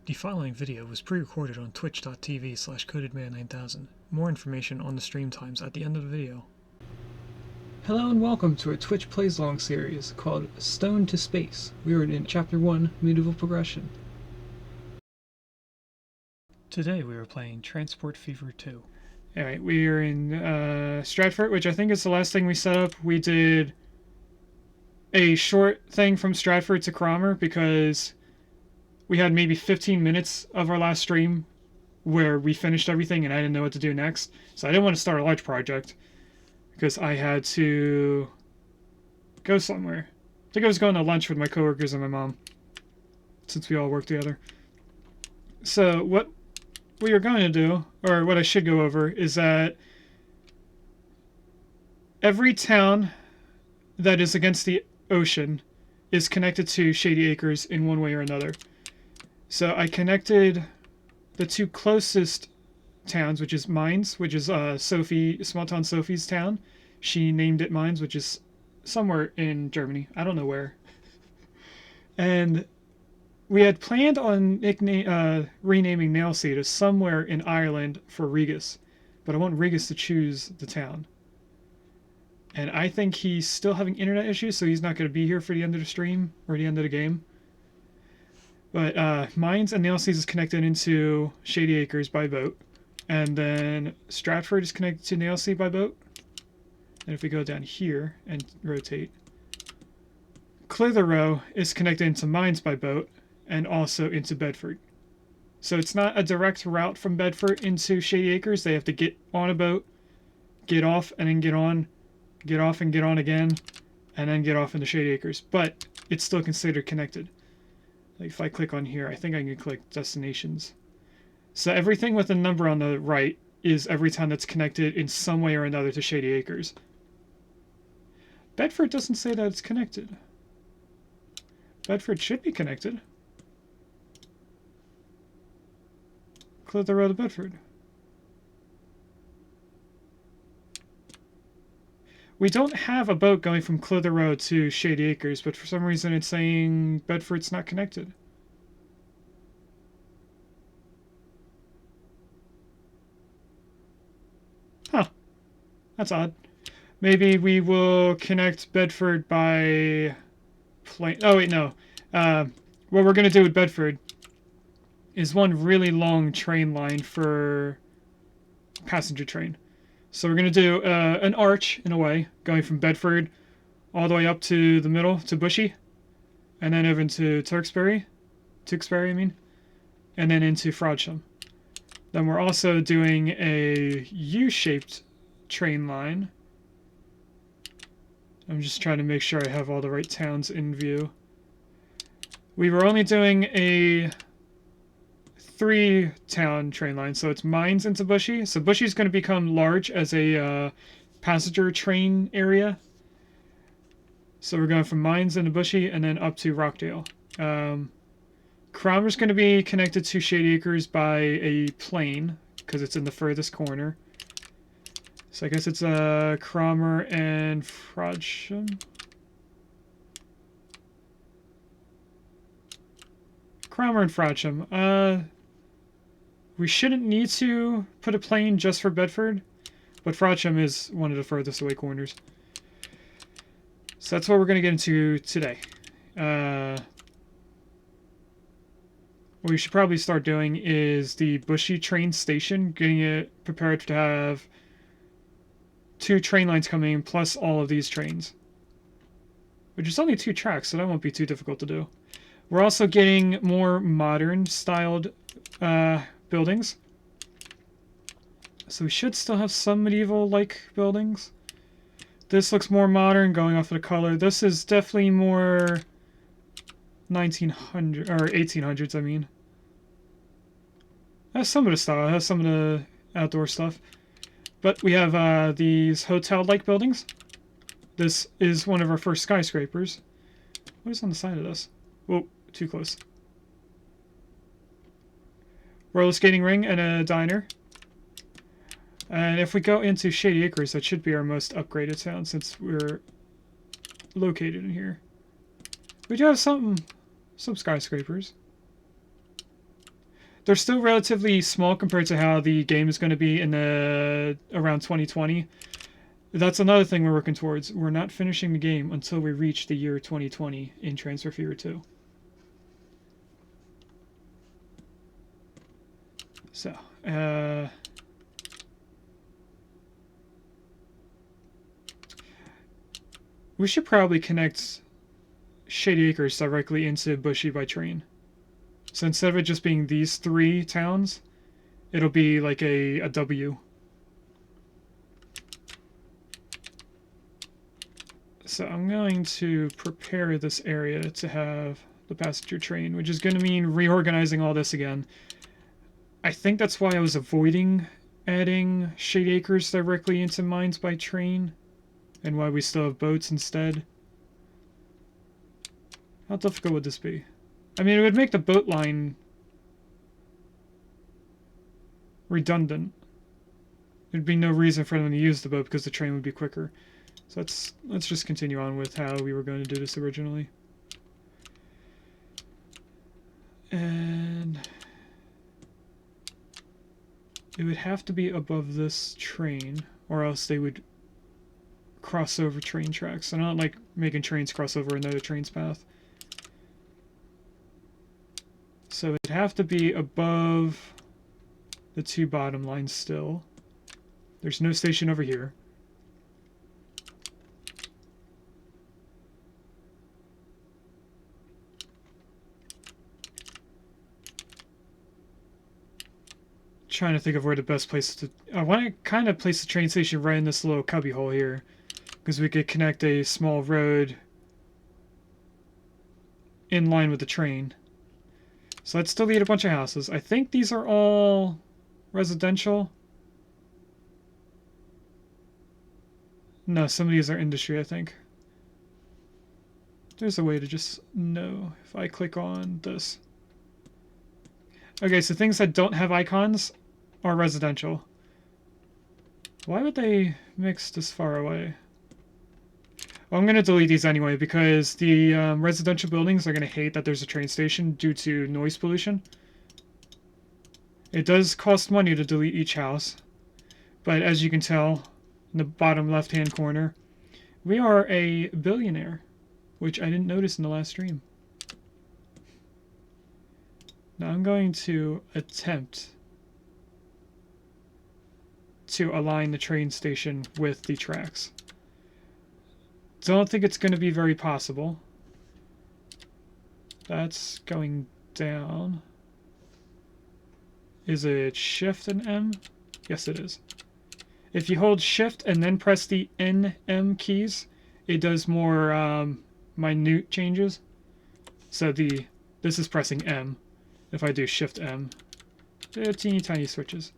The following video was pre-recorded on twitch.tv/codedman9000. More information on the stream times at the end of the video. Hello and welcome to a Twitch Plays Long series called Stone to Space. We are in Chapter 1, Medieval Progression. Today we are playing Transport Fever 2. Alright, we are in Stratford, which I think is the last thing we set up. We did a short thing from Stratford to Cromer because we had maybe 15 minutes of our last stream where we finished everything and I didn't know what to do next. So I didn't want to start a large project because I had to go somewhere. I think I was going to lunch with my coworkers and my mom since we all work together. So what we are going to do, or what I should go over, is that every town that is against the ocean is connected to Shady Acres in one way or another. So I connected the two closest towns, which is Mines, which is small town Sophie's town. She named it Mines, which is somewhere in Germany. I don't know where. And we had planned on renaming Nailsea to somewhere in Ireland for Regis, but I want Regis to choose the town. And I think he's still having internet issues, so he's not going to be here for the end of the stream or the end of the game. But Mines and Nailsea is connected into Shady Acres by boat. And then Stratford is connected to Nailsea by boat. And if we go down here and rotate, Clitheroe is connected into Mines by boat and also into Bedford. So it's not a direct route from Bedford into Shady Acres. They have to get on a boat, get off, and then get on, get off and get on again, and then get off into Shady Acres. But it's still considered connected. Like if I click on here, I think I can click destinations. So everything with a number on the right is every town that's connected in some way or another to Shady Acres. Bedford doesn't say that it's connected. Bedford should be connected. Clitheroe to Bedford. We don't have a boat going from Clitheroe to Shady Acres, but for some reason it's saying Bedford's not connected. Huh. That's odd. Maybe we will connect Bedford by plane. Oh, wait, no. What we're going to do with Bedford is one really long train line for passenger train. So we're going to do an arch, in a way, going from Bedford all the way up to the middle, to Bushy, and then over into Tewkesbury, I mean, and then into Frodsham. Then we're also doing a U-shaped train line. I'm just trying to make sure I have all the right towns in view. We were only doing a 3-town train line, so it's Mines into Bushy. So Bushy's going to become large as a passenger train area. So we're going from Mines into Bushy and then up to Rockdale. Cromer's going to be connected to Shady Acres by a plane because it's in the furthest corner. So I guess it's Cromer and Frodsham. Cromer and Frodsham. We shouldn't need to put a plane just for Bedford, but Frodsham is one of the furthest away corners. So that's what we're going to get into today. What we should probably start doing is the Bushy train station, getting it prepared to have 2 train lines coming in, plus all of these trains. Which is only 2 tracks, so that won't be too difficult to do. We're also getting more modern-styled buildings. So we should still have some medieval-like buildings. This looks more modern, going off of the color. This is definitely more 1900 or 1800s, I mean. Has some of the style, has some of the outdoor stuff. But we have these hotel-like buildings. This is one of our first skyscrapers. What is on the side of this? Whoa, too close. Roller skating ring and a diner. And if we go into Shady Acres, that should be our most upgraded town since we're located in here. We do have some skyscrapers. they're still relatively small compared to how the game is going to be in the around 2020. That's another thing we're working towards. We're not finishing the game until we reach the year 2020 in Transfer Fever 2. So, we should probably connect Shady Acres directly into Bushy by train. So instead of it just being these 3 towns, it'll be like a W. So I'm going to prepare this area to have the passenger train, which is going to mean reorganizing all this again. I think that's why I was avoiding adding Shady Acres directly into Mines by train, and why we still have boats instead. How difficult would this be? I mean, it would make the boat line redundant. There'd be no reason for them to use the boat because the train would be quicker. So let's just continue on with how we were going to do this originally. And it would have to be above this train, or else they would cross over train tracks. And I don't like making trains cross over another train's path. So it'd have to be above the 2 bottom lines still. There's no station over here. Trying to think of where the best place to... I want to kind of place the train station right in this little cubby hole here, because we could connect a small road in line with the train. So let's delete a bunch of houses. I think these are all residential. No, some of these are industry, I think. There's a way to just know if I click on this. Okay, so things that don't have icons are residential. Why would they mix this far away? Well, I'm going to delete these anyway because the residential buildings are going to hate that there's a train station due to noise pollution. It does cost money to delete each house, but as you can tell in the bottom left-hand corner, we are a billionaire, which I didn't notice in the last stream. Now I'm going to attempt to align the train station with the tracks. Don't think it's going to be very possible. That's going down. Is it Shift and M? Yes, it is. If you hold Shift and then press the NM keys, it does more minute changes. So this is pressing M. If I do Shift M, they're teeny tiny switches.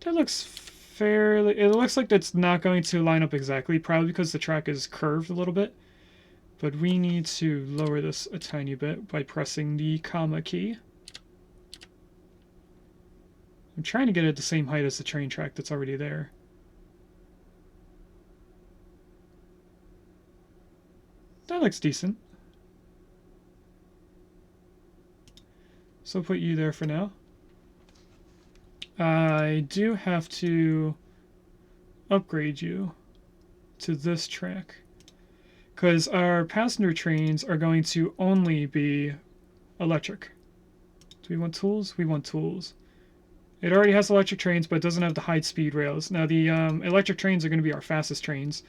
That looks fairly... It looks like it's not going to line up exactly, probably because the track is curved a little bit. But we need to lower this a tiny bit by pressing the comma key. I'm trying to get it the same height as the train track that's already there. That looks decent. So I'll put you there for now. I do have to upgrade you to this track, because our passenger trains are going to only be electric. Do we want tools? We want tools. It already has electric trains, but it doesn't have the high-speed rails. Now, the electric trains are going to be our fastest trains.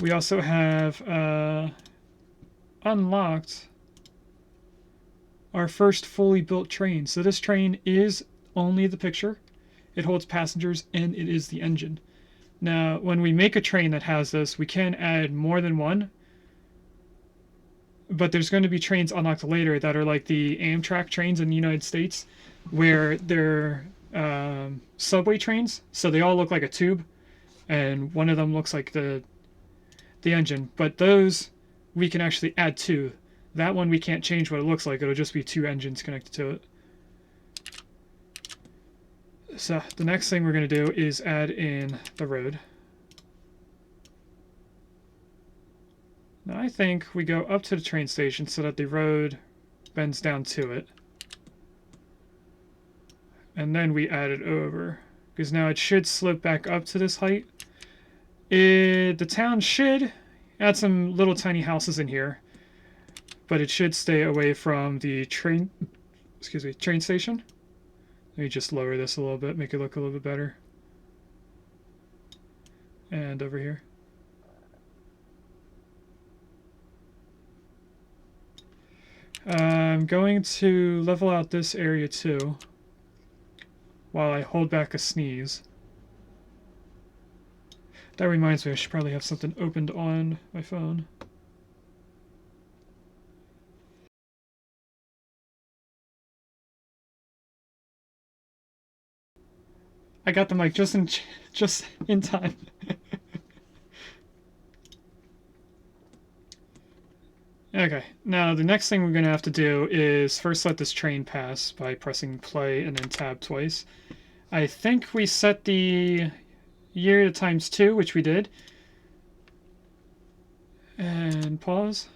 We also have unlocked our first fully built train. So this train is only the picture. It holds passengers, and it is the engine. Now, when we make a train that has this, we can add more than one. But there's going to be trains unlocked later that are like the Amtrak trains in the United States, where they're subway trains. So they all look like a tube, and one of them looks like the engine. But those we can actually add two. That one we can't change what it looks like. It'll just be two engines connected to it. So the next thing we're going to do is add in the road. Now I think we go up to the train station so that the road bends down to it. And then we add it over. Because now it should slope back up to this height. The town should add some little tiny houses in here. But it should stay away from the train station. Let me just lower this a little bit, make it look a little bit better. And over here. I'm going to level out this area too, while I hold back a sneeze. That reminds me, I should probably have something opened on my phone. I got the mic just in time. Okay, now the next thing we're going to have to do is first let this train pass by pressing play and then tab twice. I think we set the year to ×2, which we did. And pause.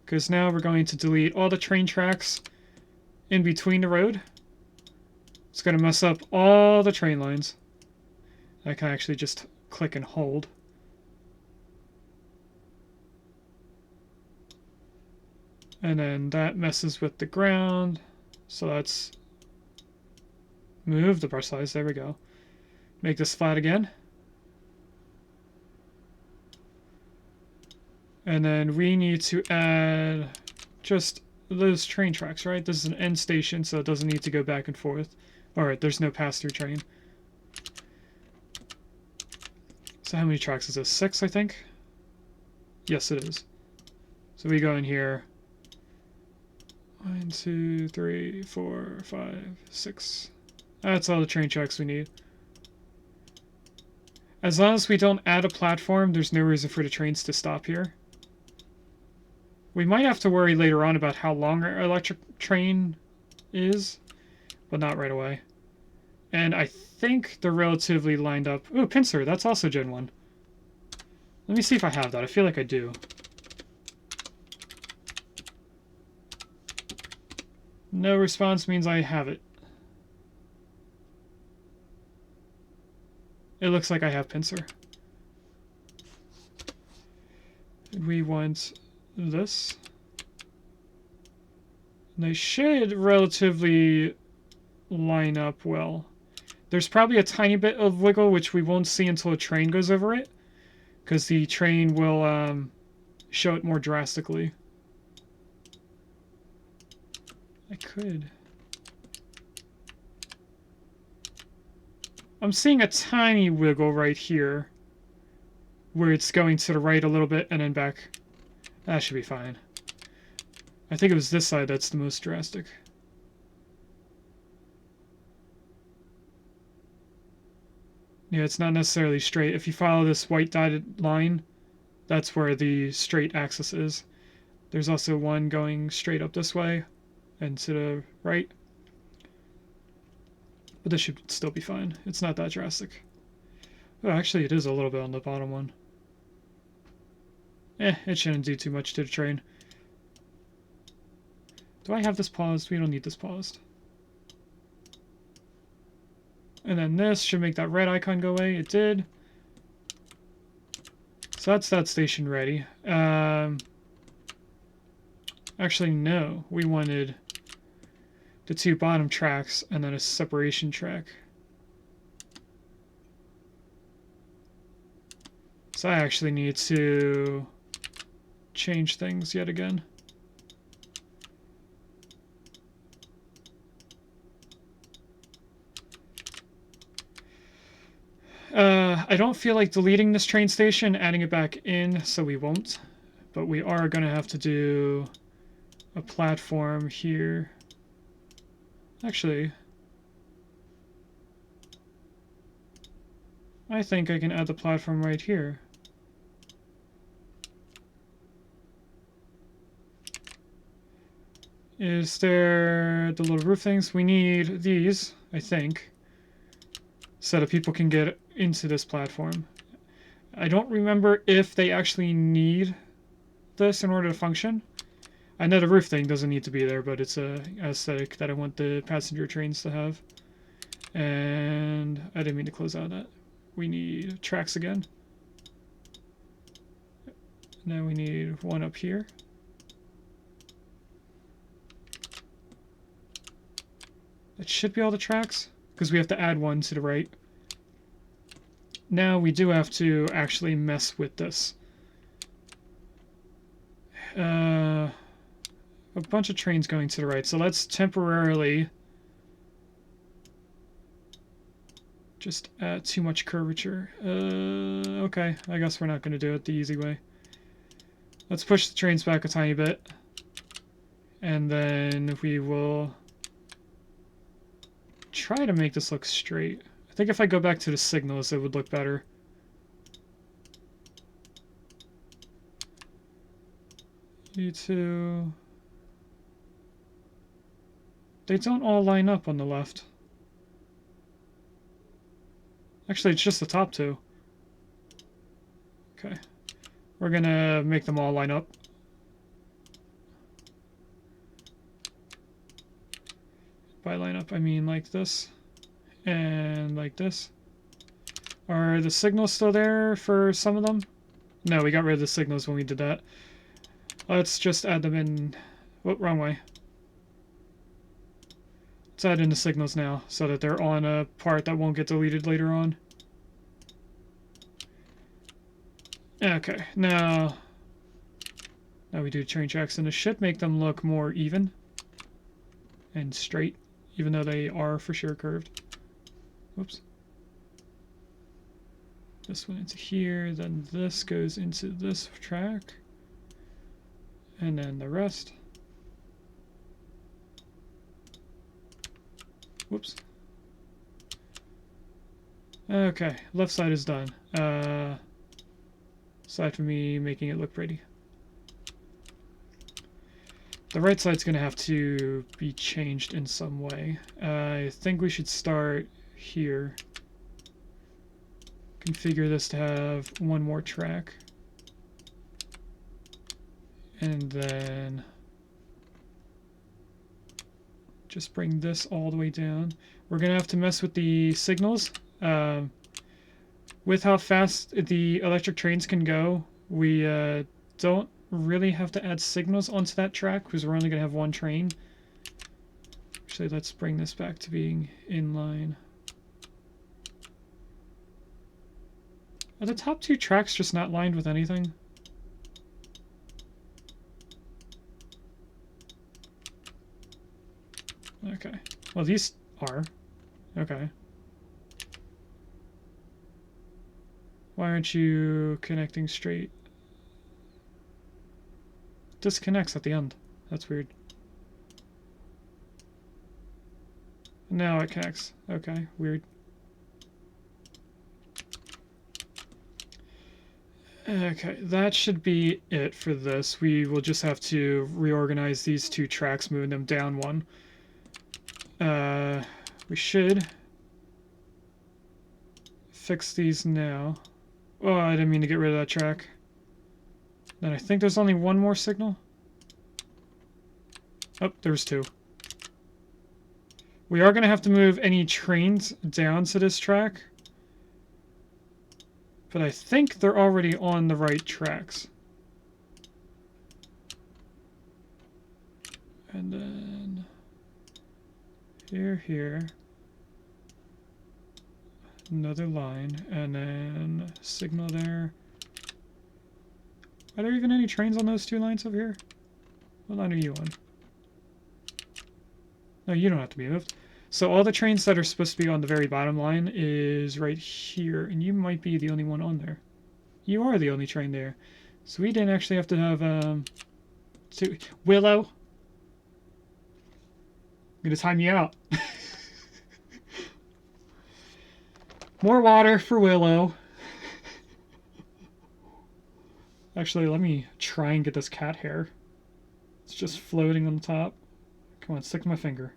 Because now we're going to delete all the train tracks in between the road. It's going to mess up all the train lines. I can actually just click and hold. And then that messes with the ground. So let's move the brush size. There we go. Make this flat again. And then we need to add just those train tracks, right? This is an end station, so it doesn't need to go back and forth. Alright, there's no pass-through train. So how many tracks is this? 6, I think? Yes, it is. So we go in here. 1, 2, 3, 4, 5, 6. That's all the train tracks we need. As long as we don't add a platform, there's no reason for the trains to stop here. We might have to worry later on about how long our electric train is, but not right away. And I think they're relatively lined up. Ooh, pincer, that's also Gen 1. Let me see if I have that. I feel like I do. No response means I have it. It looks like I have pincer. We want this. And they should relatively line up well. There's probably a tiny bit of wiggle, which we won't see until a train goes over it, because the train will show it more drastically. I could. I'm seeing a tiny wiggle right here, where it's going to the right a little bit and then back. That should be fine. I think it was this side that's the most drastic. Yeah, it's not necessarily straight. If you follow this white dotted line, that's where the straight axis is. There's also one going straight up this way and to the right. But this should still be fine. It's not that drastic. Oh, actually it is a little bit on the bottom one. It shouldn't do too much to the train. Do I have this paused? We don't need this paused. And then this should make that red icon go away. It did. So that's that station ready. Actually, no. We wanted the 2 bottom tracks and then a separation track. So I actually need to change things yet again. I don't feel like deleting this train station, adding it back in, so we won't. But we are going to have to do a platform here. Actually, I think I can add the platform right here. Is there the little roof things? We need these, I think, so that people can get into this platform. I don't remember if they actually need this in order to function. I know the roof thing doesn't need to be there, but it's a aesthetic that I want the passenger trains to have. And I didn't mean to close out that. We need tracks again. Now we need one up here. That should be all the tracks, because we have to add one to the right. Now we do have to actually mess with this. A bunch of trains going to the right, so let's temporarily just add too much curvature. Okay, I guess we're not going to do it the easy way. Let's push the trains back a tiny bit, and then we will try to make this look straight. I think if I go back to the signals, it would look better. You two... They don't all line up on the left. Actually, it's just the top two. Okay. We're gonna make them all line up. By line up, I mean like this. And like this. Are the signals still there for some of them? No, we got rid of the signals when we did that. Let's just add them in... Oh, wrong way. Let's add in the signals now, so that they're on a part that won't get deleted later on. Okay, now we do train tracks, and it should make them look more even and straight, even though they are for sure curved. Whoops. This went into here, then this goes into this track, and then the rest. Whoops. Okay, left side is done. Aside from me making it look pretty. The right side's going to have to be changed in some way. I think we should start here. Configure this to have one more track. And then just bring this all the way down. We're going to have to mess with the signals. With how fast the electric trains can go, we don't really have to add signals onto that track because we're only going to have one train. Actually, let's bring this back to being in line. Are the top two tracks just not lined with anything? Okay. Well, these are. Okay. Why aren't you connecting straight? Disconnects at the end. That's weird. Now it connects. Okay, weird. Okay, that should be it for this. We will just have to reorganize these two tracks, moving them down one. We should fix these now. Oh, I didn't mean to get rid of that track. Then I think there's only one more signal. Oh, there's two. We are going to have to move any trains down to this track. But I think they're already on the right tracks. And then here. Another line, and then signal there. Are there even any trains on those two lines over here? What line are you on? No, you don't have to be moved. So all the trains that are supposed to be on the very bottom line is right here, and you might be the only one on there. You are the only train there. So we didn't actually have to have, Willow! I'm gonna time you out. More water for Willow. Actually, let me try and get this cat hair. It's just floating on the top. Come on, stick my finger.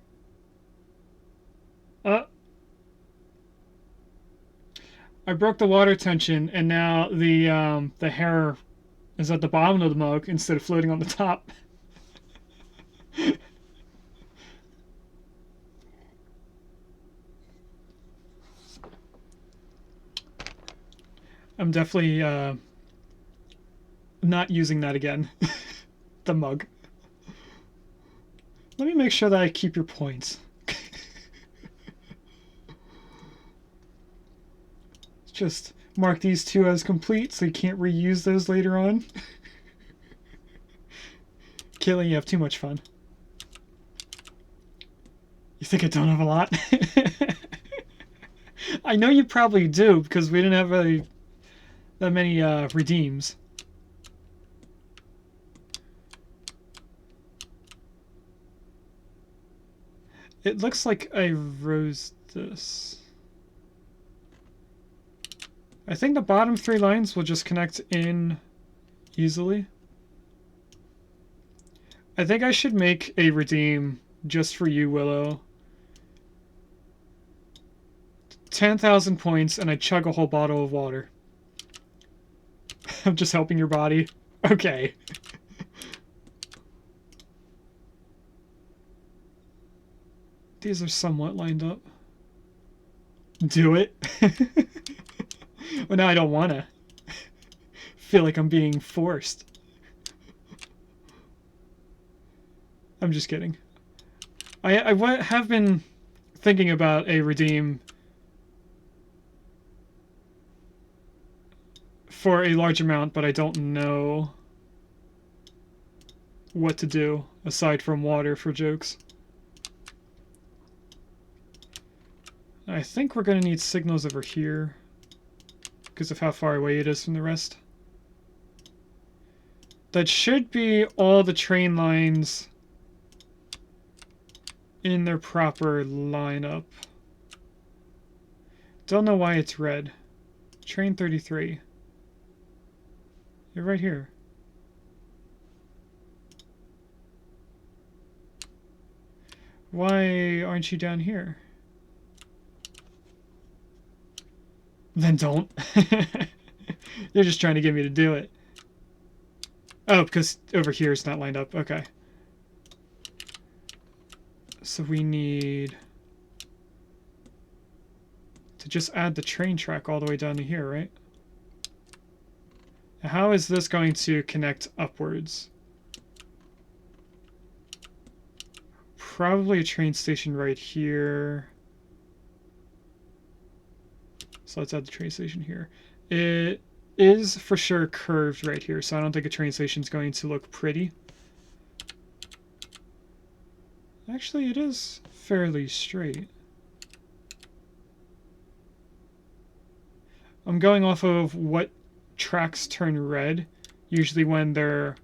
I broke the water tension, and now the hair is at the bottom of the mug instead of floating on the top. I'm definitely not using that again. The mug. Let me make sure that I keep your points. Just mark these two as complete so you can't reuse those later on. Caitlin, you have too much fun. You think I don't have a lot? I know you probably do, because we didn't have that many redeems. It looks like I rose this. I think the bottom 3 lines will just connect in easily. I think I should make a redeem just for you, Willow. 10,000 points and I chug a whole bottle of water. I'm just helping your body. Okay. These are somewhat lined up. Do it. Well, now I don't want to. Feel like I'm being forced. I'm just kidding. I have been thinking about a redeem for a large amount, but I don't know what to do aside from water for jokes. I think we're going to need signals over here because of how far away it is from the rest. That should be all the train lines in their proper lineup. Don't know why it's red. Train 33. You're right here. Why aren't you down here? Then don't. They're just trying to get me to do it. Oh, because over here it's not lined up. Okay. So we need to just add the train track all the way down to here, right? How is this going to connect upwards? Probably a train station right here. So let's add the train station here. It is for sure curved right here, so I don't think a train station is going to look pretty. Actually, it is fairly straight. I'm going off of what tracks turn red. Usually when they're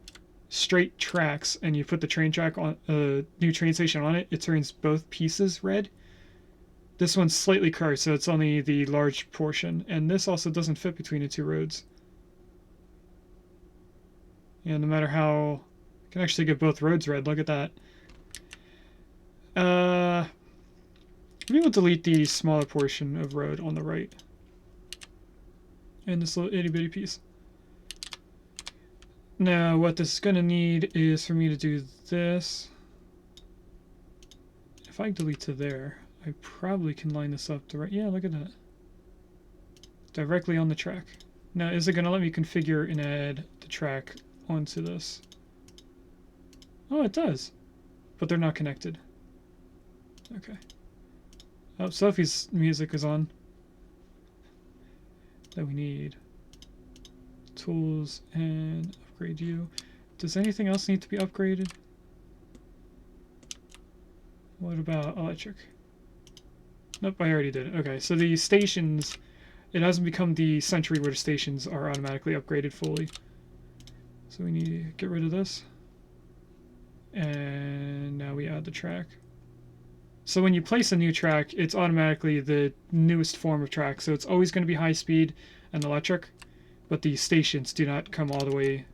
straight tracks and you put the train track on a new train station on it, it turns both pieces red. This one's slightly curved, so it's only the large portion. And this also doesn't fit between the two roads. Yeah, no matter how... I can actually get both roads red. Look at that. Maybe we'll delete the smaller portion of road on the right. And this little itty-bitty piece. Now, what this is going to need is for me to do this. If I delete to there... I probably can line this up direct. Yeah, look at that. Directly on the track. Now, is it going to let me configure and add the track onto this? Oh, it does. But they're not connected. Okay. Oh, Sophie's music is on. That we need. Tools and upgrade you. Does anything else need to be upgraded? What about electric? Nope, I already did it. Okay, so the stations, it hasn't become the century where the stations are automatically upgraded fully. So we need to get rid of this. And now we add the track. So when you place a new track, it's automatically the newest form of track. So it's always going to be high speed and electric, but the stations do not come all the way.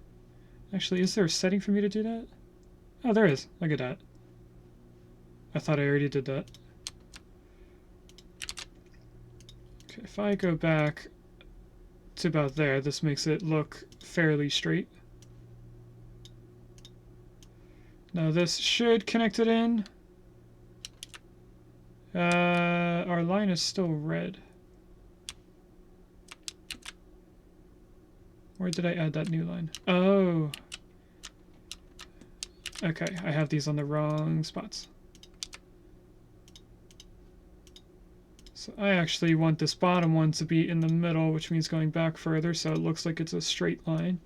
Actually, is there a setting for me to do that? Oh, there is. Look at that. I thought I already did that. If I go back to about there, this makes it look fairly straight. Now this should connect it in. Our line is still red. Where did I add that new line? Oh. Okay, I have these on the wrong spots. So I actually want this bottom one to be in the middle, which means going back further, so it looks like it's a straight line.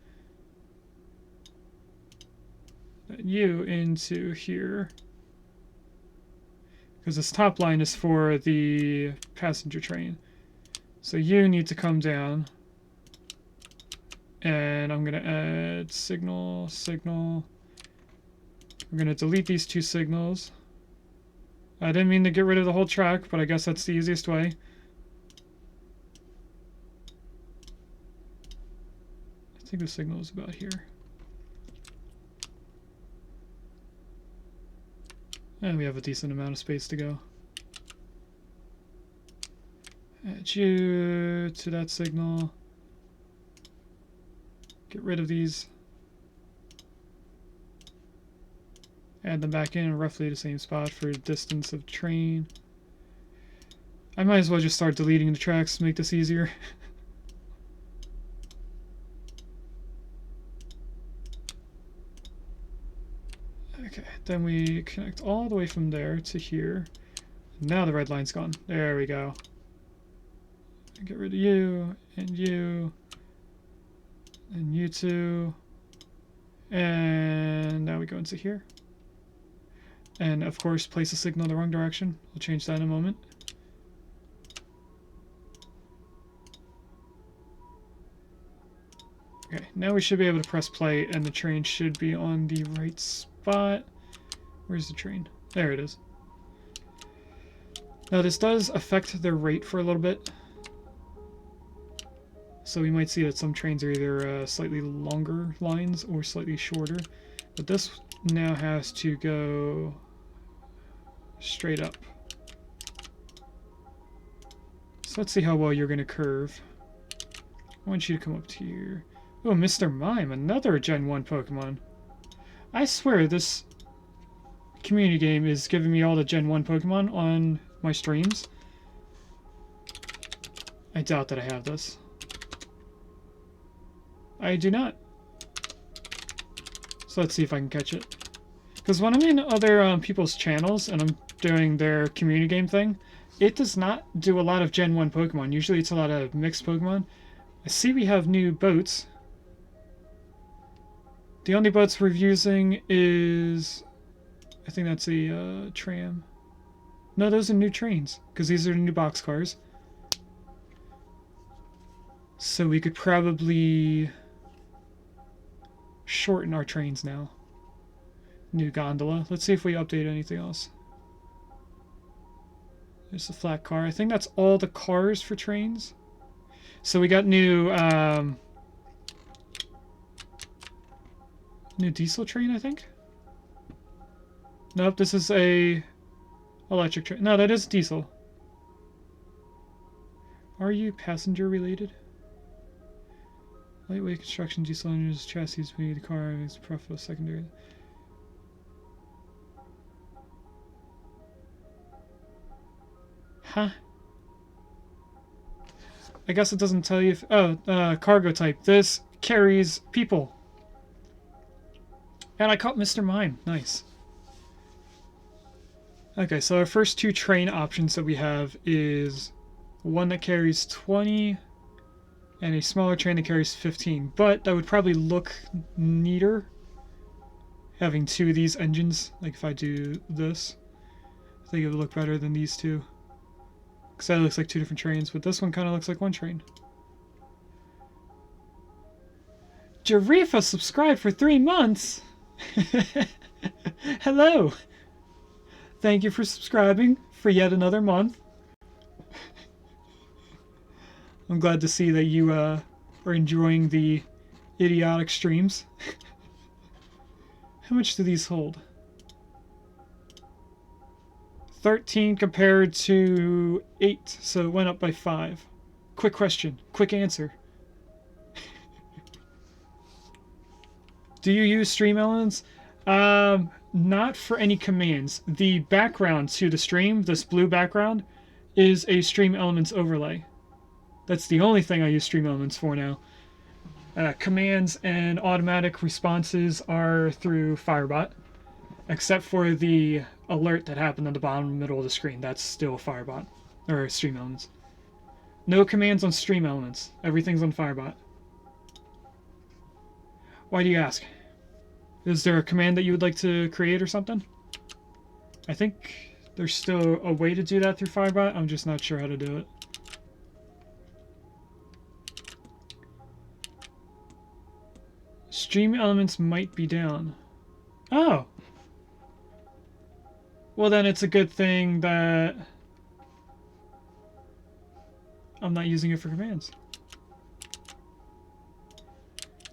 Then you into here. Because this top line is for the passenger train. So you need to come down. And I'm going to add signal, signal. We're going to delete these two signals. I didn't mean to get rid of the whole track, but I guess that's the easiest way. I think the signal is about here. And we have a decent amount of space to go. Add you to that signal. Get rid of these. Add them back in roughly the same spot for distance of train. I might as well just start deleting the tracks to make this easier. Okay, then we connect all the way from there to here. Now the red line's gone. There we go. Get rid of you, and you two. And now we go into here. And of course, place a signal in the wrong direction. We'll change that in a moment. Okay, now we should be able to press play and the train should be on the right spot. Where's the train? There it is. Now this does affect their rate for a little bit. So we might see that some trains are either slightly longer lines or slightly shorter. But this now has to go straight up. So let's see how well you're going to curve. I want you to come up to here. Oh, Mr. Mime, another Gen 1 Pokemon. I swear this community game is giving me all the Gen 1 Pokemon on my streams. I doubt that I have this. I do not. So let's see if I can catch it. Because when I'm in other people's channels and I'm doing their community game thing, it does not do a lot of Gen 1 Pokemon. Usually it's a lot of mixed Pokemon. I see we have new boats. The only boats we're using is... I think that's a tram. No, those are new trains, because these are new boxcars. So we could probably shorten our trains now. New gondola. Let's see if we update anything else. There's the flat car. I think that's all the cars for trains. So we got new new diesel train, I think. Nope, this is a electric train. No, that is diesel. Are you passenger related? Lightweight construction, diesel engines, chassis, we the car is profitable secondary. Huh? I guess it doesn't tell you if... Oh, cargo type. This carries people. And I caught Mr. Mime. Nice. Okay, so our first two train options that we have is one that carries 20 and a smaller train that carries 15. But that would probably look neater having two of these engines. Like if I do this, I think it would look better than these two. Because that looks like two different trains, but this one kind of looks like one train. Jarifa subscribed for 3 months! Hello! Thank you for subscribing for yet another month. I'm glad to see that you are enjoying the idiotic streams. How much do these hold? 13 compared to 8, so it went up by 5. Quick question, quick answer. Do you use Stream Elements? Not for any commands. The background to the stream, this blue background, is a Stream Elements overlay. That's the only thing I use Stream Elements for now. Commands and automatic responses are through Firebot, except for the alert that happened on the bottom middle of the screen. That's still Firebot, or Stream Elements. No commands on Stream Elements. Everything's on Firebot. Why do you ask? Is there a command that you would like to create or something? I think there's still a way to do that through Firebot. I'm just not sure how to do it. Stream Elements might be down. Oh! Well, then it's a good thing that I'm not using it for commands.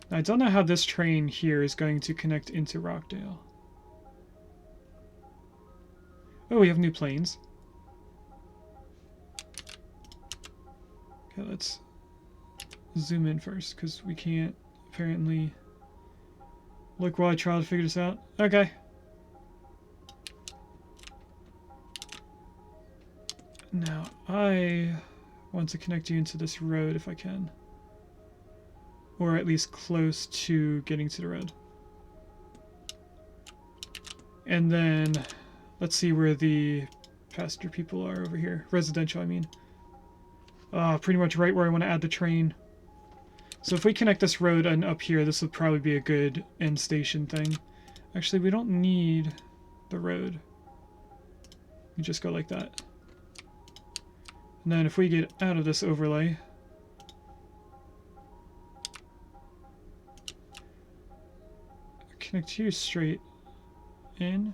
I don't know how this train here is going to connect into Rockdale. Oh, we have new planes. Okay, let's zoom in first, because we can't apparently look while I try to figure this out. Okay. Now, I want to connect you into this road if I can. Or at least close to getting to the road. And then, let's see where the passenger people are over here. Residential, I mean. Pretty much right where I want to add the train. So if we connect this road and up here, this would probably be a good end station thing. Actually, we don't need the road. We just go like that. And then if we get out of this overlay, connect you straight in.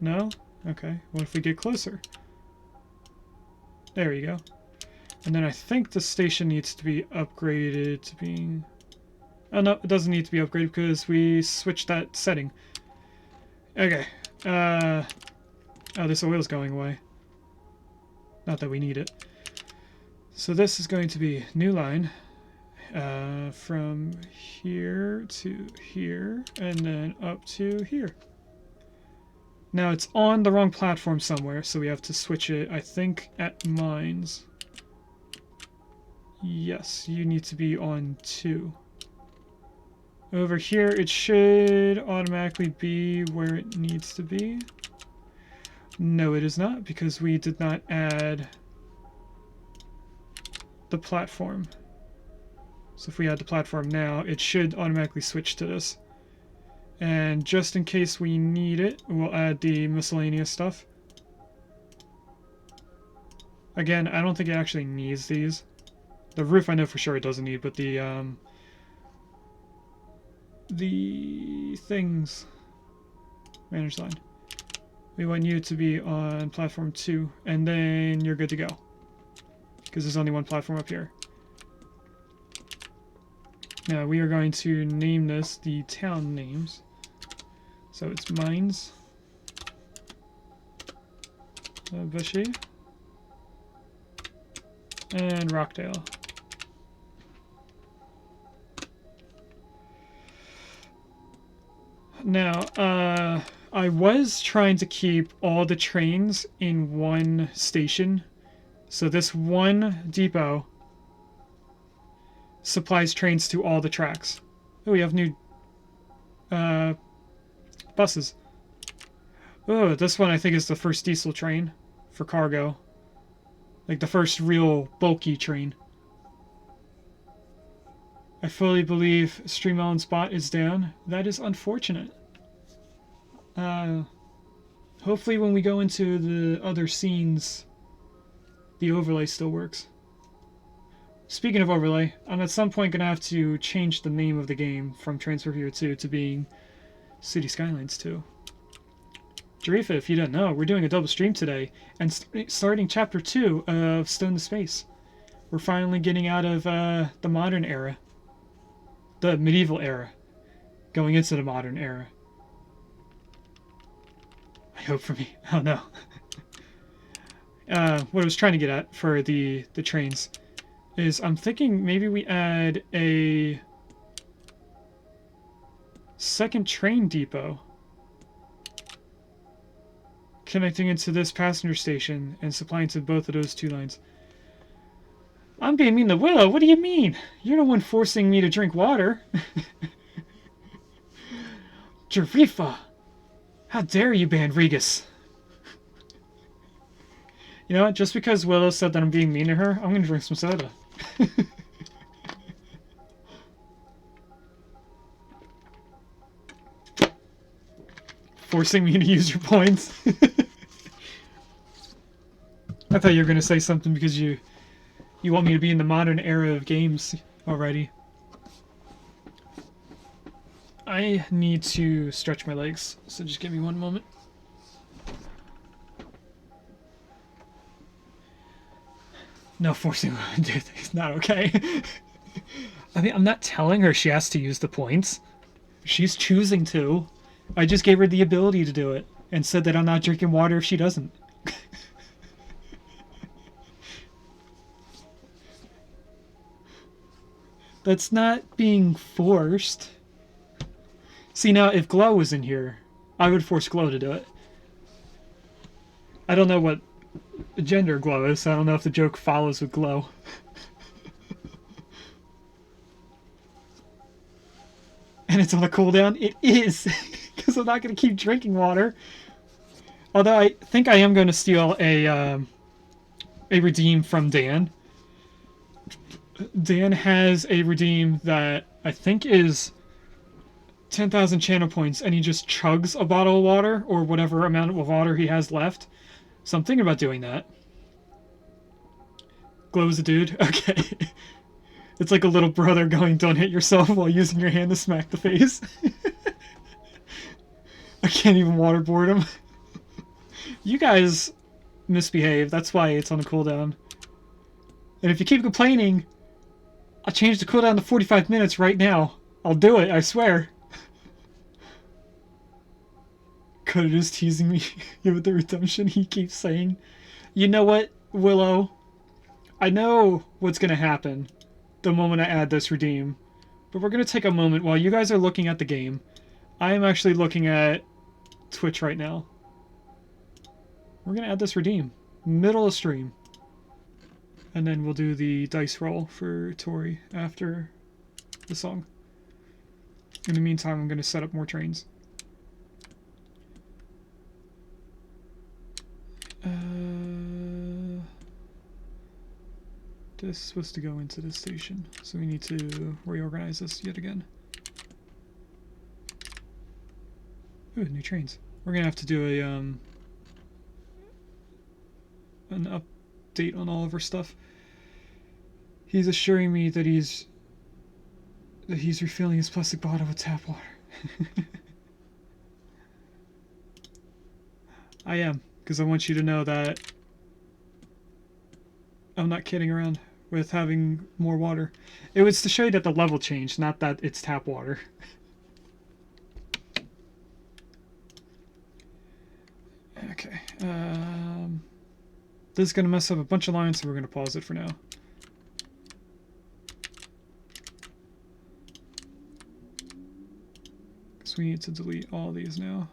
No? Okay. What if we get closer? There you go. And then I think the station needs to be upgraded to being... Oh, no, it doesn't need to be upgraded because we switched that setting. Okay. Oh, this oil's going away. Not that we need it. So this is going to be new line. From here to here, and then up to here. Now it's on the wrong platform somewhere, so we have to switch it, I think, at mines. Yes, you need to be on 2. Over here, it should automatically be where it needs to be. No, it is not, because we did not add the platform. So if we add the platform now, it should automatically switch to this. And just in case we need it, we'll add the miscellaneous stuff. Again, I don't think it actually needs these. The roof I know for sure it doesn't need, but the things... Manage line. We want you to be on platform 2, and then you're good to go. Because there's only one platform up here. Now we are going to name this the town names. So it's Mines, Bushy, and Rockdale. Now, I was trying to keep all the trains in one station. So this one depot supplies trains to all the tracks. Oh, we have new buses. Oh, this one I think is the first diesel train for cargo. Like the first real bulky train. I fully believe Stream Island Spot is down. That is unfortunate. Hopefully when we go into the other scenes, the overlay still works. Speaking of overlay, I'm at some point going to have to change the name of the game from Transfer Hero 2 to being Cities Skylines 2. Jarifa, if you don't know, we're doing a double stream today, and starting Chapter 2 of Stone to Space. We're finally getting out of the modern era. The medieval era. Going into the modern era. I hope for me. Oh no. What I was trying to get at for the trains is I'm thinking maybe we add a second train depot connecting into this passenger station and supplying to both of those two lines. I'm being mean to Willow. What do you mean? You're the one forcing me to drink water. Jarifa! How dare you ban Regus? You know what? Just because Willow said that I'm being mean to her, I'm gonna drink some soda. Forcing me to use your points. I thought you were gonna say something because you want me to be in the modern era of games already. I need to stretch my legs, so just give me one moment. No forcing her to do things, not okay. I mean, I'm not telling her she has to use the points. She's choosing to. I just gave her the ability to do it, and said that I'm not drinking water if she doesn't. That's not being forced. See, now, if Glow was in here, I would force Glow to do it. I don't know what gender Glow is, so I don't know if the joke follows with Glow. And it's on a cooldown? It is! Because I'm not going to keep drinking water. Although I think I am going to steal a redeem from Dan. Dan has a redeem that I think is 10,000 channel points, and he just chugs a bottle of water, or whatever amount of water he has left. So I'm thinking about doing that. Glow's a dude? Okay. It's like a little brother going, don't hit yourself while using your hand to smack the face. I can't even waterboard him. You guys misbehave, that's why it's on a cooldown. And if you keep complaining, I'll change the cooldown to 45 minutes right now. I'll do it, I swear. Coda is teasing me with the redemption he keeps saying. You know what, Willow? I know what's going to happen the moment I add this redeem. But we're going to take a moment while you guys are looking at the game. I am actually looking at Twitch right now. We're going to add this redeem. Middle of stream. And then we'll do the dice roll for Tori after the song. In the meantime, I'm going to set up more trains. This is supposed to go into this station, so we need to reorganize this yet again. Ooh, new trains. We're gonna have to do a an update on all of our stuff. He's assuring me that he's refilling his plastic bottle with tap water. I am, because I want you to know that I'm not kidding around with having more water. It was to show you that the level changed, not that it's tap water. Okay. This is going to mess up a bunch of lines, so we're going to pause it for now. Because we need to delete all these now.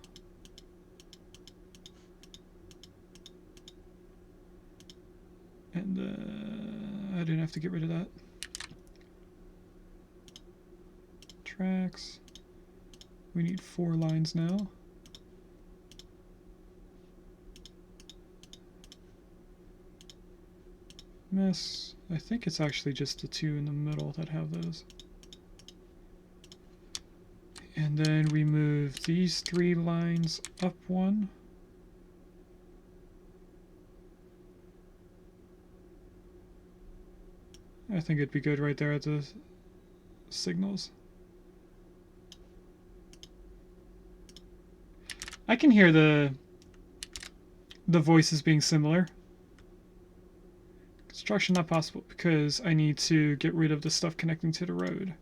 And I didn't have to get rid of that. Tracks. We need 4 lines now. Miss. I think it's actually just the 2 in the middle that have those. And then we move these 3 lines up 1. I think it'd be good right there at the signals. I can hear the voices being similar. Construction not possible because I need to get rid of the stuff connecting to the road.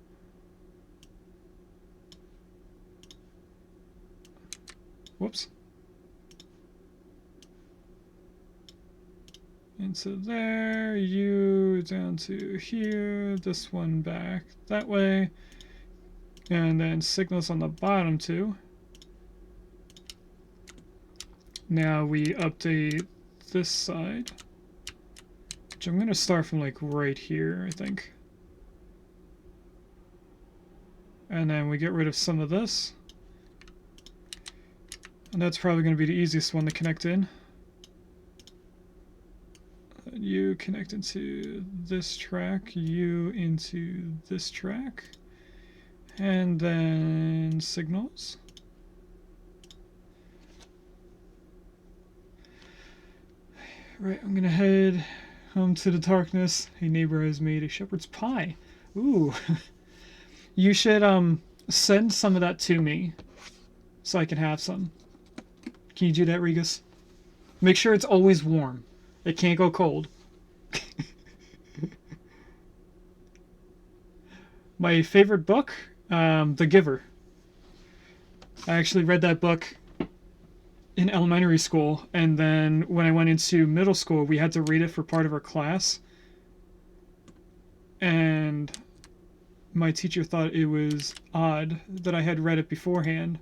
Whoops. And so there, you down to here, this one back that way. And then signals on the bottom too. Now we update this side, which I'm going to start from like right here, I think. And then we get rid of some of this. And that's probably going to be the easiest one to connect in. You connect into this track, you into this track. And then signals. Right, I'm gonna head home to the darkness. A neighbor has made a shepherd's pie. Ooh. You should send some of that to me so I can have some. Can you do that, Regus? Make sure it's always warm. It can't go cold. My favorite book, The Giver. I actually read that book in elementary school, and then when I went into middle school, we had to read it for part of our class. And my teacher thought it was odd that I had read it beforehand,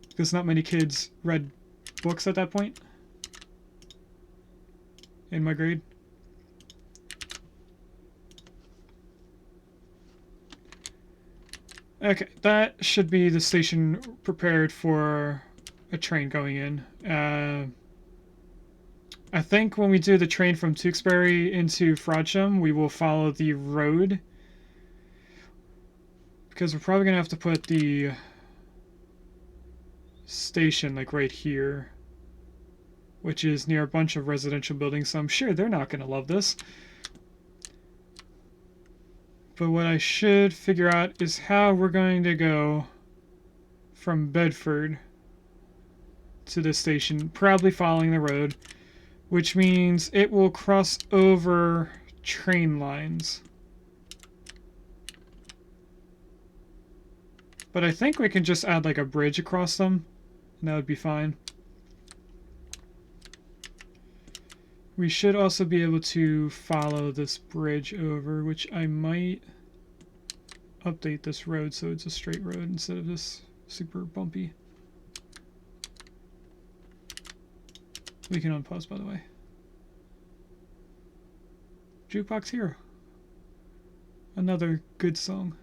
because not many kids read books at that point in my grade. Okay, that should be the station prepared for a train going in. I think when we do the train from Tewksbury into Frodsham, we will follow the road, because we're probably going to have to put the station like right here, which is near a bunch of residential buildings, so I'm sure they're not going to love this. But what I should figure out is how we're going to go from Bedford to this station, probably following the road, which means it will cross over train lines. But I think we can just add like a bridge across them, and that would be fine. We should also be able to follow this bridge over, which I might update this road so it's a straight road instead of this super bumpy. We can unpause, by the way. Jukebox Hero. Another good song.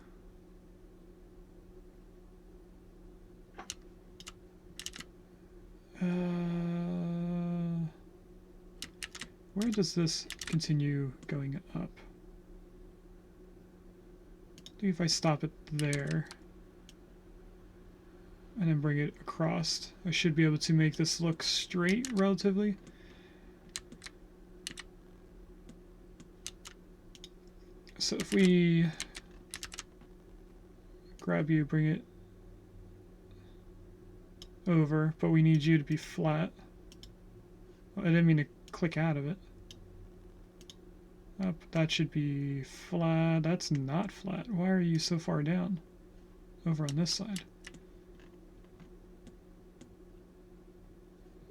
Where does this continue going up? I think if I stop it there and then bring it across, I should be able to make this look straight relatively. So if we grab you, bring it over, but we need you to be flat. Oh, I didn't mean to click out of it. Up, that should be flat. That's not flat. Why are you so far down? Over on this side.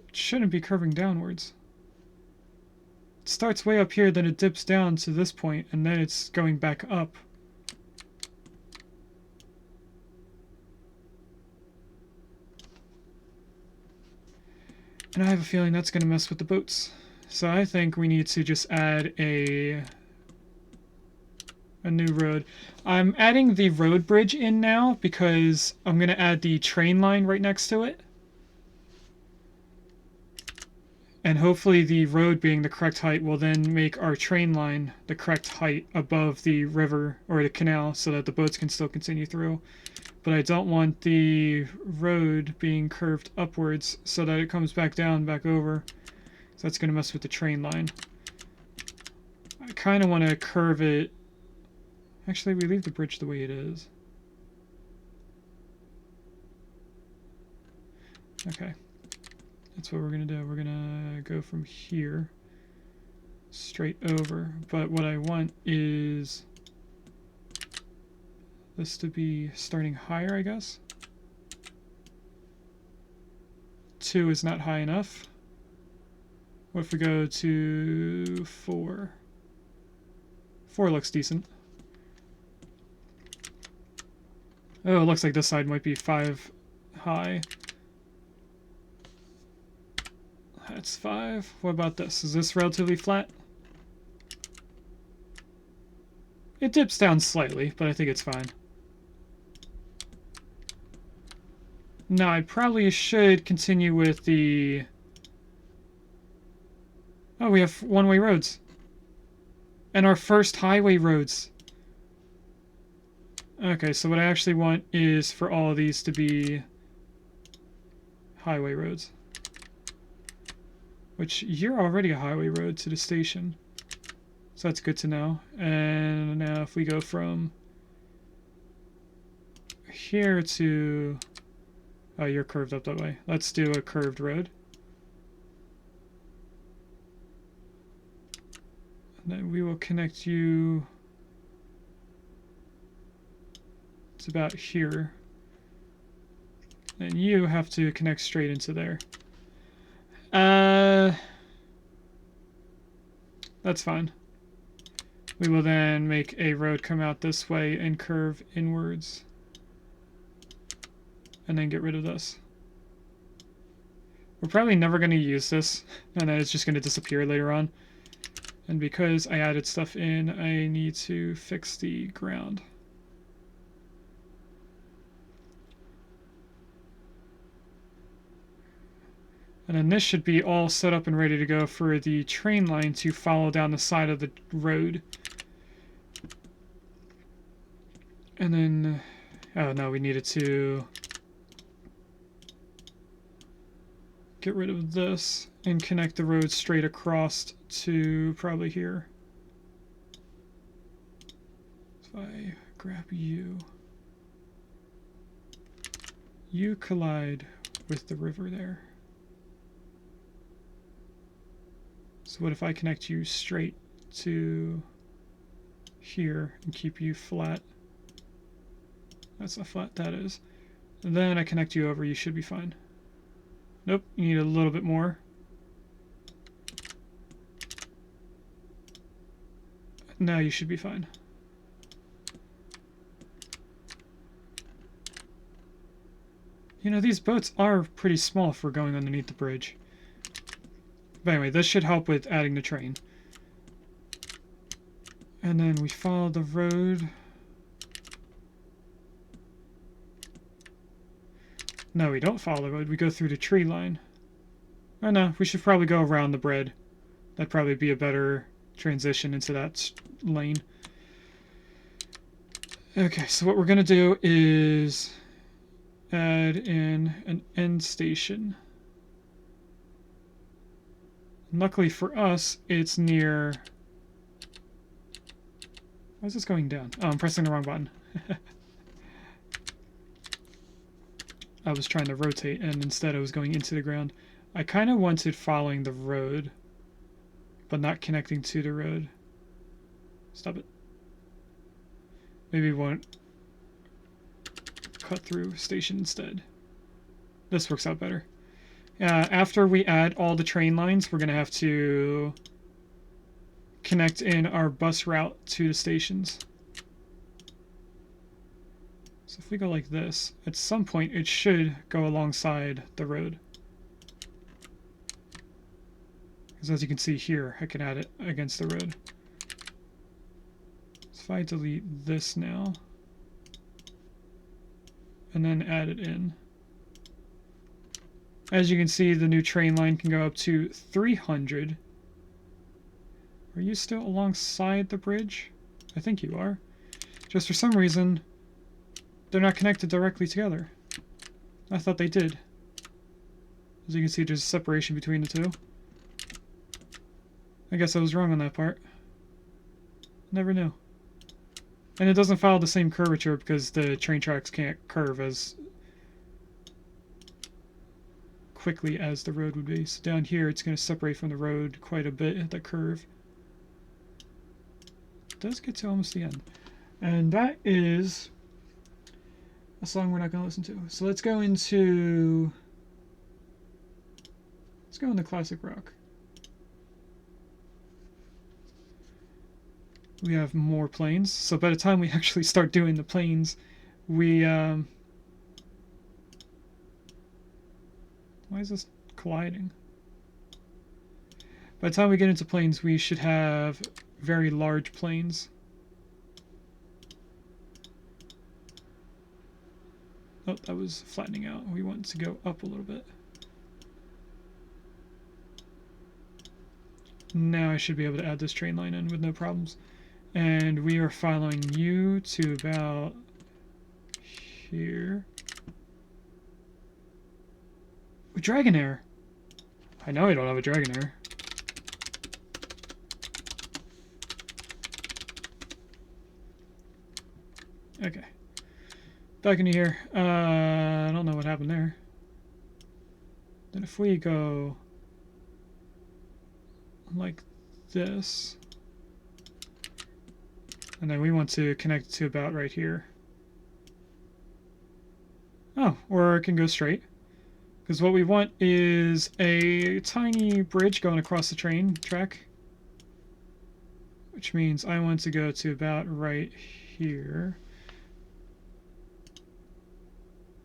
It shouldn't be curving downwards. It starts way up here, then it dips down to this point, and then it's going back up. And I have a feeling that's going to mess with the boats. So I think we need to just add a new road. I'm adding the road bridge in now because I'm going to add the train line right next to it. And hopefully the road being the correct height will then make our train line the correct height above the river or the canal so that the boats can still continue through. But I don't want the road being curved upwards so that it comes back down, back over. So that's going to mess with the train line. I kind of want to curve it. Actually, we leave the bridge the way it is. Okay. That's what we're going to do. We're going to go from here straight over. But what I want is this to be starting higher, I guess. 2 is not high enough. What if we go to 4? 4 looks decent. Oh, it looks like this side might be 5 high. That's 5. What about this? Is this relatively flat? It dips down slightly, but I think it's fine. Now, I probably should continue with the... Oh, we have one-way roads. And our first highway roads. Okay, so what I actually want is for all of these to be highway roads. Which, you're already a highway road to the station. So that's good to know. And now if we go from here to... Oh, you're curved up that way. Let's do a curved road. And then we will connect you... It's about here. And you have to connect straight into there. That's fine. We will then make a road come out this way and curve inwards. And then get rid of this. We're probably never going to use this, and then it's just going to disappear later on. And because I added stuff in, I need to fix the ground. And then this should be all set up and ready to go for the train line to follow down the side of the road. And then... Oh no, we needed to... get rid of this and connect the road straight across to probably here. If I grab you... You collide with the river there. So what if I connect you straight to here and keep you flat? That's how flat that is. And then I connect you over, you should be fine. Nope, you need a little bit more. Now you should be fine. You know, these boats are pretty small for going underneath the bridge. But anyway, this should help with adding the train. And then we follow the road. No, we don't follow the road. We go through the tree line. Oh no, we should probably go around the bread. That'd probably be a better transition into that lane. Okay, so what we're going to do is add in an end station. Luckily for us, it's near... Why is this going down? Oh, I'm pressing the wrong button. I was trying to rotate, and instead I was going into the ground. I kind of wanted following the road, but not connecting to the road. Stop it. Maybe we won't cut through station instead. This works out better. After we add all the train lines, we're going to have to connect in our bus route to the stations. So if we go like this, at some point it should go alongside the road. Because as you can see here, I can add it against the road. So if I delete this now, and then add it in. As you can see, the new train line can go up to 300. Are you still alongside the bridge? I think you are. Just for some reason, they're not connected directly together. I thought they did. As you can see, there's a separation between the two. I guess I was wrong on that part. Never knew. And it doesn't follow the same curvature because the train tracks can't curve as quickly as the road would be. So down here it's going to separate from the road quite a bit at the curve. It does get to almost the end. And that is a song we're not going to listen to. So let's go into classic rock. We have more planes. So by the time we actually start doing the planes, we why is this colliding? By the time we get into planes, we should have very large planes. Oh, that was flattening out. We want to go up a little bit. Now I should be able to add this train line in with no problems. And we are following you to about here. Dragonair! I know I don't have a Dragonair. Okay. Back into here. I don't know what happened there. Then if we go like this, and then we want to connect to about right here. Oh, or it can go straight. Because what we want is a tiny bridge going across the train track. Which means I want to go to about right here.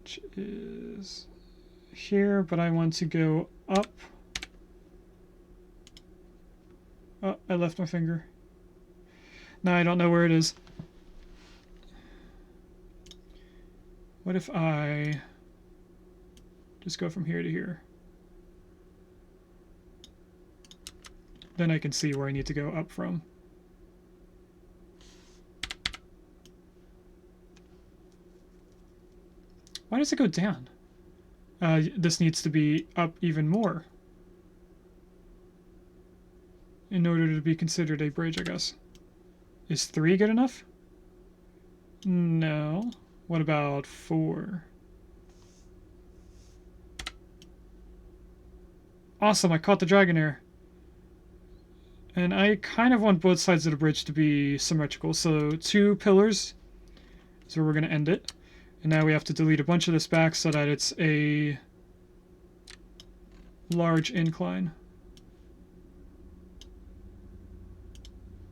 Which is here, but I want to go up. Oh, I left my finger. Now I don't know where it is. What if I just go from here to here? Then I can see where I need to go up from. Why does it go down? This needs to be up even more in order to be considered a bridge, I guess. Is 3 good enough? No. What about 4? Awesome, I caught the Dragonair. And I kind of want both sides of the bridge to be symmetrical. So 2 pillars is where we're going to end it. And now we have to delete a bunch of this back so that it's a large incline.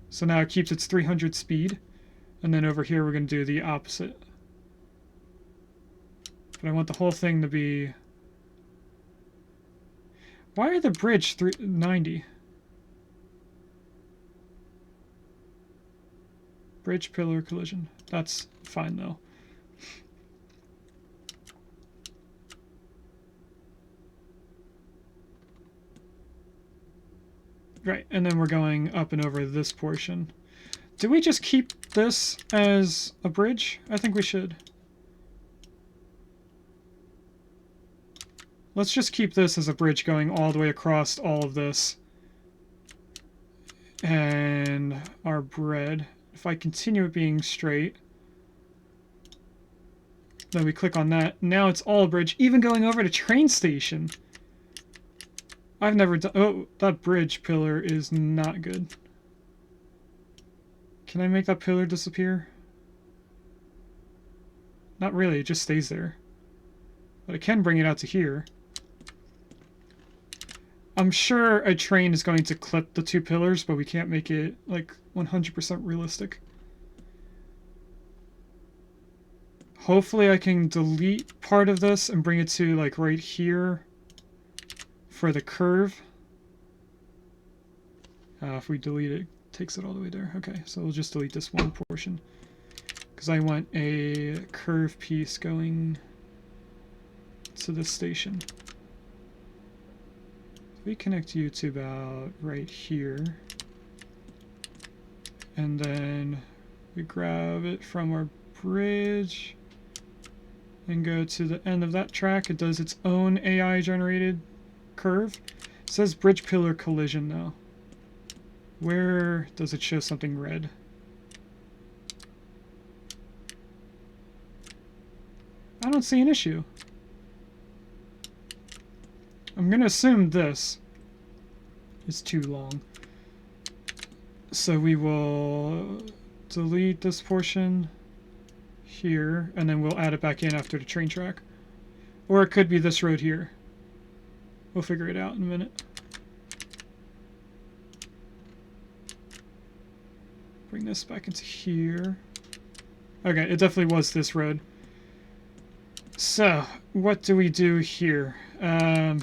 So now it keeps its 300 speed. And then over here we're going to do the opposite. But I want the whole thing to be... Why are the bridge 390? Bridge pillar collision. That's fine though. Right, and then we're going up and over this portion. Do we just keep this as a bridge? I think we should. Let's just keep this as a bridge going all the way across all of this. And our bread. If I continue it being straight, then we click on that. Now it's all a bridge, even going over to train station. I've never done... Oh, that bridge pillar is not good. Can I make that pillar disappear? Not really, it just stays there. But I can bring it out to here. I'm sure a train is going to clip the 2 pillars, but we can't make it, like, 100% realistic. Hopefully I can delete part of this and bring it to, like, right here for the curve. If we delete it, it takes it all the way there. Okay, so we'll just delete this one portion. Because I want a curve piece going to this station. We connect you to about right here. And then we grab it from our bridge and go to the end of that track. It does its own AI generated curve. It says bridge pillar collision though. Where does it show something red? I don't see an issue. I'm going to assume this is too long. So we will delete this portion here, and then we'll add it back in after the train track. Or it could be this road here. We'll figure it out in a minute. Bring this back into here. Okay, it definitely was this road. So, what do we do here? To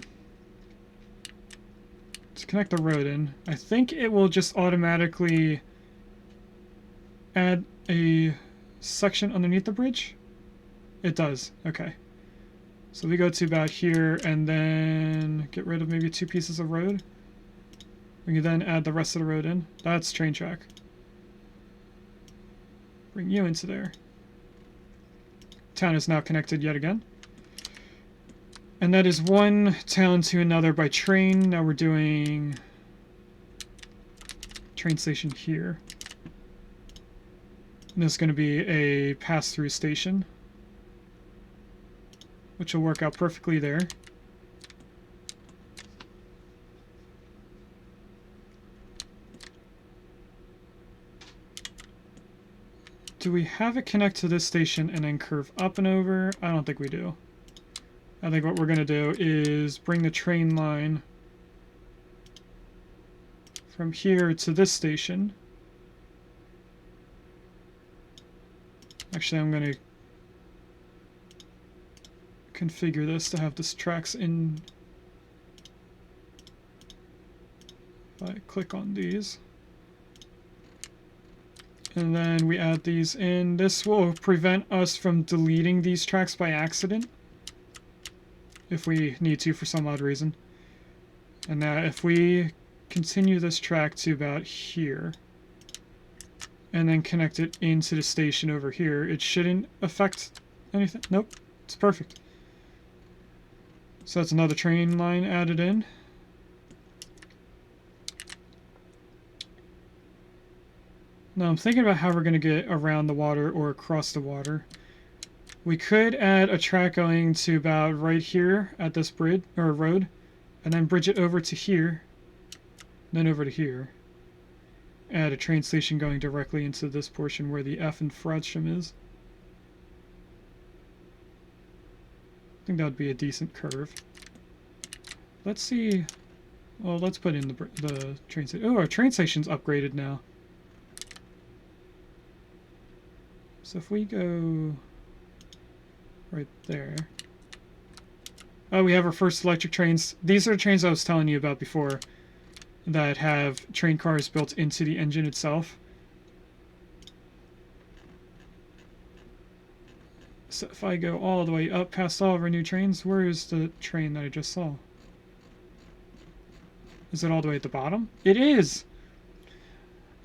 connect the road in, I think it will just automatically add a section underneath the bridge. It does. Okay. So we go to about here and then get rid of maybe 2 pieces of road. We can then add the rest of the road in. That's train track. Bring you into there. Town is now connected yet again. And that is one town to another by train. Now we're doing train station here. And there's going to be a pass-through station, which will work out perfectly there. Do we have it connect to this station and then curve up and over? I don't think we do. I think what we're going to do is bring the train line from here to this station. Actually, I'm going to configure this to have this tracks in. If I click on these. And then we add these in. This will prevent us from deleting these tracks by accident, if we need to for some odd reason. And now if we continue this track to about here, and then connect it into the station over here, it shouldn't affect anything. Nope, it's perfect. So that's another train line added in. Now I'm thinking about how we're going to get around the water or across the water. We could add a track going to about right here at this bridge or road, and then bridge it over to here, then over to here. Add a train station going directly into this portion where the F in Infraspace is. I think that would be a decent curve. Let's see. Well, let's put in the train station. Oh, our train station's upgraded now. So if we go right there. Oh, we have our first electric trains. These are the trains I was telling you about before that have train cars built into the engine itself. So if I go all the way up past all of our new trains, where is the train that I just saw? Is it all the way at the bottom? It is!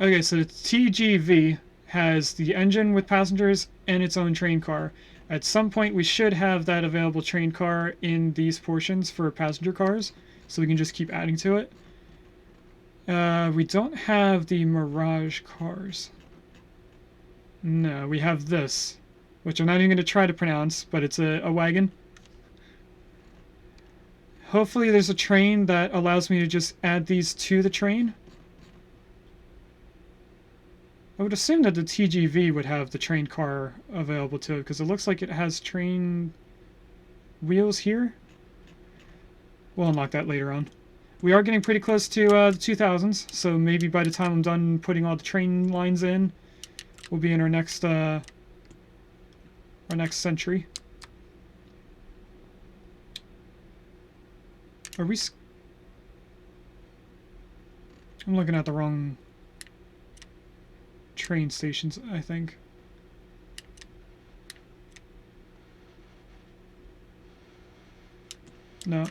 Okay, so the TGV has the engine with passengers and its own train car. At some point we should have that available train car in these portions for passenger cars, so we can just keep adding to it. We don't have the Mirage cars. No, we have this, which I'm not even going to try to pronounce, but it's a wagon. Hopefully there's a train that allows me to just add these to the train. I would assume that the TGV would have the train car available to it, because it looks like it has train wheels here. We'll unlock that later on. We are getting pretty close to the 2000s, so maybe by the time I'm done putting all the train lines in, we'll be in our next century. Are we... I'm looking at the wrong train stations, I think. No.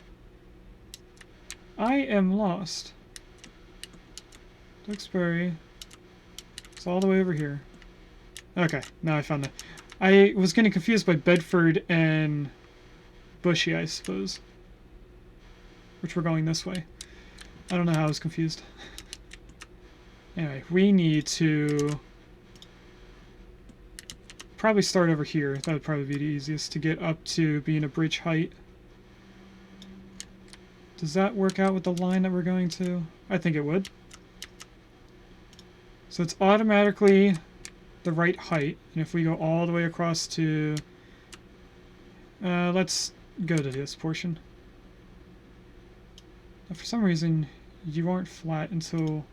I am lost. Duxbury. It's all the way over here. Okay, now I found it. I was getting confused by Bedford and Bushy, I suppose. Which we're going this way. I don't know how I was confused. Anyway, we need to probably start over here. That would probably be the easiest to get up to being a bridge height. Does that work out with the line that we're going to? I think it would. So it's automatically the right height. And if we go all the way across to... let's go to this portion. Now, for some reason, you aren't flat until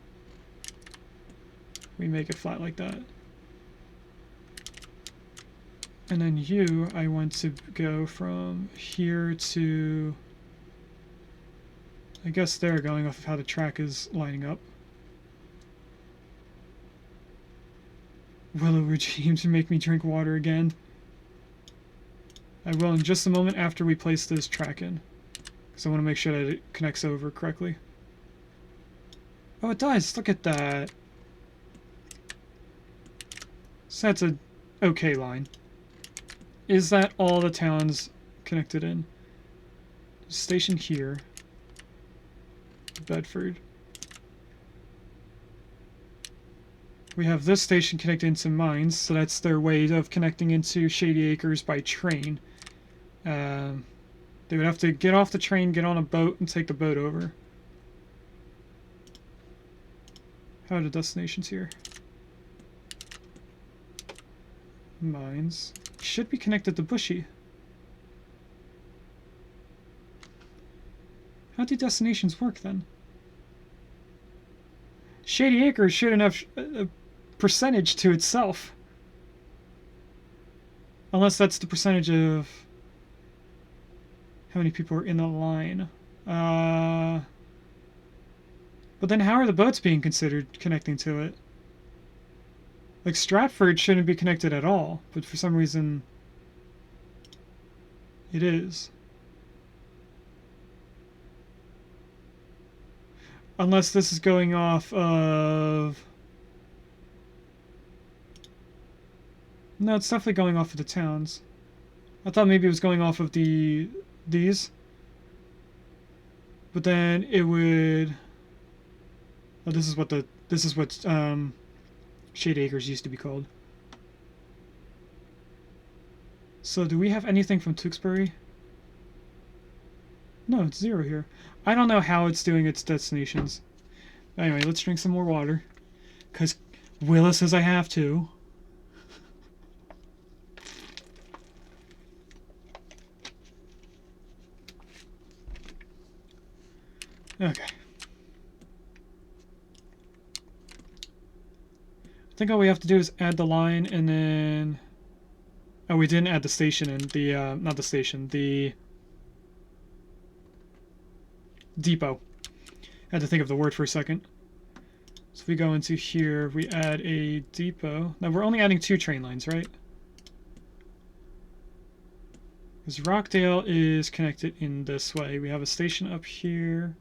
we make it flat like that. And then you, I want to go from here to, I guess there, going off of how the track is lining up. Willow regime to make me drink water again. I will in just a moment after we place this track in, because I want to make sure that it connects over correctly. Oh, it does! Look at that! So that's a okay line. Is that all the towns connected in? Station here. Bedford. We have this station connected into mines, so that's their way of connecting into Shady Acres by train. They would have to get off the train, get on a boat, and take the boat over. How are the destinations here? Mines. Should be connected to Bushy. How do destinations work then? Shady Acres shouldn't have a percentage to itself. Unless that's the percentage of how many people are in the line. But then how are the boats being considered connecting to it? Like, Stratford shouldn't be connected at all, but for some reason it is. Unless this is going off of... No, it's definitely going off of the towns. I thought maybe it was going off of these. But then it would... Oh, this is what Shade Acres used to be called. So do we have anything from Tewksbury? No, it's 0 here. I don't know how it's doing its destinations. Anyway, let's drink some more water. Because Willa says I have to. Okay. I think all we have to do is add the line and then... Oh, we didn't add the station in. The, not the station, the... depot. I had to think of the word for a second. So if we go into here, we add a depot. Now we're only adding 2 train lines, right? Because Rockdale is connected in this way. We have a station up here.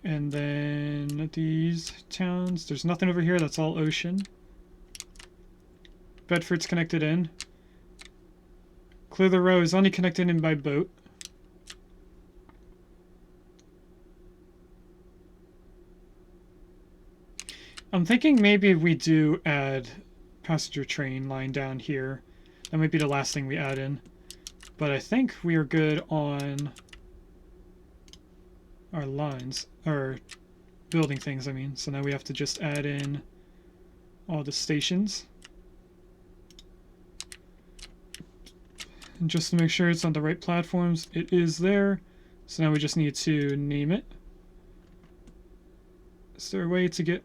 And then these towns. There's nothing over here. That's all ocean. Bedford's connected in. Clear the Row is only connected in by boat. I'm thinking maybe we do add passenger train line down here. That might be the last thing we add in. But I think we are good on our lines, or building things, I mean. So now we have to just add in all the stations. And just to make sure it's on the right platforms, it is there. So now we just need to name it. Is there a way to get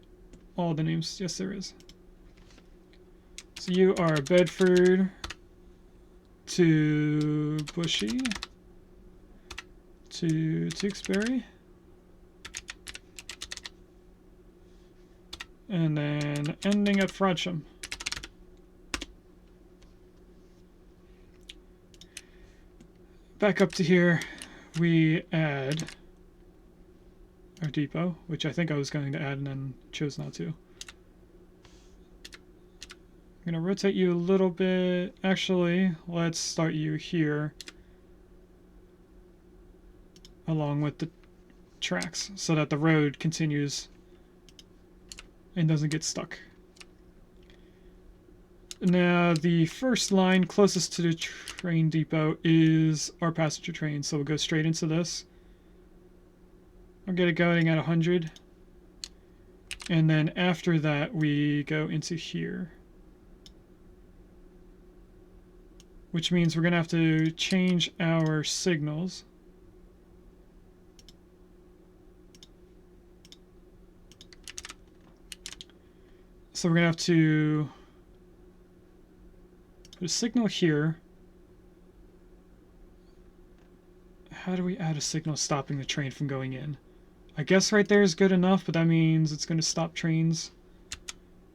all the names? Yes, there is. So you are Bedford to Bushy to Tewksbury. And then ending at Frodsham. Back up to here, we add our depot, which I think I was going to add and then chose not to. I'm going to rotate you a little bit. Actually, let's start you here along with the tracks so that the road continues and doesn't get stuck. Now, the first line closest to the train depot is our passenger train, so we'll go straight into this. I'll get it going at 100. And then after that, we go into here. Which means we're going to have to change our signals. So we're going to have to Put a signal here. How do we add a signal stopping the train from going in? I guess right there is good enough, but that means it's going to stop trains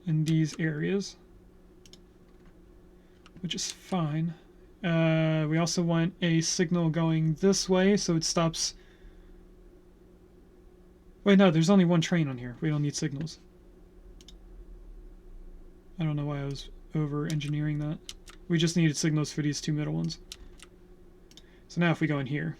in these areas, which is fine. We also want a signal going this way, so it stops... Wait, no, there's only one train on here. We don't need signals. I don't know why I was over-engineering that. We just needed signals for these two middle ones. So now if we go in here...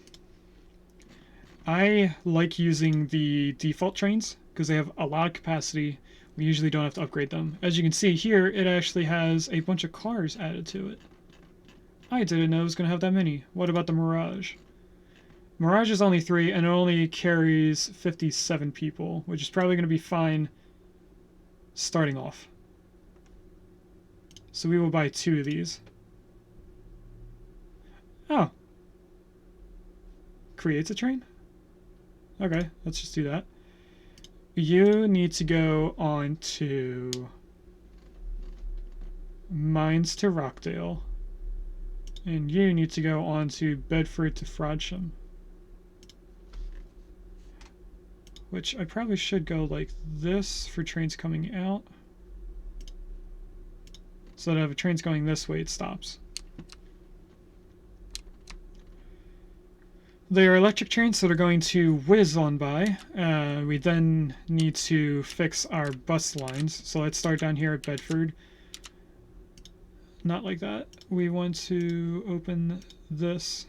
I like using the default trains, because they have a lot of capacity. We usually don't have to upgrade them. As you can see here, it actually has a bunch of cars added to it. I didn't know it was going to have that many. What about the Mirage? Mirage is only 3, and it only carries 57 people, which is probably going to be fine starting off. So we will buy 2 of these. Oh. Creates a train? Okay, let's just do that. You need to go on to Mines to Rockdale. And you need to go on to Bedford to Frodsham. Which I probably should go like this for trains coming out. So that if a train's going this way, it stops. They are electric trains, so they're going to whiz on by. We then need to fix our bus lines. So let's start down here at Bedford. Not like that. We want to open this.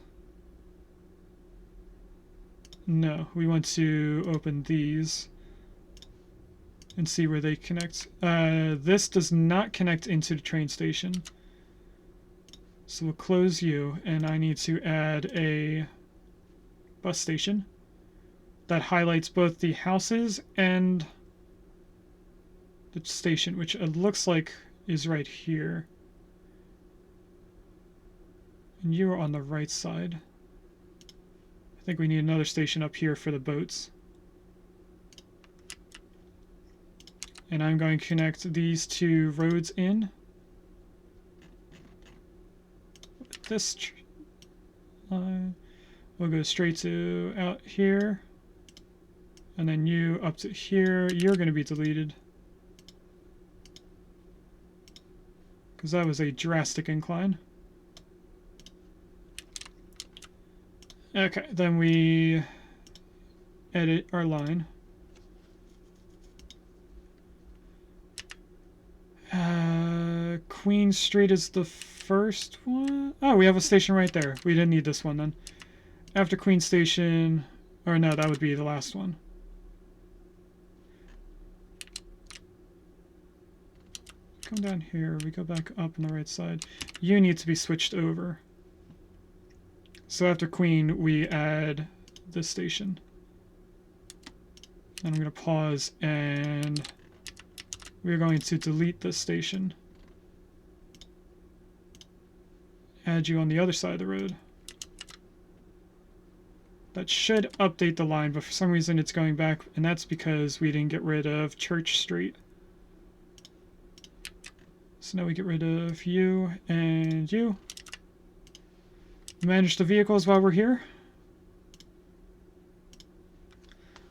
No, we want to open these and see where they connect. This does not connect into the train station. So we'll close you, and I need to add a bus station that highlights both the houses and the station, which it looks like is right here. And you are on the right side. I think we need another station up here for the boats. And I'm going to connect these two roads in. This line. We'll go straight to out here. And then you up to here. You're going to be deleted. Because that was a drastic incline. Okay, then we edit our line. Queen Street is the first one. Oh, we have a station right there. We didn't need this one then. After Queen Station, or no, that would be the last one. Come down here, we go back up on the right side. You need to be switched over. So after Queen, we add this station. And I'm going to pause, and we're going to delete this station. Add you on the other side of the road. That should update the line, but for some reason it's going back, and that's because we didn't get rid of Church Street. So now we get rid of you and you. Manage the vehicles while we're here.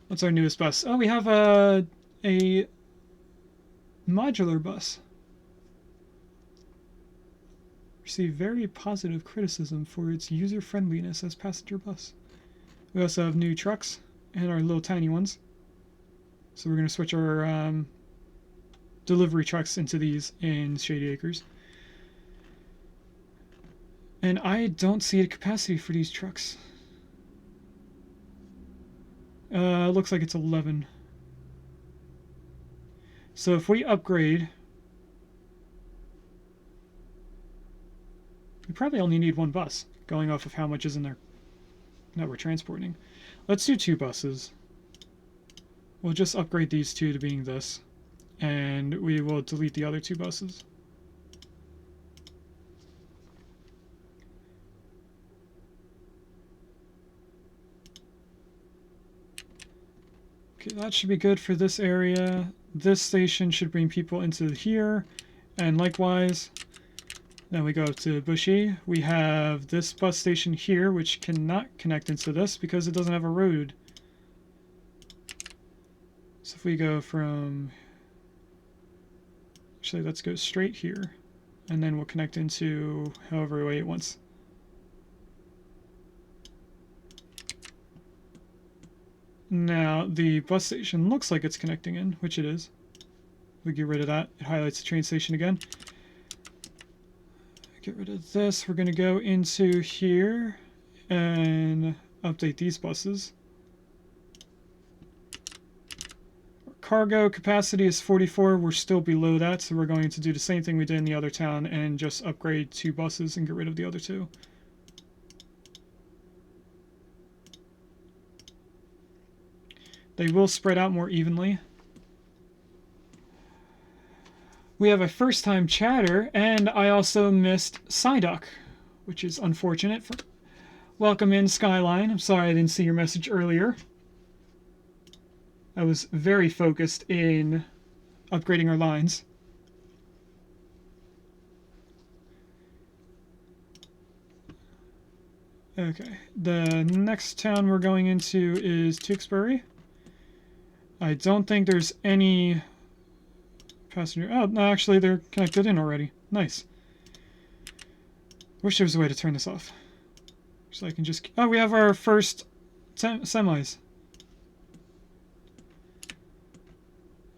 What's our newest bus? Oh, we have a modular bus. Received very positive criticism for its user-friendliness as passenger bus. We also have new trucks and our little tiny ones. So we're going to switch our delivery trucks into these in Shady Acres. And I don't see a capacity for these trucks. Looks like it's 11. So if we upgrade, we probably only need one bus, going off of how much is in there that we're transporting. Let's do 2 buses. We'll just upgrade these 2 to being this, and we will delete the other 2 buses. Okay, that should be good for this area. This station should bring people into here, and likewise, Then we go to Bushy. We have this bus station here, which cannot connect into this because it doesn't have a road. So if we go from... Actually, let's go straight here. And then we'll connect into however way it wants. Now, the bus station looks like it's connecting in, which it is. We get rid of that. It highlights the train station again. Get rid of this. We're going to go into here and update these buses. Our cargo capacity is 44. We're still below that, so we're going to do the same thing we did in the other town and just upgrade 2 buses and get rid of the other 2. They will spread out more evenly. We have a first-time chatter, and I also missed Psyduck, which is unfortunate. Welcome in, Skyline. I'm sorry I didn't see your message earlier. I was very focused in upgrading our lines. Okay, the next town we're going into is Tewksbury. I don't think there's any... passenger. Oh, no, actually, they're connected in already. Nice. Wish there was a way to turn this off. So I can just... Oh, we have our first semis.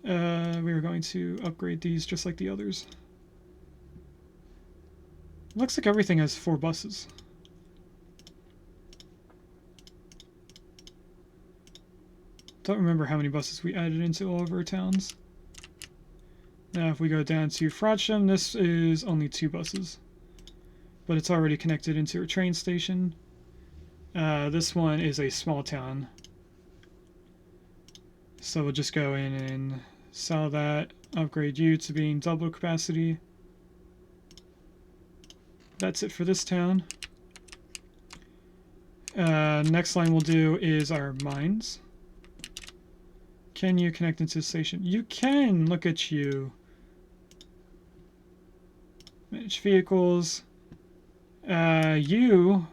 We are going to upgrade these just like the others. Looks like everything has 4 buses. Don't remember how many buses we added into all of our towns. Now if we go down to Frodsham, this is only 2 buses. But it's already connected into a train station. This one is a small town. So we'll just go in and sell that, upgrade you to being double capacity. That's it for this town. Next line we'll do is our mines. Can you connect into the station? You can! Look at you. Manage vehicles. You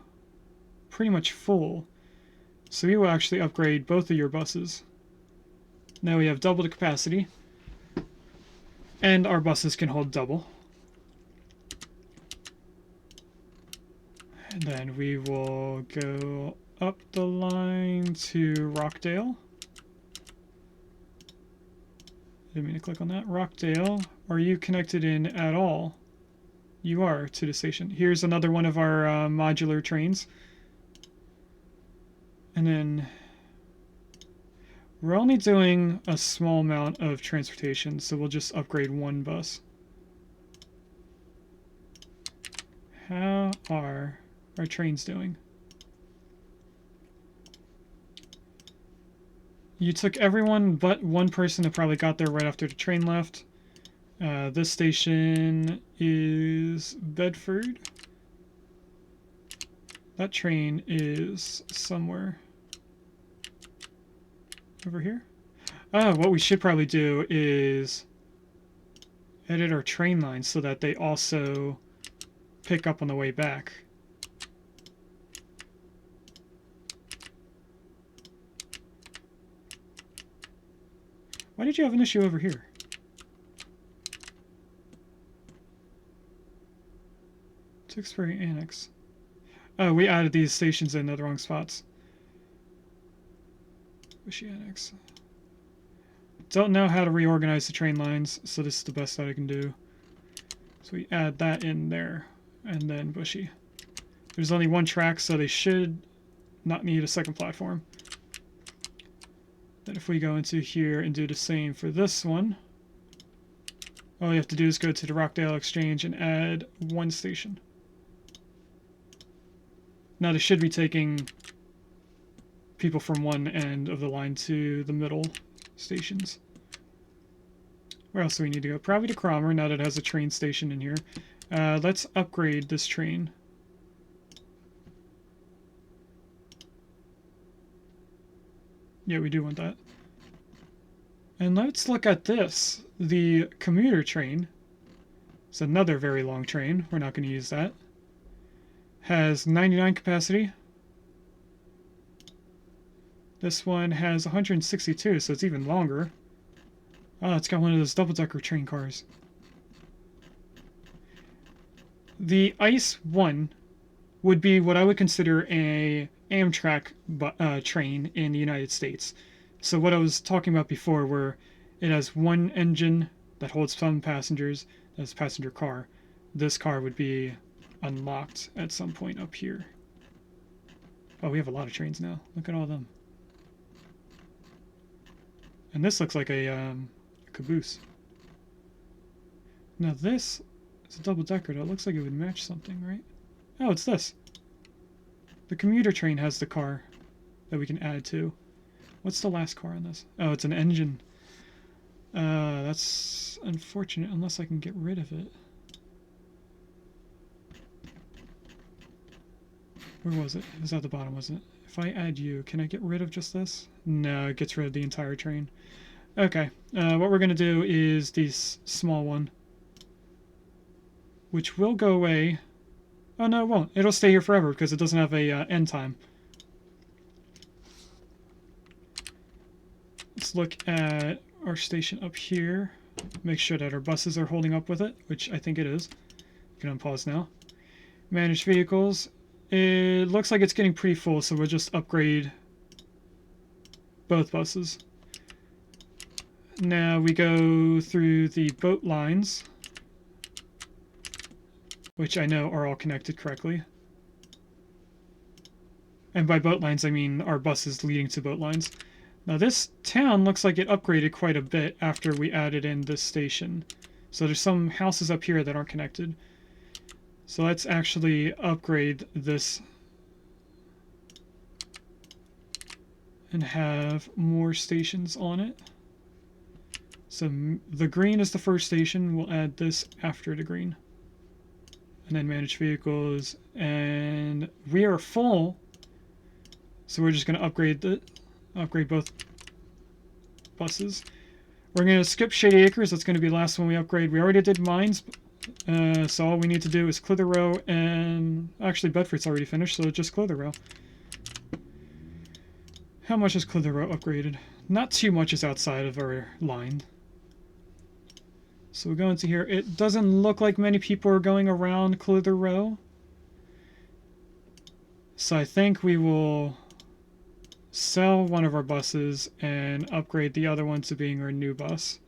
pretty much full. So we will actually upgrade both of your buses. Now we have double the capacity. And our buses can hold double. And then we will go up the line to Rockdale. Didn't mean to click on that. Rockdale, are you connected in at all? You are to the station. Here's another one of our modular trains. And then we're only doing a small amount of transportation, so we'll just upgrade 1 bus. How are our trains doing? You took everyone but 1 person that probably got there right after the train left. This station is Bedford. That train is somewhere over here. Oh, what we should probably do is edit our train lines so that they also pick up on the way back. Why did you have an issue over here? Tewksbury Annex. Oh, we added these stations in the wrong spots. Bushy Annex. Don't know how to reorganize the train lines, so this is the best that I can do. So we add that in there, and then Bushy. There's only 1 track, so they should not need a second platform. Then if we go into here and do the same for this one, all you have to do is go to the Rockdale Exchange and add 1 station. Now they should be taking people from one end of the line to the middle stations. Where else do we need to go? Probably to Cromer, now that it has a train station in here. Let's upgrade this train. Yeah, we do want that. And let's look at this. The commuter train. It's another very long train. We're not going to use that. Has 99 capacity. This one has 162, so it's even longer. Oh, it's got one of those double-decker train cars. The ICE 1 would be what I would consider a Amtrak train in the United States. So what I was talking about before, where it has one engine that holds some passengers, that's a passenger car. This car would be unlocked at some point up here. Oh, we have a lot of trains now. Look at all of them. And this looks like a caboose. Now this is a double-decker. It looks like it would match something, right? Oh, it's this. The commuter train has the car that we can add to. What's the last car on this? Oh, it's an engine. That's unfortunate unless I can get rid of it. Where was it? It was at the bottom, wasn't it? If I add you, can I get rid of just this? No, it gets rid of the entire train. Okay, what we're going to do is this small one, which will go away. Oh, no, it won't. It'll stay here forever because it doesn't have a end time. Let's look at our station up here. Make sure that our buses are holding up with it, which I think it is. You can unpause now. Manage vehicles. It looks like it's getting pretty full, so we'll just upgrade both buses. Now we go through the boat lines, which I know are all connected correctly. And by boat lines, I mean our buses leading to boat lines. Now this town looks like it upgraded quite a bit after we added in this station. So there's some houses up here that aren't connected. So let's actually upgrade this and have more stations on it. So the green is the first station. We'll add this after the green. And then manage vehicles. And we are full. So we're just going to upgrade both buses. We're going to skip Shady Acres. That's going to be the last one we upgrade. We already did mines. So all we need to do is Clitheroe, and actually Bedford's already finished, so just Clitheroe. How much is Clitheroe upgraded? Not too much is outside of our line. So we go into here. It doesn't look like many people are going around Clitheroe. So I think we will sell one of our buses and upgrade the other one to being our new bus.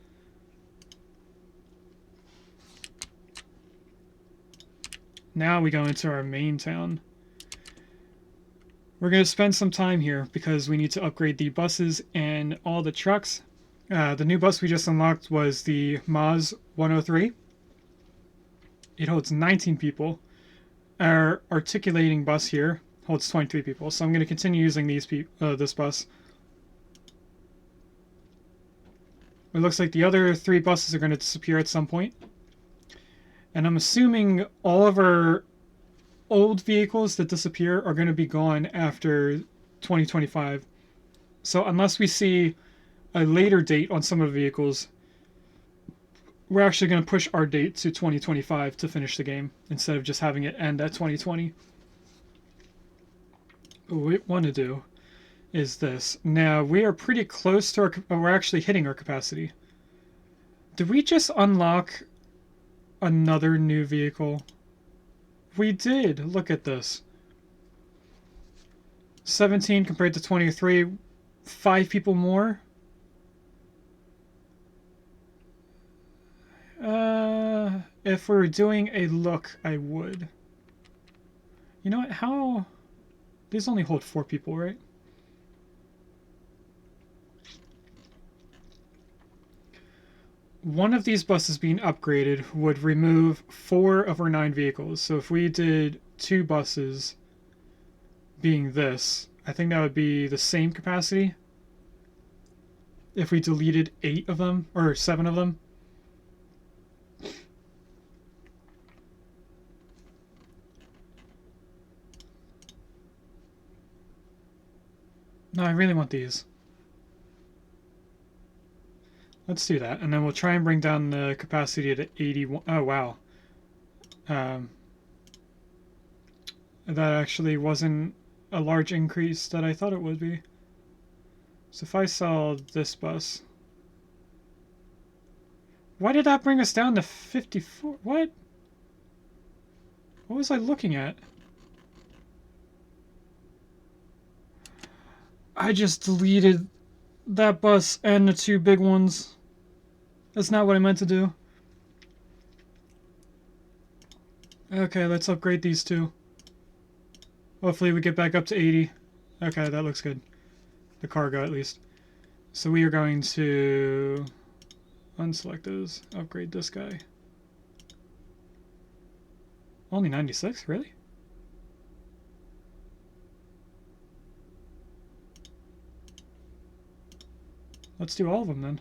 Now we go into our main town. We're going to spend some time here because we need to upgrade the buses and all the trucks. The new bus we just unlocked was the Maz 103. It holds 19 people. Our articulating bus here holds 23 people, so I'm going to continue using this bus. It looks like the other 3 buses are going to disappear at some point. And I'm assuming all of our old vehicles that disappear are going to be gone after 2025. So unless we see a later date on some of the vehicles, we're actually going to push our date to 2025 to finish the game instead of just having it end at 2020. What we want to do is this. Now, we are pretty close to we're actually hitting our capacity. Did we just unlock another new vehicle? We did. Look at this. 17 compared to 23. 5 people more. If we were doing a look, I would. You know what? How? These only hold 4 people, right? One of these buses being upgraded would remove 4 of our 9 vehicles. So if we did 2 buses being this, I think that would be the same capacity. If we deleted 8 of them, or 7 of them. No, I really want these. Let's do that, and then we'll try and bring down the capacity to 81. Oh, wow. Um, that actually wasn't a large increase that I thought it would be. So if I sell this bus... Why did that bring us down to 54? What? What was I looking at? I just deleted that bus and the two big ones. That's not what I meant to do. Okay, let's upgrade these two. Hopefully we get back up to 80. Okay, that looks good. The cargo, at least. So we are going to unselect those. Upgrade this guy. Only 96? Really? Let's do all of them then.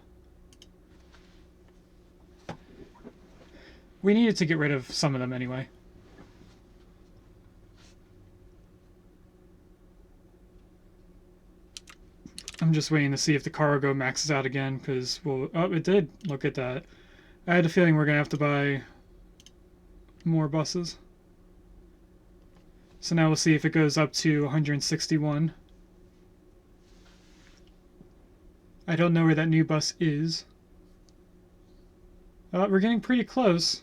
We needed to get rid of some of them anyway. I'm just waiting to see if the cargo maxes out again, because, well, oh, it did. Look at that. I had a feeling we're going to have to buy more buses. So now we'll see if it goes up to 161. I don't know where that new bus is. We're getting pretty close.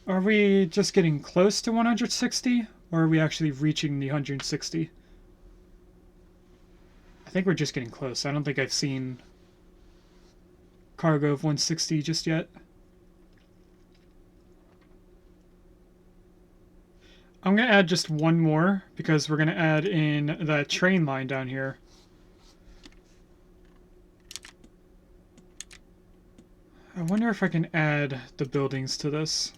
Are we just getting close to 160? Or are we actually reaching the 160? I think we're just getting close. I don't think I've seen cargo of 160 just yet. I'm going to add just one more, because we're going to add in that train line down here. I wonder if I can add the buildings to this.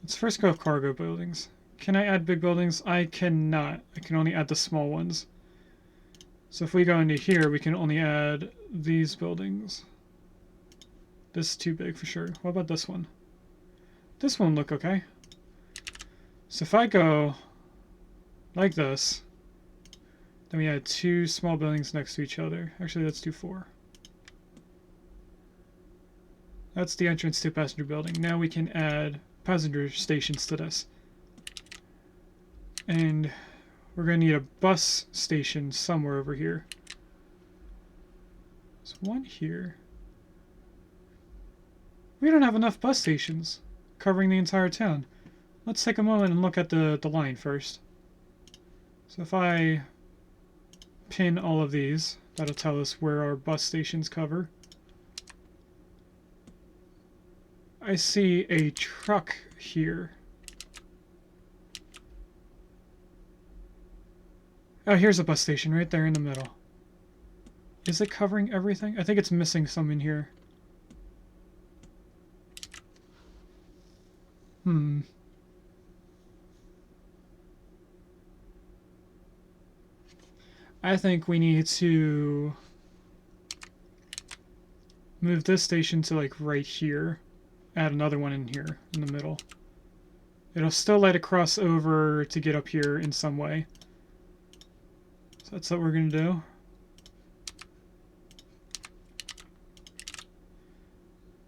Let's first go with cargo buildings. Can I add big buildings? I cannot. I can only add the small ones. So if we go into here, we can only add these buildings. This is too big for sure. What about this one? This one look okay. So if I go like this, then we add two small buildings next to each other. Actually, let's do 4. That's the entrance to passenger building. Now we can add passenger stations to this. And we're going to need a bus station somewhere over here. There's one here. We don't have enough bus stations covering the entire town. Let's take a moment and look at the line first. So if I pin all of these, that'll tell us where our bus stations cover. I see a truck here. Oh, here's a bus station right there in the middle. Is it covering everything? I think it's missing some in here. I think we need to move this station to like right here. Add another one in here in the middle. It'll still let it cross over to get up here in some way. So that's what we're going to do.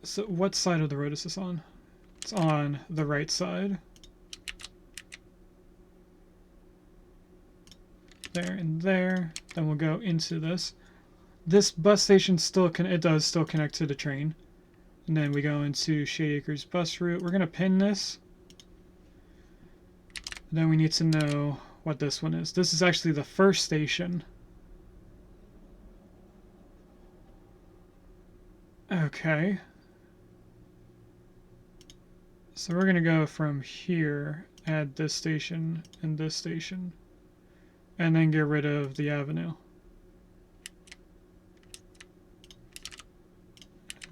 So what side of the road is this on? It's on the right side. There and there. Then we'll go into this. This bus station still does still connect to the train. And then we go into Shady Acres bus route. We're going to pin this. And then we need to know what this one is. This is actually the first station. Okay. So we're going to go from here, add this station and this station, and then get rid of the avenue.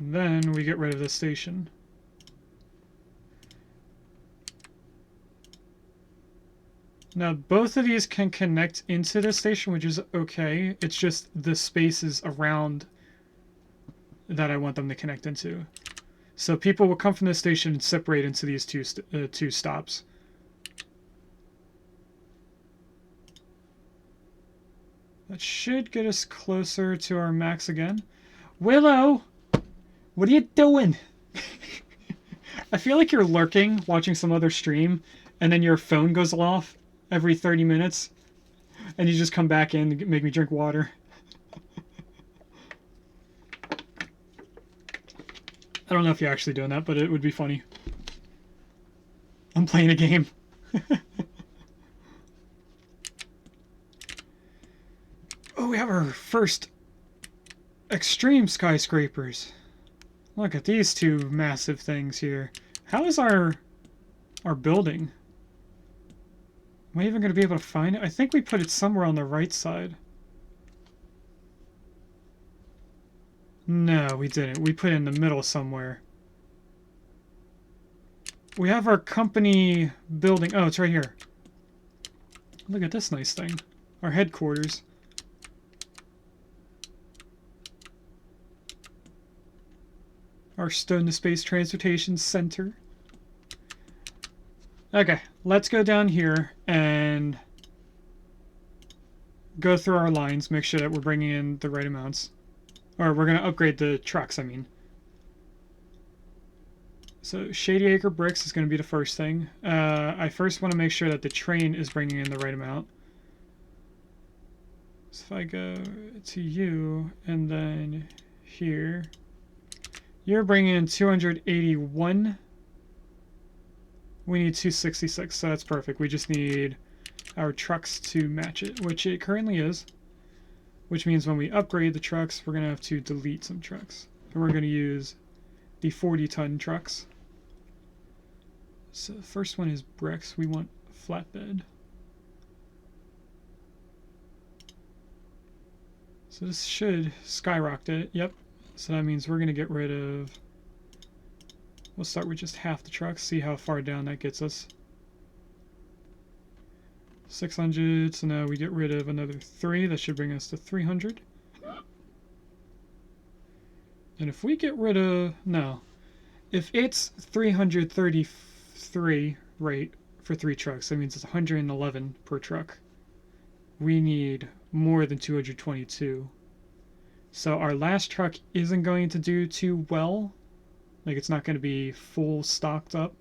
And then we get rid of this station. Now both of these can connect into this station, which is okay. It's just the spaces around that I want them to connect into. So people will come from this station and separate into these two stops. That should get us closer to our max again. Willow! What are you doing? I feel like you're lurking, watching some other stream, and then your phone goes off every 30 minutes, and you just come back in and make me drink water. I don't know if you're actually doing that, but it would be funny. I'm playing a game. Oh, we have our first extreme skyscrapers. Look at these two massive things here. How is our building? Am I even going to be able to find it? I think we put it somewhere on the right side. No, we didn't. We put it in the middle somewhere. We have our company building. Oh, it's right here. Look at this nice thing. Our headquarters. Our Stone to Space Transportation Center. Okay, let's go down here and go through our lines, make sure that we're bringing in the right amounts. Or we're going to upgrade the trucks, I mean. So Shady Acre bricks is going to be the first thing. I first want to make sure that the train is bringing in the right amount. So if I go to you and then here, you're bringing in 281. We need 266, so that's perfect. We just need our trucks to match it, which it currently is. Which means when we upgrade the trucks, we're going to have to delete some trucks. And we're going to use the 40-ton trucks. So the first one is bricks. We want flatbed. So this should skyrocket it. Yep. So that means we're going to get rid of... We'll start with just half the trucks, see how far down that gets us. 600, so now we get rid of another 3. That should bring us to 300. And if we get rid of... No. If it's 333 rate for 3 trucks, that means it's 111 per truck. We need more than 222. So our last truck isn't going to do too well. Like, it's not going to be full stocked up.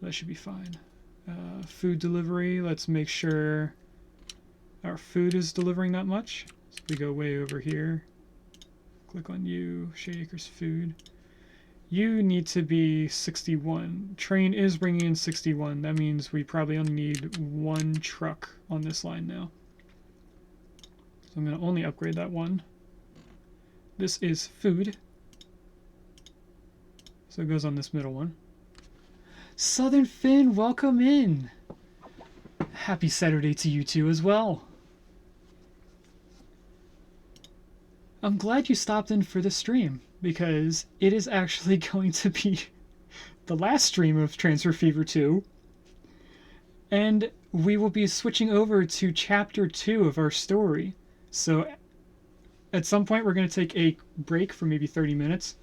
That should be fine. Food delivery, let's make sure our food is delivering that much. So we go way over here. Click on you, Shady Acres food. You need to be 61. Train is bringing in 61. That means we probably only need 1 truck on this line now. So I'm going to only upgrade that one. This is food. So it goes on this middle one. Southern Finn, welcome in. Happy Saturday to you too as well. I'm glad you stopped in for the stream, because it is actually going to be the last stream of Transfer Fever 2. And we will be switching over to Chapter 2 of our story. So at some point we're going to take a break for maybe 30 minutes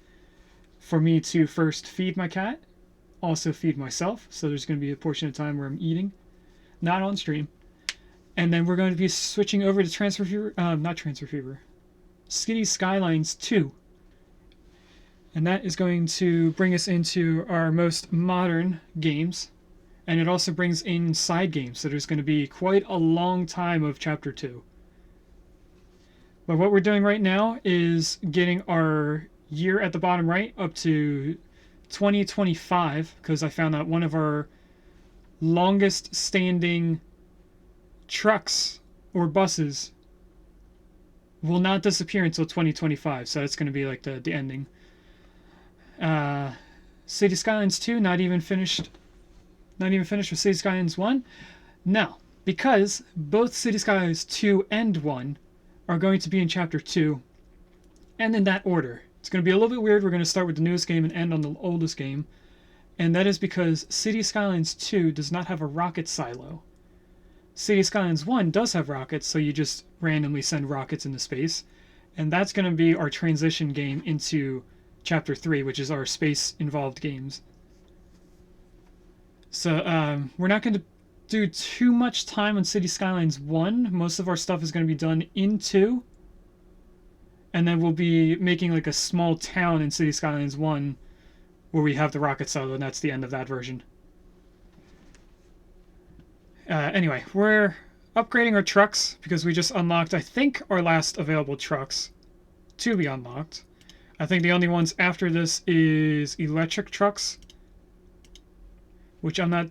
for me to first feed my cat, also feed myself. So there's going to be a portion of time where I'm eating, not on stream. And then we're going to be switching over to Transfer Fever, not Transfer Fever, Cities Skylines 2. And that is going to bring us into our most modern games. And it also brings in side games. So there's going to be quite a long time of Chapter 2. But what we're doing right now is getting our year at the bottom right up to 2025. Because I found that one of our longest standing trucks or buses will not disappear until 2025. So that's going to be like the ending. Cities Skylines 2, not even finished with Cities Skylines 1? No, because both Cities Skylines 2 and 1 are going to be in Chapter 2, and in that order. It's going to be a little bit weird. We're going to start with the newest game and end on the oldest game, and that is because Cities Skylines 2 does not have a rocket silo. Cities Skylines 1 does have rockets, so you just randomly send rockets into space, and that's going to be our transition game into Chapter 3, which is our space-involved games. So we're not going to do too much time on City Skylines 1. Most of our stuff is going to be done in 2. And then we'll be making like a small town in City Skylines 1 where we have the rocket silo, and that's the end of that version. Anyway, we're upgrading our trucks because we just unlocked, I think, our last available trucks to be unlocked. I think the only ones after this is electric trucks, which I'm not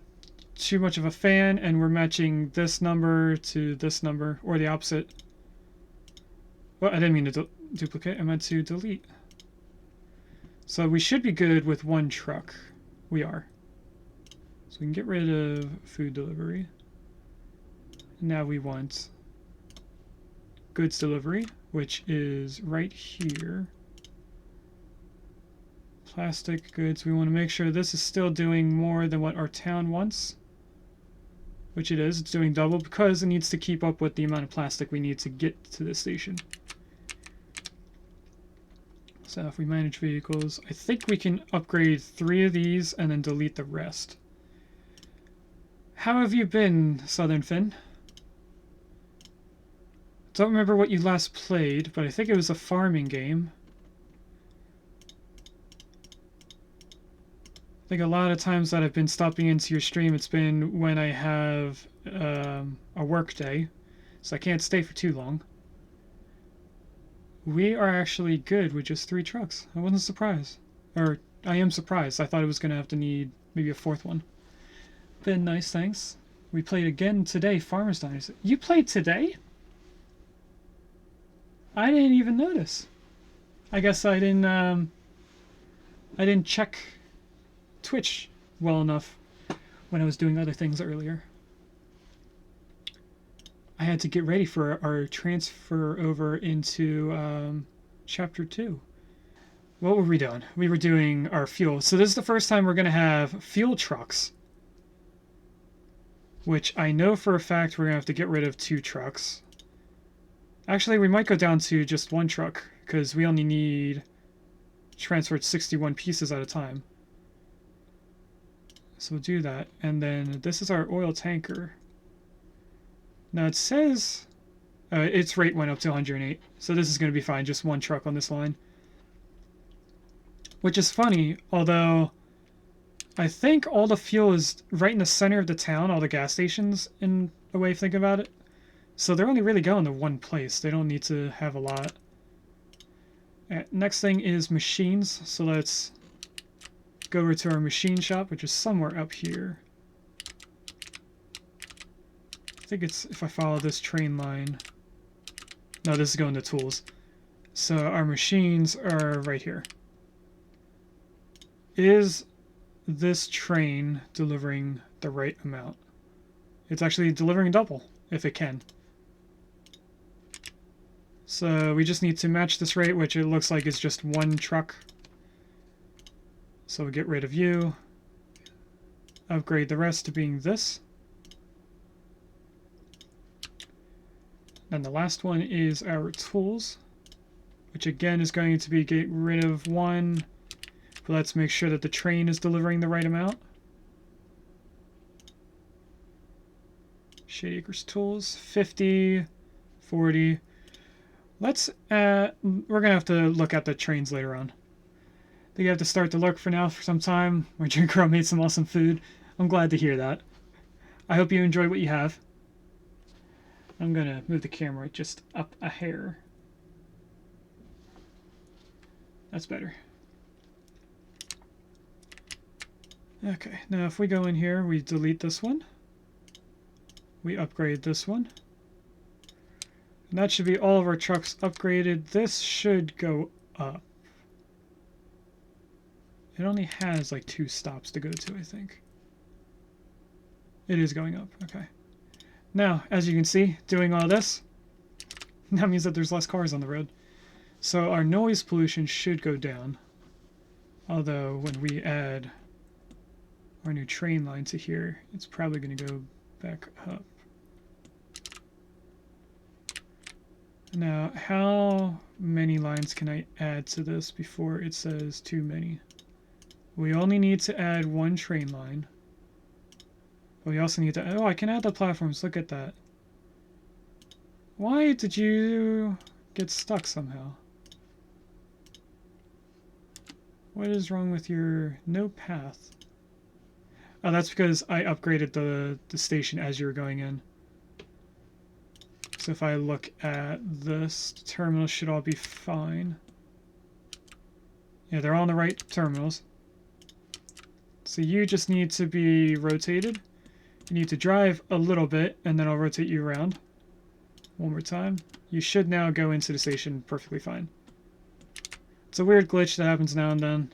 too much of a fan, and we're matching this number to this number, or the opposite. Well, I didn't mean to duplicate, I meant to delete. So we should be good with one truck. We are. So we can get rid of food delivery. Now we want goods delivery, which is right here. Plastic goods, we want to make sure this is still doing more than what our town wants. Which it is, it's doing double because it needs to keep up with the amount of plastic we need to get to the station. So if we manage vehicles, I think we can upgrade 3 of these and then delete the rest. How have you been, Southern Finn? Don't remember what you last played, but I think it was a farming game. I think a lot of times that I've been stopping into your stream, it's been when I have a work day, so I can't stay for too long. We are actually good with just 3 trucks. I wasn't surprised. Or, I am surprised. I thought it was going to have to need maybe a 4th one. Been nice, thanks. We played again today, Farmer's Dynasty. You played today? I didn't even notice. I guess I didn't check Twitch well enough when I was doing other things earlier. I had to get ready for our transfer over into Chapter 2. What were we doing? We were doing our fuel. So this is the first time we're going to have fuel trucks. Which I know for a fact we're going to have to get rid of 2 trucks. Actually, we might go down to just 1 truck, because we only need transferred 61 pieces at a time. So we'll do that. And then this is our oil tanker. Now it says its rate went up to 108, so this is going to be fine, just 1 truck on this line. Which is funny, although I think all the fuel is right in the center of the town, all the gas stations, in a way of thinking about it. So they're only really going to one place. They don't need to have a lot. Next thing is machines. So let's go over to our machine shop, which is somewhere up here. I think it's if I follow this train line. No, this is going to tools. So our machines are right here. Is this train delivering the right amount? It's actually delivering double, if it can. So we just need to match this rate, which it looks like is just 1 truck. So we'll get rid of you. Upgrade the rest to being this. And the last one is our tools, which again is going to be get rid of 1. But let's make sure that the train is delivering the right amount. Shady Acres tools, 50, 40. Let's, we're going to have to look at the trains later on. I think I have to start to look for now for some time. My drink girl made some awesome food. I'm glad to hear that. I hope you enjoy what you have. I'm going to move the camera just up a hair. That's better. Okay, now if we go in here, we delete this one. We upgrade this one. And that should be all of our trucks upgraded. This should go up. It only has like 2 stops to go to, I think. It is going up, okay. Now, as you can see, doing all this, that means that there's less cars on the road. So our noise pollution should go down. Although when we add our new train line to here, it's probably going to go back up. Now, how many lines can I add to this before it says too many? We only need to add 1 train line. Oh, we also need to... Oh, I can add the platforms. Look at that. Why did you get stuck somehow? What is wrong with your no path? Oh, that's because I upgraded the station as you were going in. So if I look at this, terminals should all be fine. Yeah, they're all on the right terminals. So you just need to be rotated. You need to drive a little bit, and then I'll rotate you around. One more time. You should now go into the station perfectly fine. It's a weird glitch that happens now and then.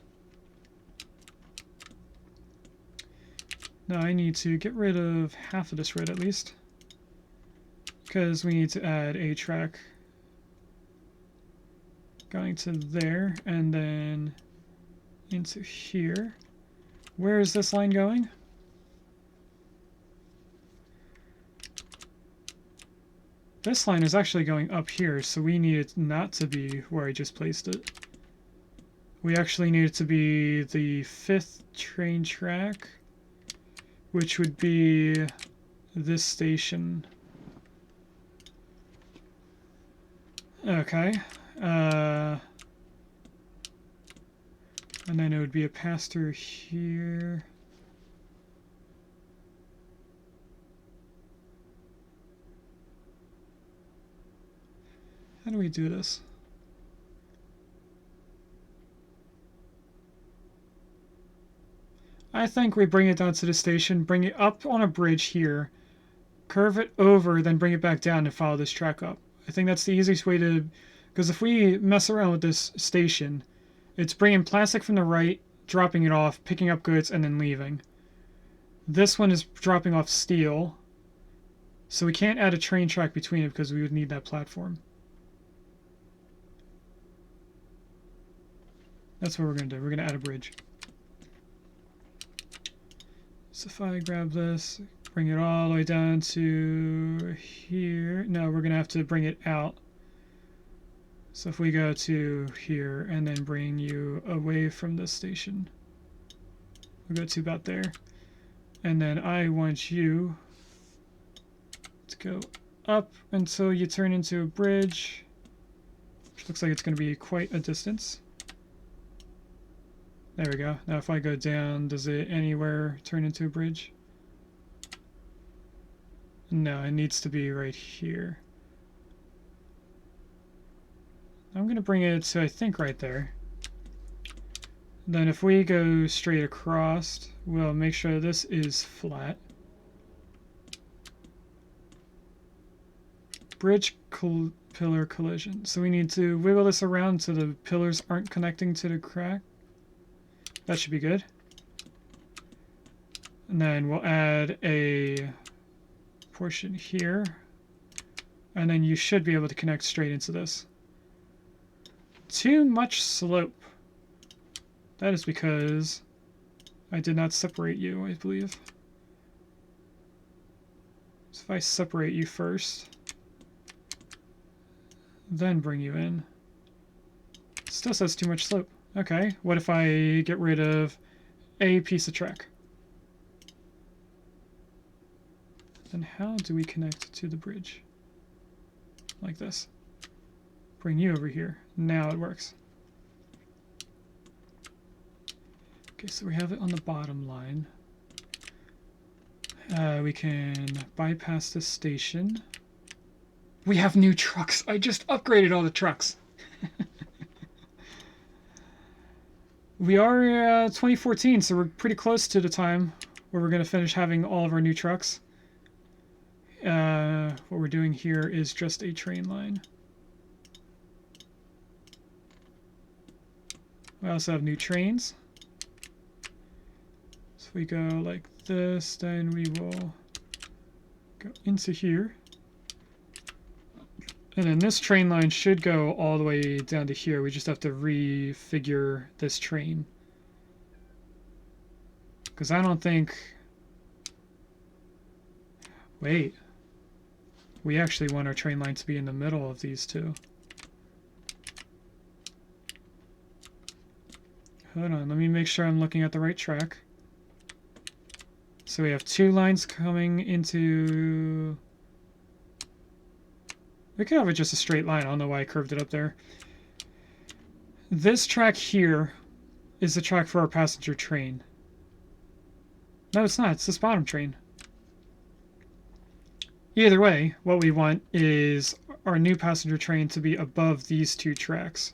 Now I need to get rid of half of this road at least, because we need to add a track going to there and then into here. Where is this line going? This line is actually going up here, so we need it not to be where I just placed it. We actually need it to be the 5th train track, which would be this station. Okay. And then it would be a pass-through here. How do we do this? I think we bring it down to the station, bring it up on a bridge here, curve it over, then bring it back down and follow this track up. I think that's the easiest way to... Because if we mess around with this station, it's bringing plastic from the right, dropping it off, picking up goods, and then leaving. This one is dropping off steel, so we can't add a train track between it because we would need that platform. That's what we're going to do. We're going to add a bridge. So if I grab this, bring it all the way down to here. No, we're going to have to bring it out. So if we go to here and then bring you away from this station, we'll go to about there. And then I want you to go up until you turn into a bridge, which looks like it's going to be quite a distance. There we go. Now if I go down, does it anywhere turn into a bridge? No, it needs to be right here. I'm going to bring it to, I think, right there. Then if we go straight across, we'll make sure this is flat. Bridge pillar collision. So we need to wiggle this around so the pillars aren't connecting to the crack. That should be good. And then we'll add a portion here. And then you should be able to connect straight into this. Too much slope. That is because I did not separate you, I believe. So if I separate you first, then bring you in. Still says too much slope. Okay, what if I get rid of a piece of track? Then how do we connect to the bridge? Like this. Bring you over here. Now it works. Okay, so we have it on the bottom line. We can bypass this station. We have new trucks. I just upgraded all the trucks. We are 2014, so we're pretty close to the time where we're going to finish having all of our new trucks. What we're doing here is just a train line. We also have new trains. So if we go like this, then we will go into here. And then this train line should go all the way down to here. We just have to refigure this train. Because I don't think... Wait. We actually want our train line to be in the middle of these two. Hold on, let me make sure I'm looking at the right track. So we have 2 lines coming into... We could have it just a straight line. I don't know why I curved it up there. This track here is the track for our passenger train. No, it's not. It's this bottom train. Either way, what we want is our new passenger train to be above these 2 tracks.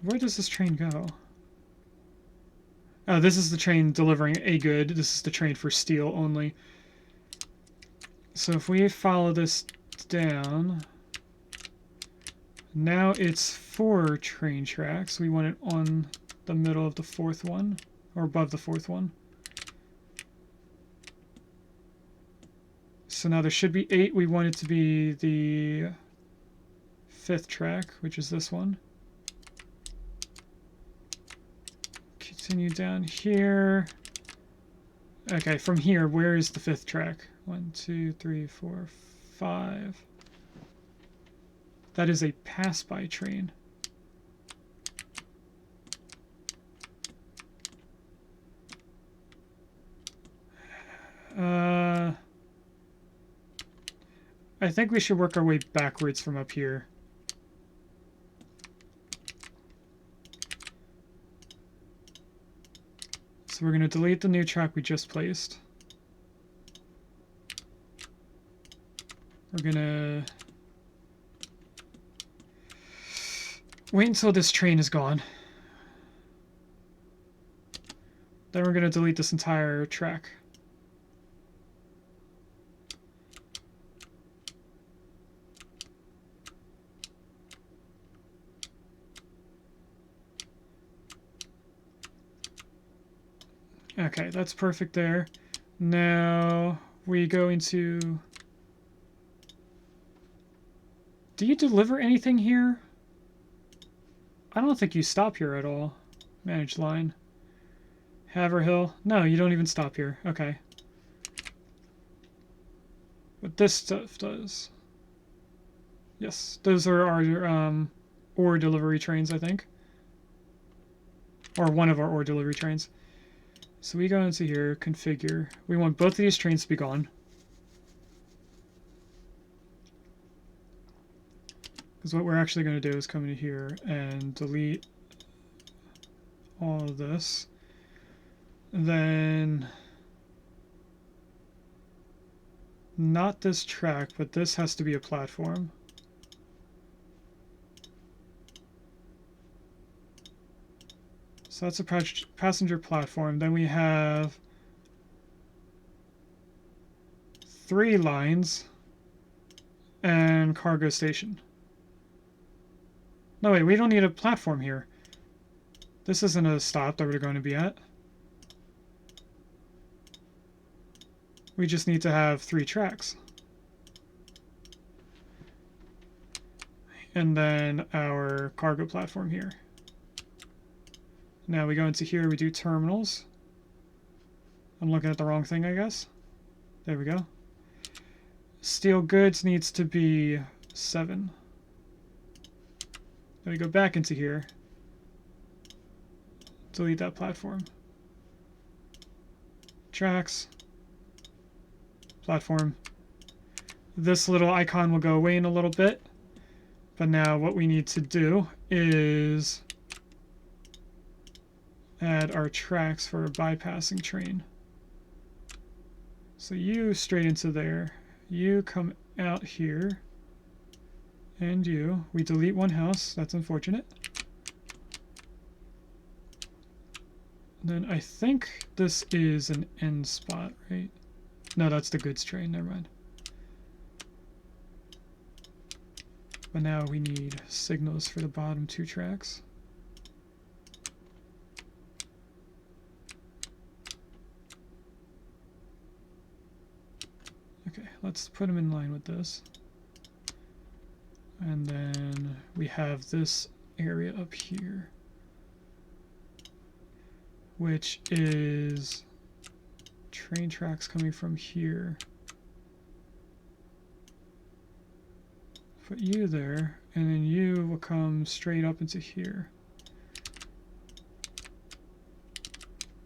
Where does this train go? Oh, this is the train delivering a good. This is the train for steel only. So if we follow this down, now it's 4 train tracks. We want it on the middle of the 4th one, or above the 4th one. So now there should be 8. We want it to be the 5th track, which is this one. Continue down here. Okay, from here, where is the 5th track? 1, 2, 3, 4, 5. That is a pass-by train. I think we should work our way backwards from up here. So we're going to delete the new track we just placed. We're going to wait until this train is gone. Then we're going to delete this entire track. Okay, that's perfect there. Now we go into... Do you deliver anything here? I don't think you stop here at all. Manage line. Haverhill. No, you don't even stop here. Okay. But this stuff does. Yes, those are our ore delivery trains, I think. Or one of our ore delivery trains. So we go into here, configure. We want both of these trains to be gone. Because what we're actually going to do is come in here and delete all of this. Then, not this track, but this has to be a platform. So that's a passenger platform. Then we have 3 lines and cargo station. No, wait, we don't need a platform here. This isn't a stop that we're going to be at. We just need to have 3 tracks. And then our cargo platform here. Now we go into here, we do terminals. I'm looking at the wrong thing, I guess. There we go. Steel goods needs to be 7. Then we go back into here. Delete that platform. Tracks. Platform. This little icon will go away in a little bit. But now what we need to do is add our tracks for a bypassing train. So you straight into there. You come out here. And you. We delete one house. That's unfortunate. Then I think this is an end spot, right? No, that's the goods train. Never mind. But now we need signals for the bottom 2 tracks. Okay, let's put them in line with this. And then we have this area up here, which is train tracks coming from here. Put you there, and then you will come straight up into here.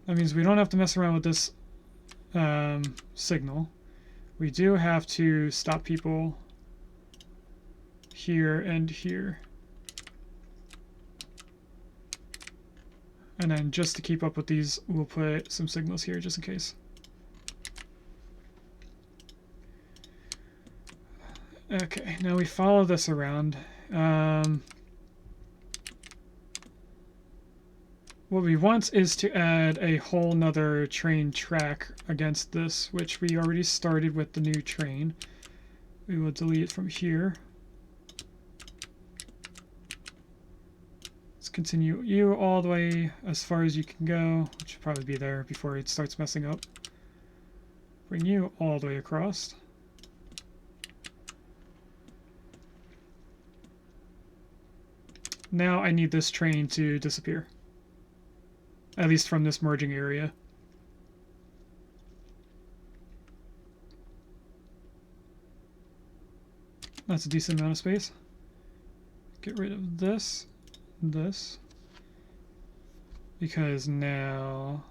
That means we don't have to mess around with this signal. We do have to stop people here and here. And then just to keep up with these, we'll put some signals here just in case. Okay, now we follow this around. What we want is to add a whole nother train track against this, which we already started with the new train. We will delete it from here. Let's continue you all the way as far as you can go, which should probably be there before it starts messing up. Bring you all the way across. Now I need this train to disappear. At least from this merging area. That's a decent amount of space. Get rid of this, this. Because now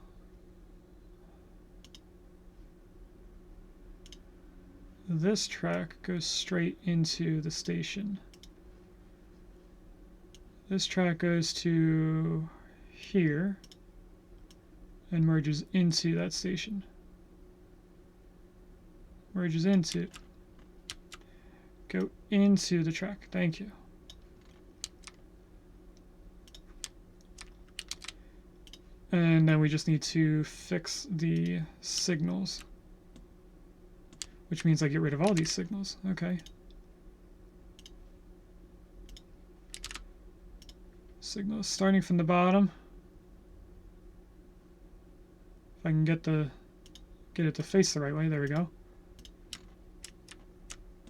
this track goes straight into the station. This track goes to here and merges into that station. Merges into. Go into the track. Thank you. And then we just need to fix the signals. Which means I get rid of all these signals. Okay. Signals starting from the bottom. If I can get it to face the right way, there we go.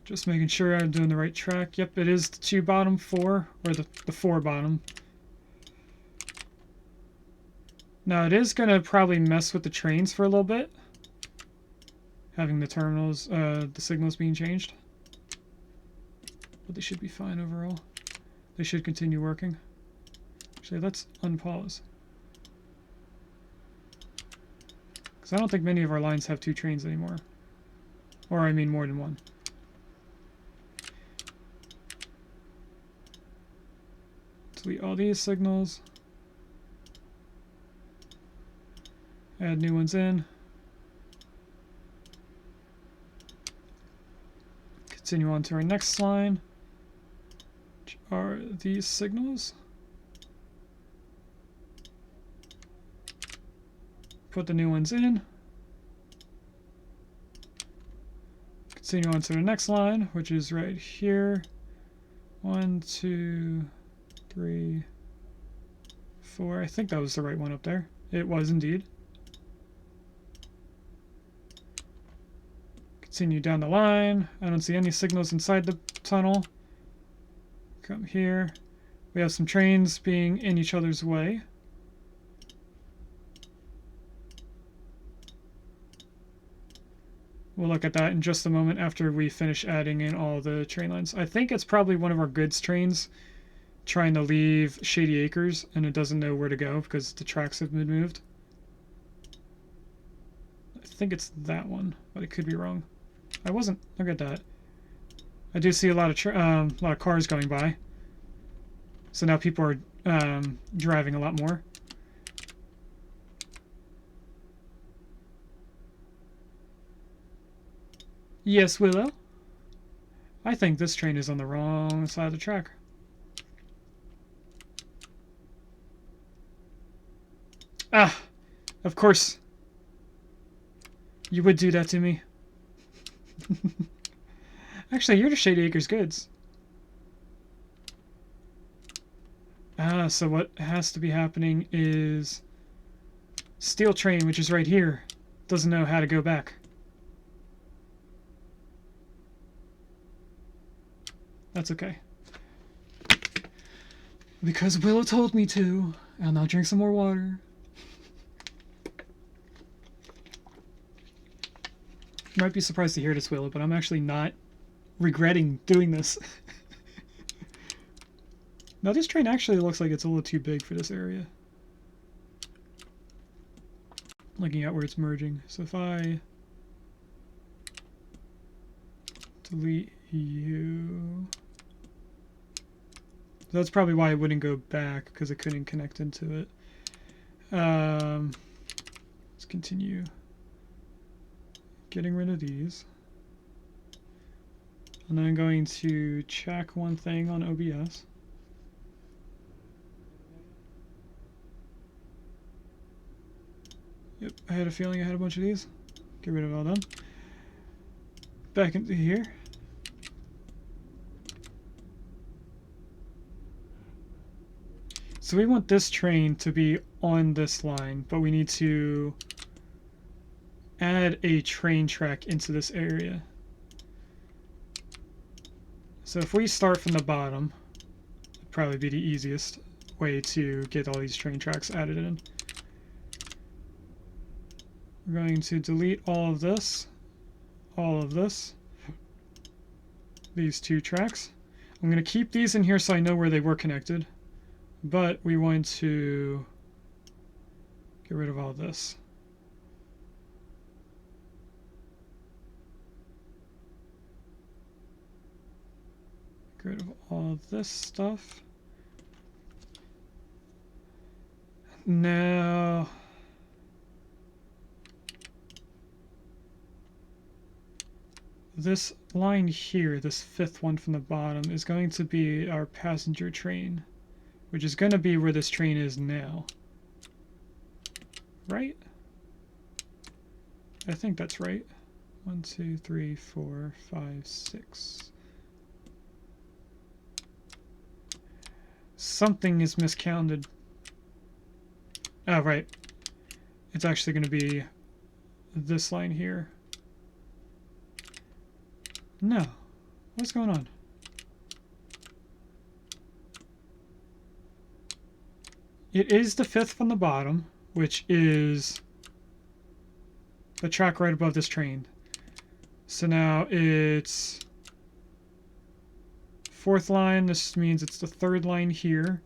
Just making sure I'm doing the right track. Yep, it is the 2 bottom 4, or the 4 bottom. Now it is gonna probably mess with the trains for a little bit. Having the terminals, the signals being changed. But they should be fine overall. They should continue working. Actually, let's unpause. Because I don't think many of our lines have 2 trains anymore. Or I mean more than one. Delete all these signals. Add new ones in. Continue on to our next line, which are these signals. Put the new ones in. Continue on to the next line, which is right here. 1, 2, 3, 4. I think that was the right one up there. It was indeed. Continue down the line. I don't see any signals inside the tunnel. Come here. We have some trains being in each other's way. We'll look at that in just a moment after we finish adding in all the train lines. I think it's probably one of our goods trains trying to leave Shady Acres and it doesn't know where to go because the tracks have been moved. I think it's that one, but it could be wrong. I wasn't. Look at that. I do see a lot of cars going by. So now people are driving a lot more. Yes, Willow. I think this train is on the wrong side of the track. Ah, of course. You would do that to me. Actually, you're the Shady Acres goods. Ah, so what has to be happening is Steel Train, which is right here, doesn't know how to go back. That's okay. Because Willow told me to. I'll now drink some more water. You might be surprised to hear this, Willow, but I'm actually not regretting doing this. Now this train actually looks like it's a little too big for this area. Looking at where it's merging. So if I delete you... So that's probably why it wouldn't go back, because it couldn't connect into it. Let's continue getting rid of these. And then I'm going to check one thing on OBS. Yep, I had a feeling I had a bunch of these. Get rid of all them. Back into here. So we want this train to be on this line, but we need to add a train track into this area. So if we start from the bottom, it'd probably be the easiest way to get all these train tracks added in. We're going to delete all of this, these two tracks. I'm going to keep these in here so I know where they were connected, but we want to get rid of all this. Get rid of all this stuff. Now, this line here, this fifth one from the bottom, is going to be our passenger train, which is going to be where this train is now. Right? I think that's right. 1, 2, 3, 4, 5, 6. Something is miscounted. Oh, right. It's actually going to be this line here. No. What's going on? It is the fifth from the bottom, which is the track right above this train. So now it's fourth line. This means it's the third line here.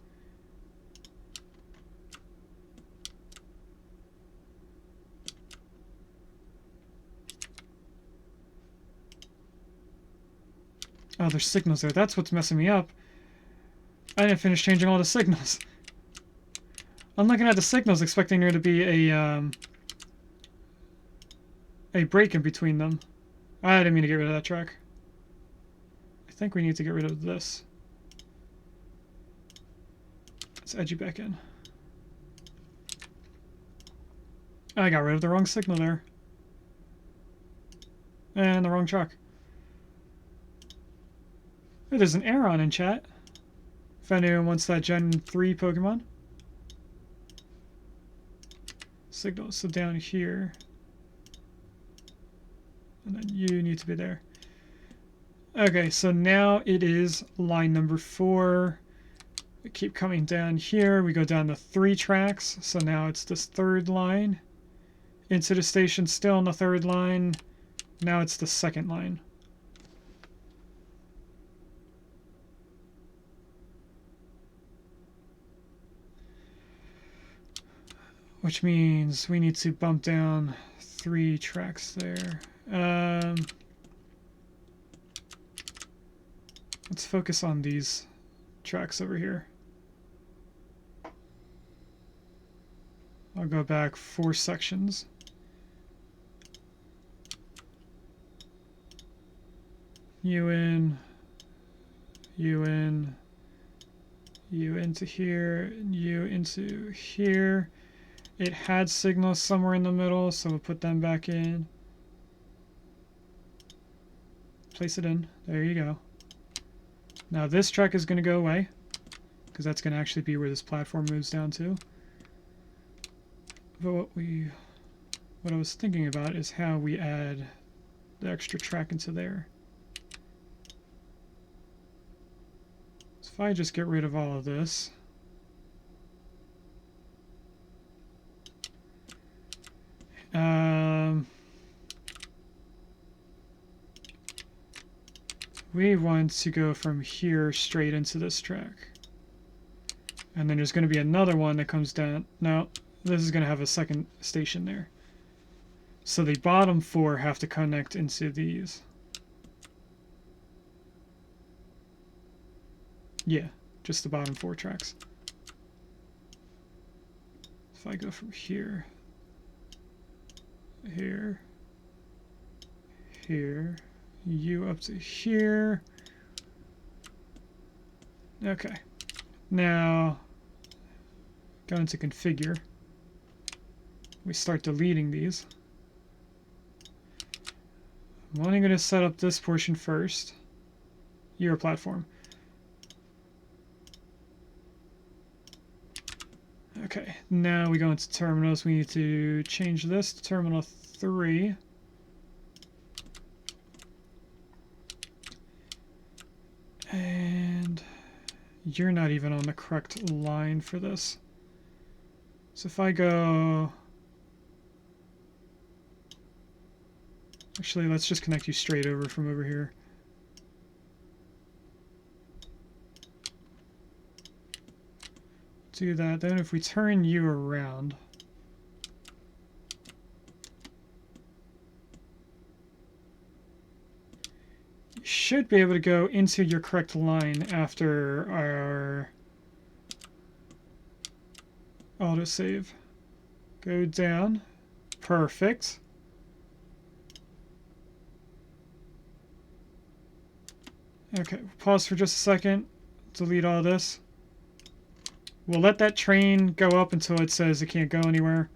Oh, there's signals there. That's what's messing me up. I didn't finish changing all the signals. I'm looking at the signals expecting there to be a break in between them. I didn't mean to get rid of that track. I think we need to get rid of this. Let's edge you back in. I got rid of the wrong signal there. And the wrong track. Oh, there's an Aeron in chat. If anyone wants that Gen 3 Pokemon. Signal, so down here. And then you need to be there. Okay, so now it is line number 4. We keep coming down here. We go down to 3 tracks. So now it's this third line. Into the station, still on the third line. Now it's the second line. Which means we need to bump down 3 tracks there. Let's focus on these tracks over here. I'll go back 4 sections. You in, you in, you into here, you into here. It had signals somewhere in the middle, so we'll put them back in. Place it in. There you go. Now this track is going to go away, because that's going to actually be where this platform moves down to. But what I was thinking about is how we add the extra track into there. So if I just get rid of all of this. We want to go from here straight into this track. And then there's going to be another one that comes down. No, this is going to have a second station there. So the bottom 4 have to connect into these. Yeah, just the bottom 4 tracks. If I go from here, here, here, you up to here. Okay. Now, go into configure. We start deleting these. I'm only going to set up this portion first. Your platform. Okay, now we go into terminals. We need to change this to terminal 3. And you're not even on the correct line for this. So if I go... Actually, let's just connect you straight over from over here. Do that. Then if we turn you around... You should be able to go into your correct line after our autosave. Go down. Perfect. Okay, pause for just a second. Delete all this. We'll let that train go up until it says it can't go anywhere.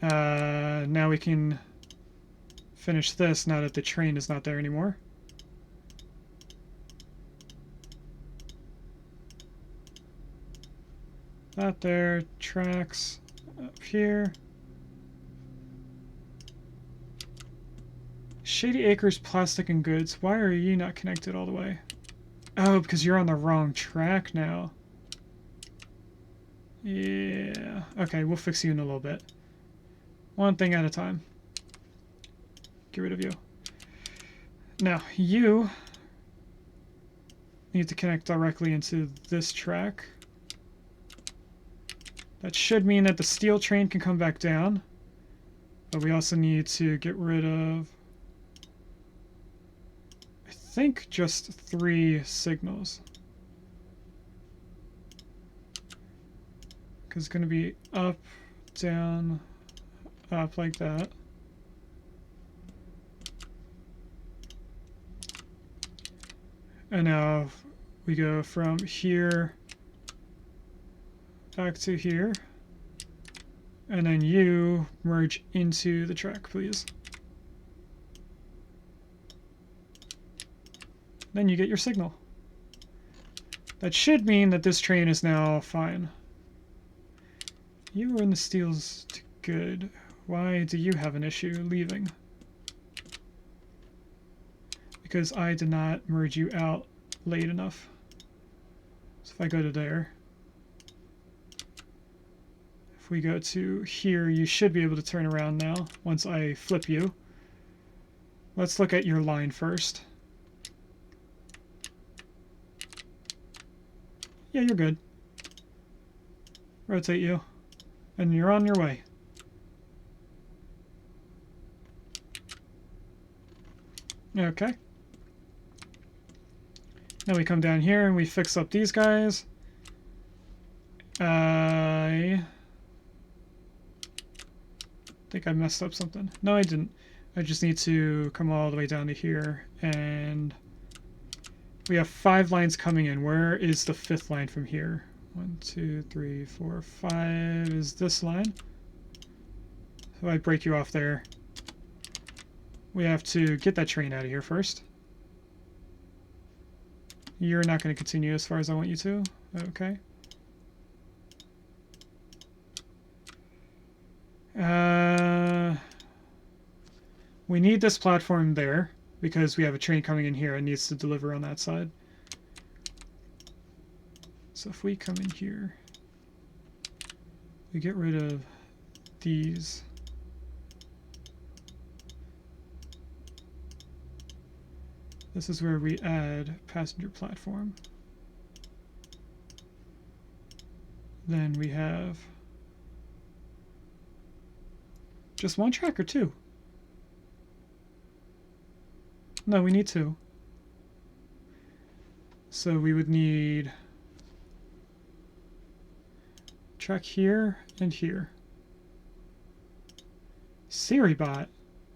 Now we can finish this now that the train is not there anymore. That there, tracks up here. Shady Acres Plastic and Goods. Why are you not connected all the way? Oh, because you're on the wrong track now. Yeah. Okay, we'll fix you in a little bit. One thing at a time. Get rid of you. Now, you need to connect directly into this track. That should mean that the steel train can come back down. But we also need to get rid of... I think just 3 signals. Because it's going to be up, down, up like that. And now we go from here back to here. And then you merge into the track, please. Then you get your signal. That should mean that this train is now fine. You were in the steels to good. Why do you have an issue leaving? Because I did not merge you out late enough. So if I go to there, if we go to here, you should be able to turn around now once I flip you. Let's look at your line first. Yeah, you're good. Rotate you. And you're on your way. Okay. Now we come down here and we fix up these guys. I think I messed up something. No, I didn't. I just need to come all the way down to here, and we have 5 lines coming in. Where is the 5th line from here? 1, 2, 3, 4, 5 is this line. So I break you off there. We have to get that train out of here first. You're not going to continue as far as I want you to. Okay. We need this platform there because we have a train coming in here and needs to deliver on that side. So if we come in here, we get rid of these. This is where we add passenger platform. Then we have just one track or two? No, we need two. So we would need track here and here. SiriBot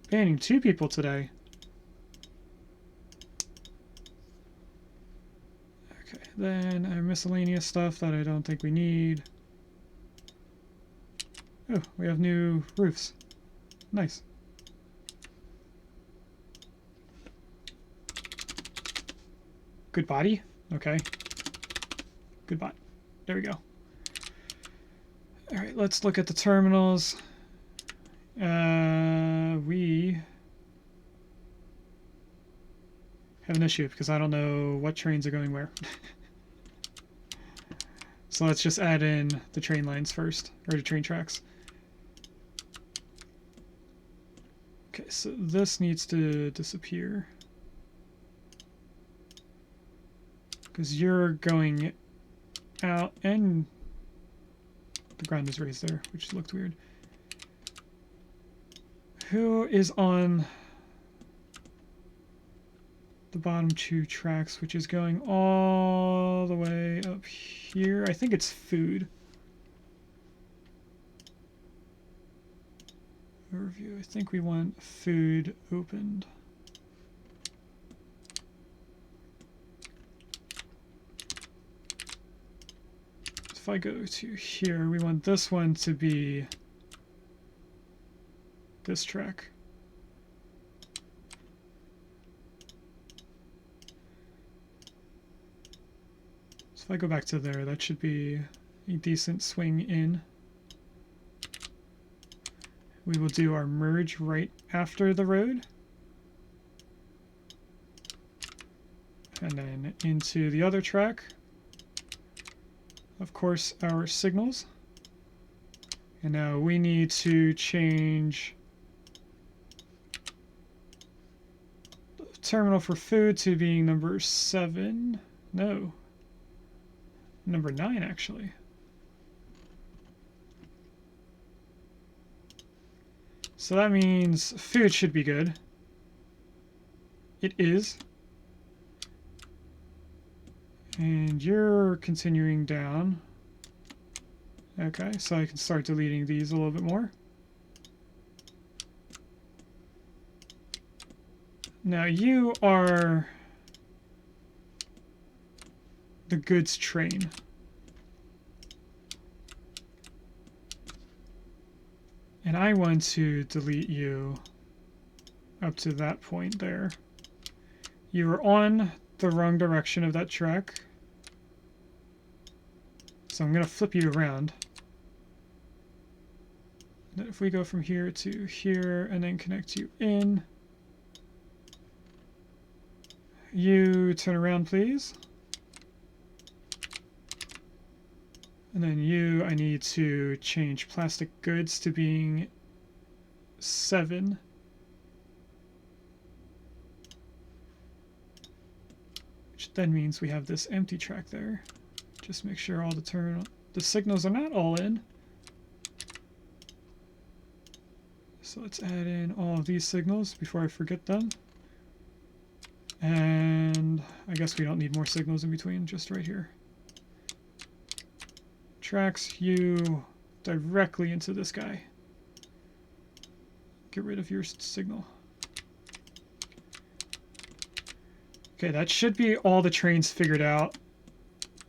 banning 2 people today. Okay, then our miscellaneous stuff that I don't think we need. Oh, we have new roofs. Nice. Good body? Okay. Good bot. There we go. Alright, let's look at the terminals. We have an issue because I don't know what trains are going where. So let's just add in the train lines first, or the train tracks. Okay, so this needs to disappear. Because you're going out and the ground is raised there, which looked weird. Who is on the bottom 2 tracks, which is going all the way up here? I think it's food. Overview. I think we want food opened. If I go to here, we want this one to be this track. So if I go back to there, that should be a decent swing in. We will do our merge right after the road. And then into the other track. Of course, our signals. And now we need to change the terminal for food to being number 7. No. Number 9, actually. So that means food should be good. It is. And you're continuing down. Okay, so I can start deleting these a little bit more. Now you are the goods train. And I want to delete you up to that point there. You are on the wrong direction of that track. So I'm going to flip you around. And if we go from here to here and then connect you in. You turn around, please. And then you, I need to change plastic goods to being 7. Which then means we have this empty track there. Just make sure all the signals are not all in. So let's add in all of these signals before I forget them. And I guess we don't need more signals in between, just right here. Tracks you directly into this guy. Get rid of your signal. Okay, that should be all the trains figured out.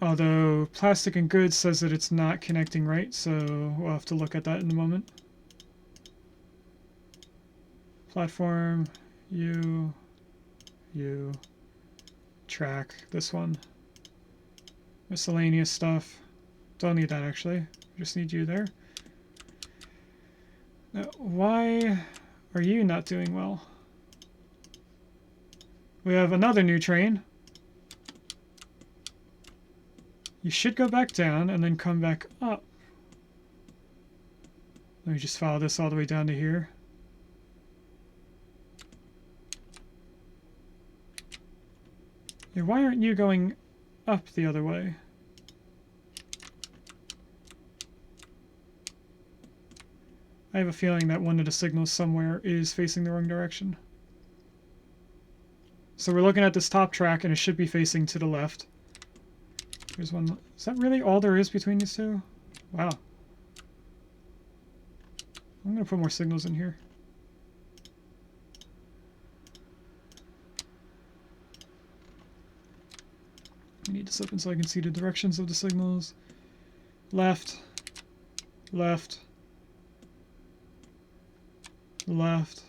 Although plastic and goods says that it's not connecting right, so we'll have to look at that in a moment. Platform, you, track, this one. Miscellaneous stuff. Don't need that actually. Just need you there. Now, why are you not doing well? We have another new train. You should go back down and then come back up. Let me just follow this all the way down to here. Yeah, why aren't you going up the other way? I have a feeling that one of the signals somewhere is facing the wrong direction. So we're looking at this top track, and it should be facing to the left. There's one. Is that really all there is between these two? Wow. I'm going to put more signals in here. I need this open so I can see the directions of the signals. Left. Left. Left.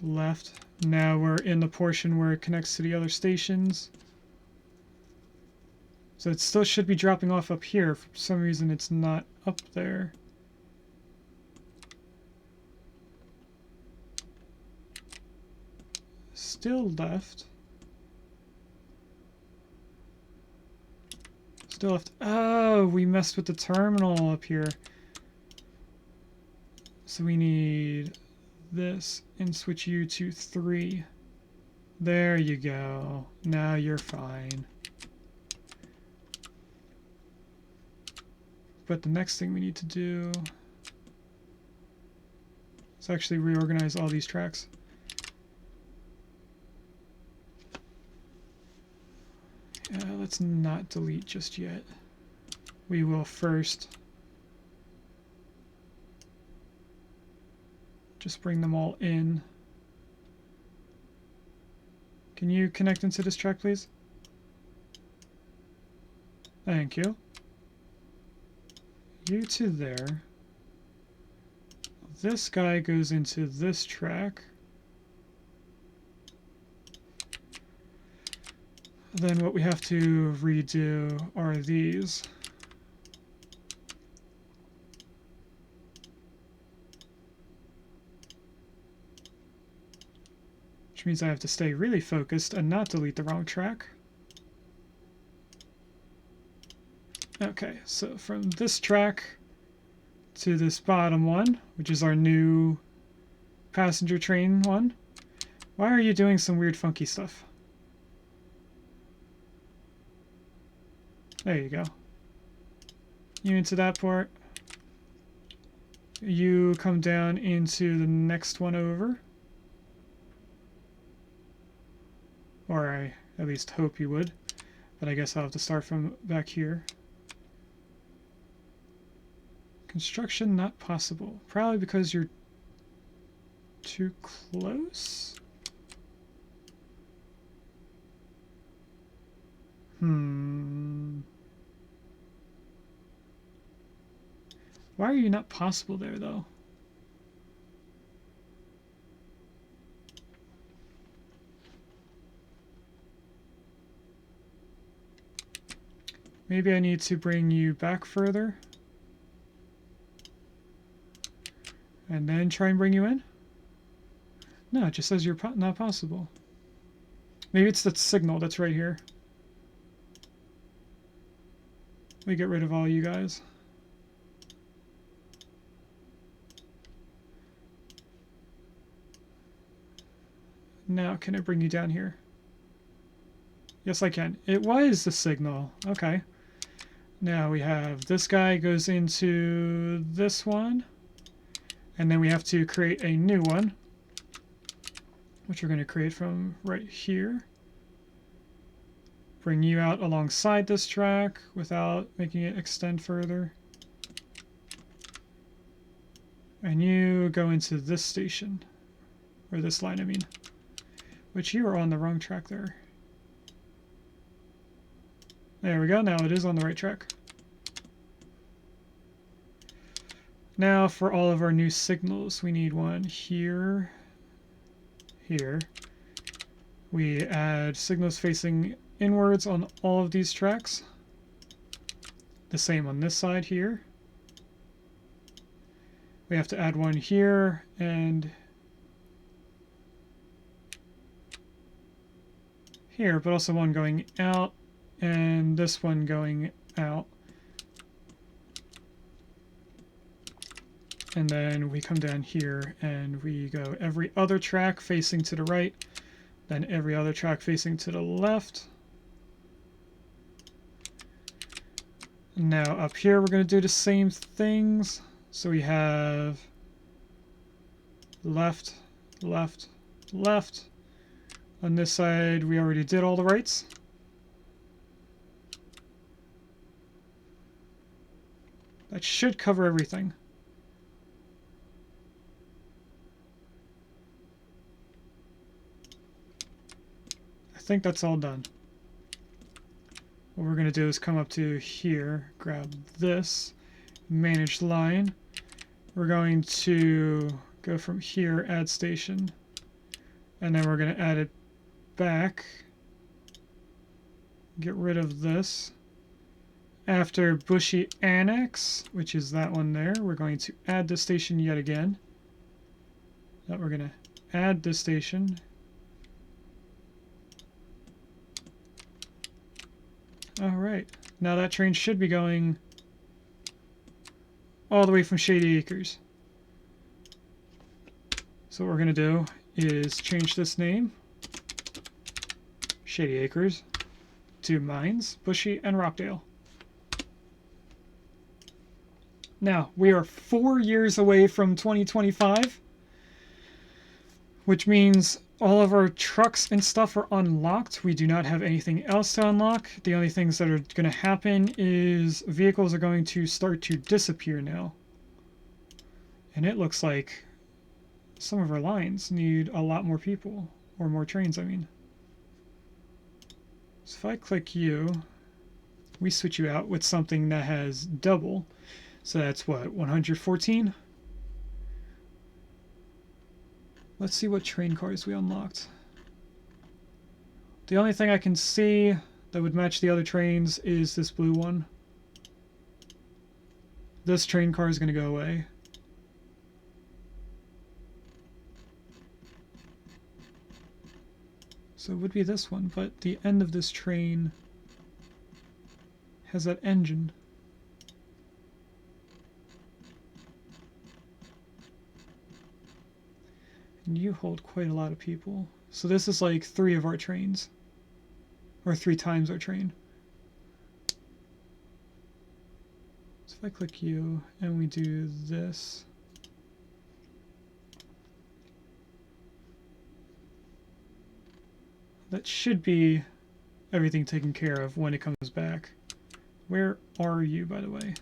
Left. Now we're in the portion where it connects to the other stations. So it still should be dropping off up here. For some reason it's not up there. Still left. Still left. Oh, we messed with the terminal up here. So we need this and switch you to 3. There you go. Now you're fine. But the next thing we need to do is actually reorganize all these tracks. Let's not delete just yet. We will first just bring them all in. Can you connect into this track, please? Thank you. You to there. This guy goes into this track. Then what we have to redo are these. Which means I have to stay really focused and not delete the wrong track. Okay, so from this track to this bottom one, which is our new passenger train one. Why are you doing some weird funky stuff? There you go. You into that port. You come down into the next one over. Or I at least hope you would. But I guess I'll have to start from back here. Construction not possible. Probably because you're too close? Why are you not possible there, though? Maybe I need to bring you back further. And then try and bring you in? No, it just says you're not possible. Maybe it's the signal that's right here. Let me get rid of all you guys. Now, can I bring you down here? Yes, I can. It was the signal. Okay. Now we have this guy goes into this one. And then we have to create a new one, which we're going to create from right here. Bring you out alongside this track without making it extend further. And you go into this station, or this line, I mean, which you are on the wrong track there. There we go, now it is on the right track. Now for all of our new signals, we need one here, here. We add signals facing inwards on all of these tracks. The same on this side here. We have to add one here and here, but also one going out and this one going out. And then we come down here and we go every other track facing to the right, then every other track facing to the left. Now up here we're going to do the same things. So we have left, left, left. On this side we already did all the rights. That should cover everything. I think that's all done. What we're going to do is come up to here, grab this, manage line. We're going to go from here, add station, and then we're going to add it back. Get rid of this. After Bushy Annex, which is that one there, we're going to add the station yet again. Now we're going to add this station. Alright, now that train should be going all the way from Shady Acres. So what we're going to do is change this name, Shady Acres, to Mines, Bushy, and Rockdale. Now, we are 4 years away from 2025, which means all of our trucks and stuff are unlocked. We do not have anything else to unlock. The only things that are going to happen is vehicles are going to start to disappear now. And it looks like some of our lines need a lot more people, or more trains, I mean. So if I click you, we switch you out with something that has double. So that's what, 114? Let's see what train cars we unlocked. The only thing I can see that would match the other trains is this blue one. This train car is going to go away. So it would be this one, but the end of this train has that engine. And you hold quite a lot of people. So this is like 3 of our trains. Or 3 times our train. So if I click you and we do this. That should be everything taken care of when it comes back. Where are you, by the way?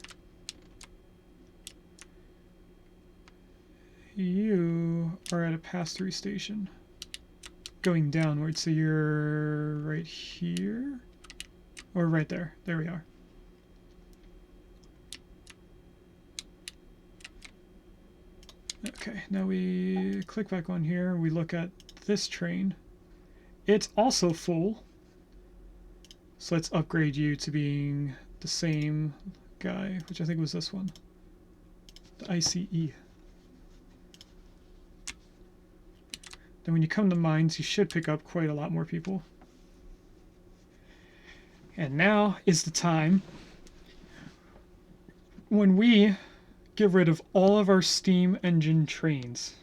You are at a pass-through station. Going downward, so you're right here? Or right there. There we are. Okay, now we click back on here. We look at this train. It's also full. So let's upgrade you to being the same guy, which I think was this one. The ICE. Then when you come to mines, you should pick up quite a lot more people. And now is the time when we get rid of all of our steam engine trains.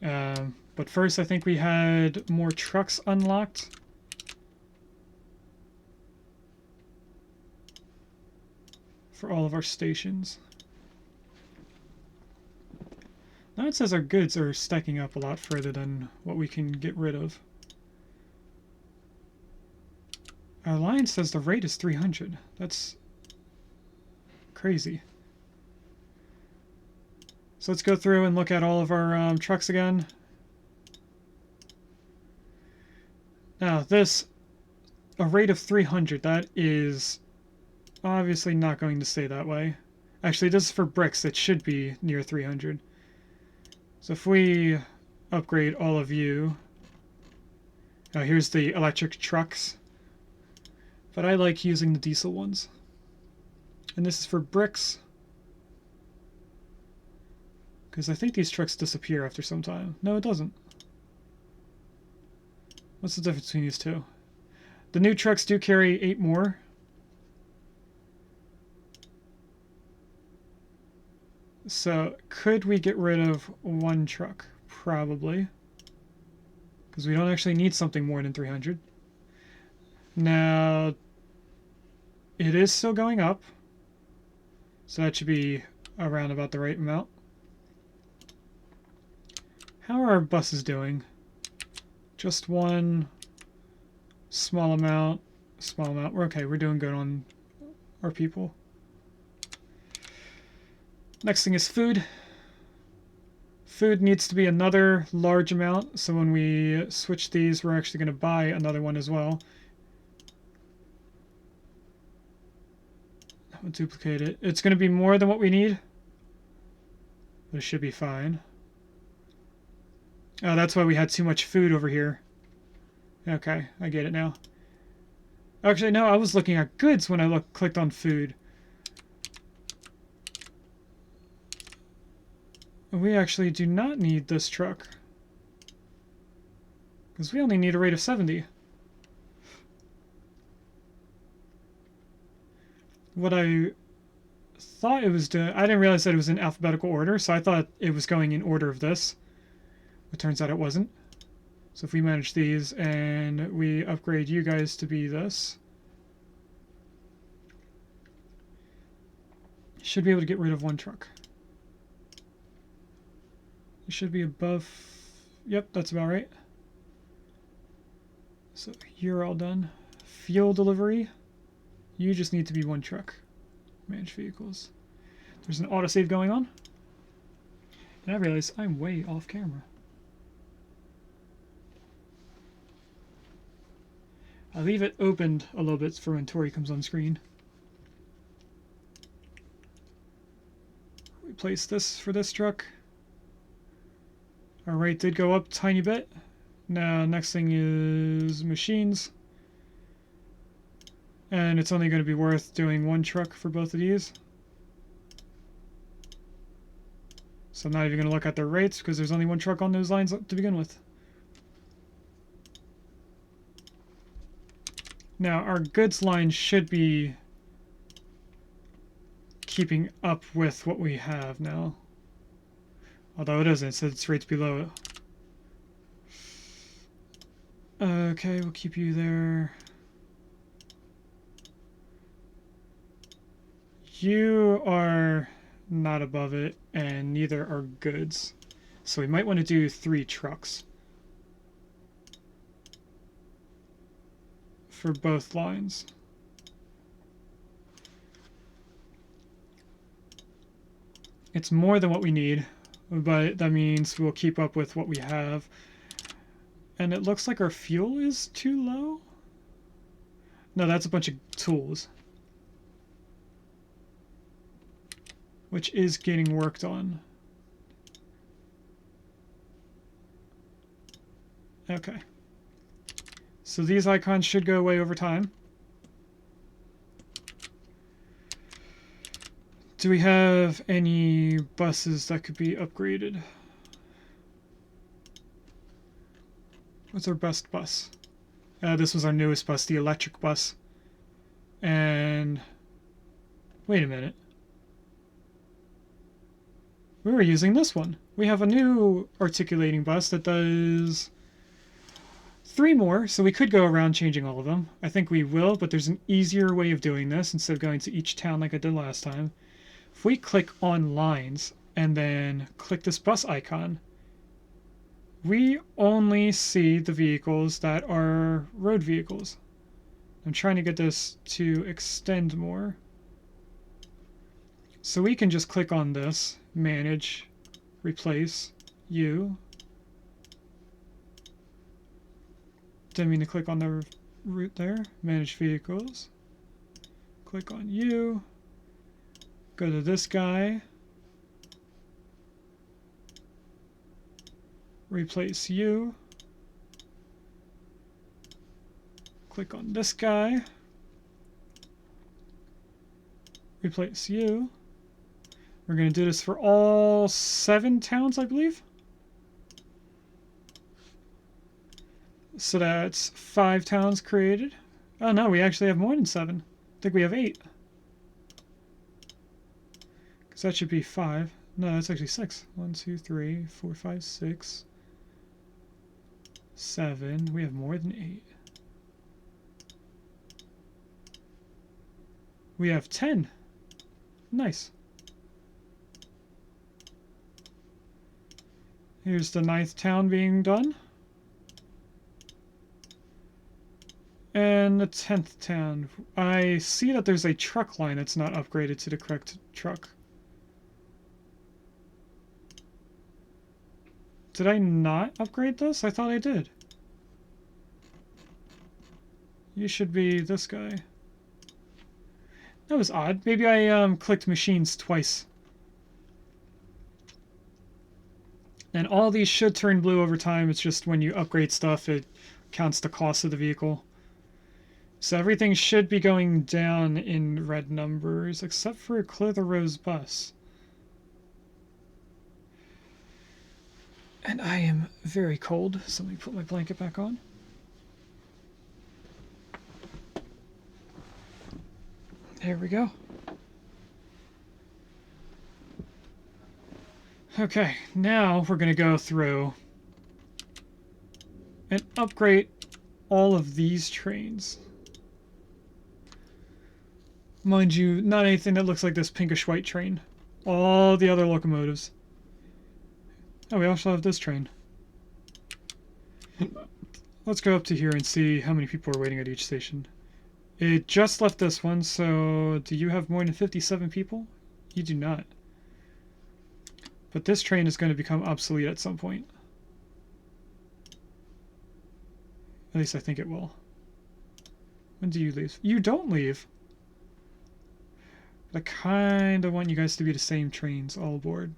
But first, I think we had more trucks unlocked. For all of our stations. Now it says our goods are stacking up a lot further than what we can get rid of. Our line says the rate is 300. That's crazy. So let's go through and look at all of our trucks again. Now this, a rate of 300, that is obviously not going to stay that way. Actually, this is for bricks. It should be near 300. So if we upgrade all of you, here's the electric trucks, but I like using the diesel ones. And this is for bricks, because I think these trucks disappear after some time. No, it doesn't. What's the difference between these two? The new trucks do carry 8 more. So, could we get rid of 1 truck? Probably. Because we don't actually need something more than 300. Now, it is still going up. So that should be around about the right amount. How are our buses doing? Just one small amount. Small amount. We're okay. We're doing good on our people. Next thing is food. Food needs to be another large amount. So when we switch these, we're actually going to buy another one as well. We'll duplicate it. It's going to be more than what we need. But it should be fine. Oh, that's why we had too much food over here. Okay, I get it now. Actually, no, I was looking at goods when I clicked on food. We actually do not need this truck. Because we only need a rate of 70. What I thought it was doing... I didn't realize that it was in alphabetical order, so I thought it was going in order of this. It turns out it wasn't. So if we manage these and we upgrade you guys to be this, should be able to get rid of one truck. You should be above... Yep, that's about right. So you're all done. Fuel delivery. You just need to be one truck. Manage vehicles. There's an autosave going on. And I realize I'm way off camera. I'll leave it opened a little bit for when Tori comes on screen. Replace this for this truck. Our rate did go up a tiny bit. Now, next thing is machines. And it's only going to be worth doing one truck for both of these. So I'm not even going to look at their rates because there's only one truck on those lines to begin with. Now, our goods line should be keeping up with what we have now. Although it isn't, it says its rates below it. Okay, we'll keep you there. You are not above it, and neither are goods. So we might want to do 3 trucks for both lines. It's more than what we need, but that means we'll keep up with what we have. And it looks like our fuel is too low. No, that's a bunch of tools, which is getting worked on. Okay. So these icons should go away over time. Do we have any buses that could be upgraded? What's our best bus? This was our newest bus, the electric bus. And... wait a minute. We were using this one. We have a new articulating bus that does 3 more, so we could go around changing all of them. I think we will, but there's an easier way of doing this instead of going to each town like I did last time. If we click on lines and then click this bus icon, we only see the vehicles that are road vehicles. I'm trying to get this to extend more. So we can just click on this, manage, replace, you. Didn't mean to click on the route there. Manage vehicles. Click on you. Go to this guy. Replace you. Click on this guy. Replace you. We're going to do this for all 7 towns, I believe. So that's 5 towns created. Oh no, we actually have more than 7. I think we have 8. Because that should be 5. No, that's actually 6. 1, 2, 3, 4, 5, 6, 7. We have more than 8. We have 10. Nice. Here's the 9th town being done. And the 10th town. I see that there's a truck line that's not upgraded to the correct truck. Did I not upgrade this? I thought I did. You should be this guy. That was odd. Maybe I clicked machines twice. And all these should turn blue over time. It's just when you upgrade stuff, it counts the cost of the vehicle. So everything should be going down in red numbers, except for Clear the Rose bus. And I am very cold, so let me put my blanket back on. There we go. Okay, now we're going to go through and upgrade all of these trains. Mind you, not anything that looks like this pinkish white train. All the other locomotives. Oh, we also have this train. Let's go up to here and see how many people are waiting at each station. It just left this one, so do you have more than 57 people? You do not. But this train is going to become obsolete at some point. At least I think it will. When do you leave? You don't leave! But I kind of want you guys to be the same trains all aboard.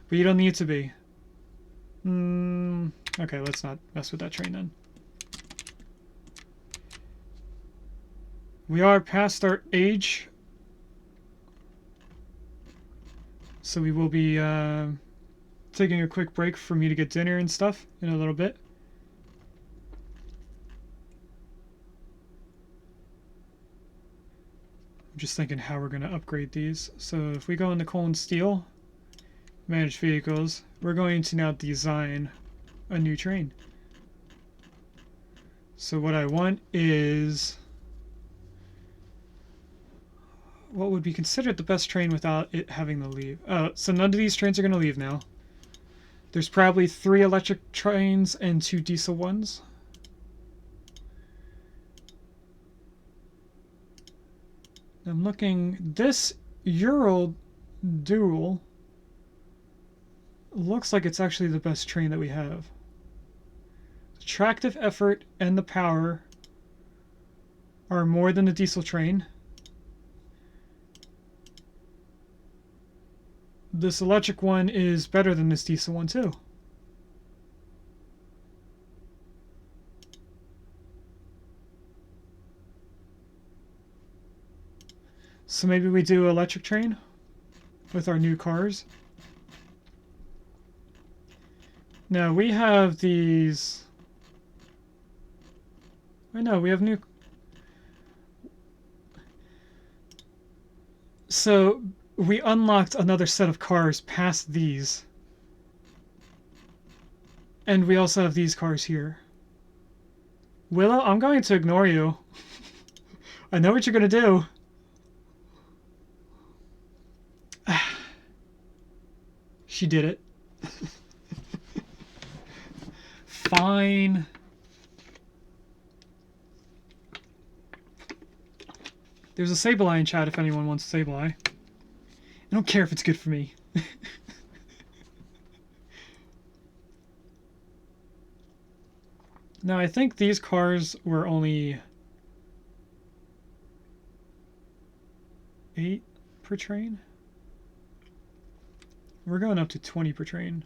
But you don't need to be. Okay, let's not mess with that train then. We are past our age. So we will be taking a quick break for me to get dinner and stuff in a little bit. I'm just thinking how we're going to upgrade these. So if we go into coal and steel, manage vehicles, we're going to now design a new train. So what I want is what would be considered the best train without it having to leave. So none of these trains are going to leave now. There's probably 3 electric trains and 2 diesel ones. I'm looking, this Ural Dual looks like it's actually the best train that we have. Tractive effort and the power are more than the diesel train. This electric one is better than this diesel one too. So maybe we do electric train with our new cars. Now we have these. I know we have new. So we unlocked another set of cars past these. And we also have these cars here. Willow, I'm going to ignore you. I know what you're going to do. She did it. Fine. There's a Sableye in chat if anyone wants Sableye. I don't care if it's good for me. Now, I think these cars were only 8 per train. We're going up to 20 per train.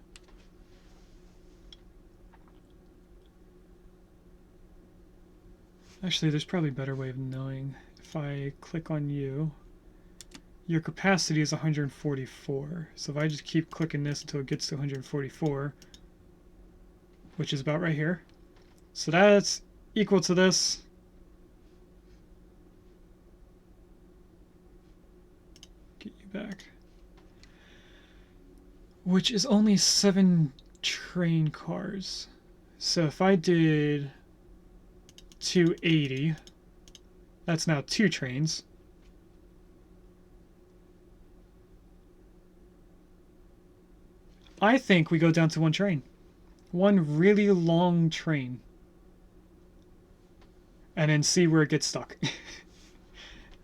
Actually, there's probably a better way of knowing. If I click on you, your capacity is 144. So if I just keep clicking this until it gets to 144, which is about right here. So that's equal to this. Get you back. Which is only 7 train cars. So if I did 280, that's now 2 trains. I think we go down to one train. One really long train. And then see where it gets stuck.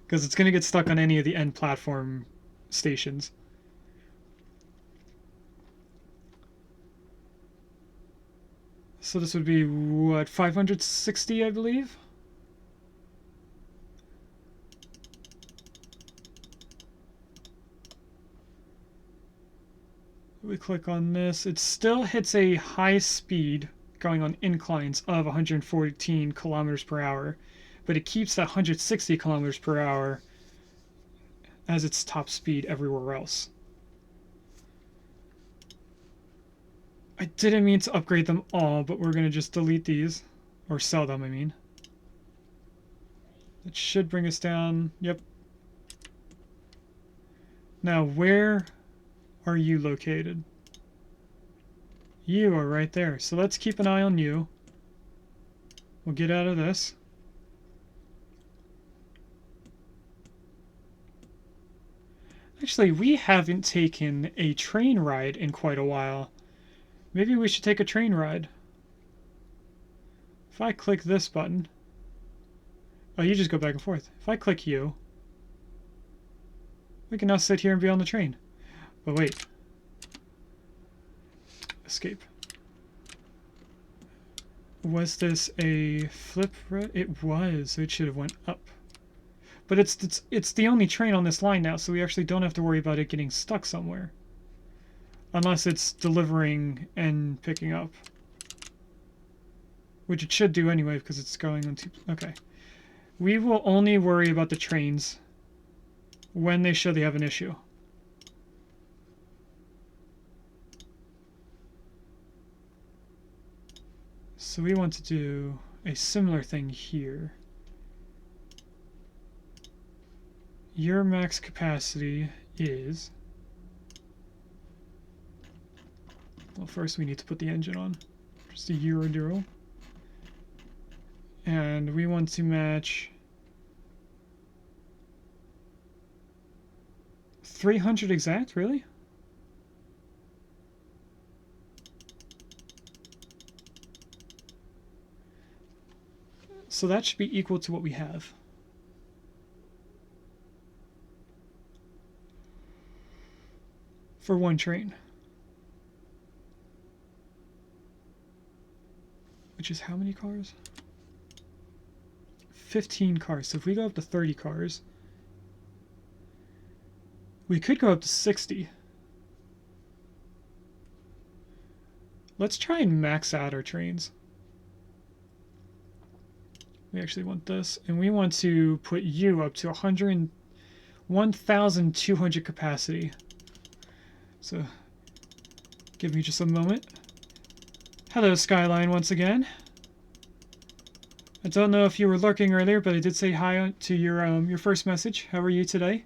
Because it's going to get stuck on any of the end platform stations. So this would be, what, 560, I believe? We click on this. It still hits a high speed going on inclines of 114 kilometers per hour, but it keeps that 160 kilometers per hour as its top speed everywhere else. I didn't mean to upgrade them all, but we're going to just delete these. Or sell them, I mean. It should bring us down. Yep. Now, where are you located? You are right there. So let's keep an eye on you. We'll get out of this. Actually, we haven't taken a train ride in quite a while. Maybe we should take a train ride. If I click this button... Oh, you just go back and forth. If I click you, we can now sit here and be on the train. But wait. Escape. Was this a flip road? It was, so it should have went up. But it's the only train on this line now, so we actually don't have to worry about it getting stuck somewhere. Unless it's delivering and picking up. Which it should do anyway, because it's going on two... Okay. We will only worry about the trains when they show they have an issue. So we want to do a similar thing here. Your max capacity is... Well, first we need to put the engine on. Just a Euroduro. And we want to match 300 exact, really? So that should be equal to what we have. For one train. Which is how many cars? 15 cars. So if we go up to 30 cars, we could go up to 60. Let's try and max out our trains. We actually want this, and we want to put you up to 1,200 capacity. So give me just a moment. Hello, Skyline, once again. I don't know if you were lurking earlier, but I did say hi to your first message. How are you today?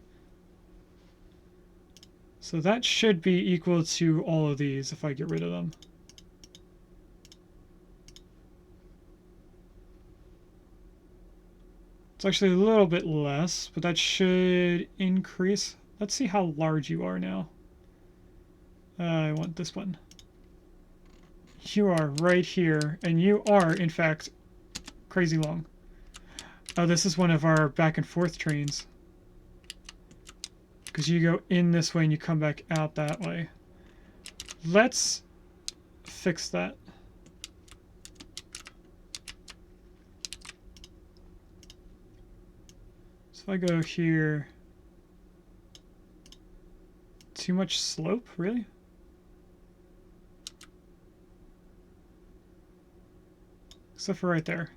So that should be equal to all of these if I get rid of them. It's actually a little bit less, but that should increase. Let's see how large you are now. I want this one. You are right here, and you are, in fact, crazy long. Oh, this is one of our back and forth trains. Because you go in this way and you come back out that way. Let's fix that. So if I go here... Too much slope, really? Except for right there.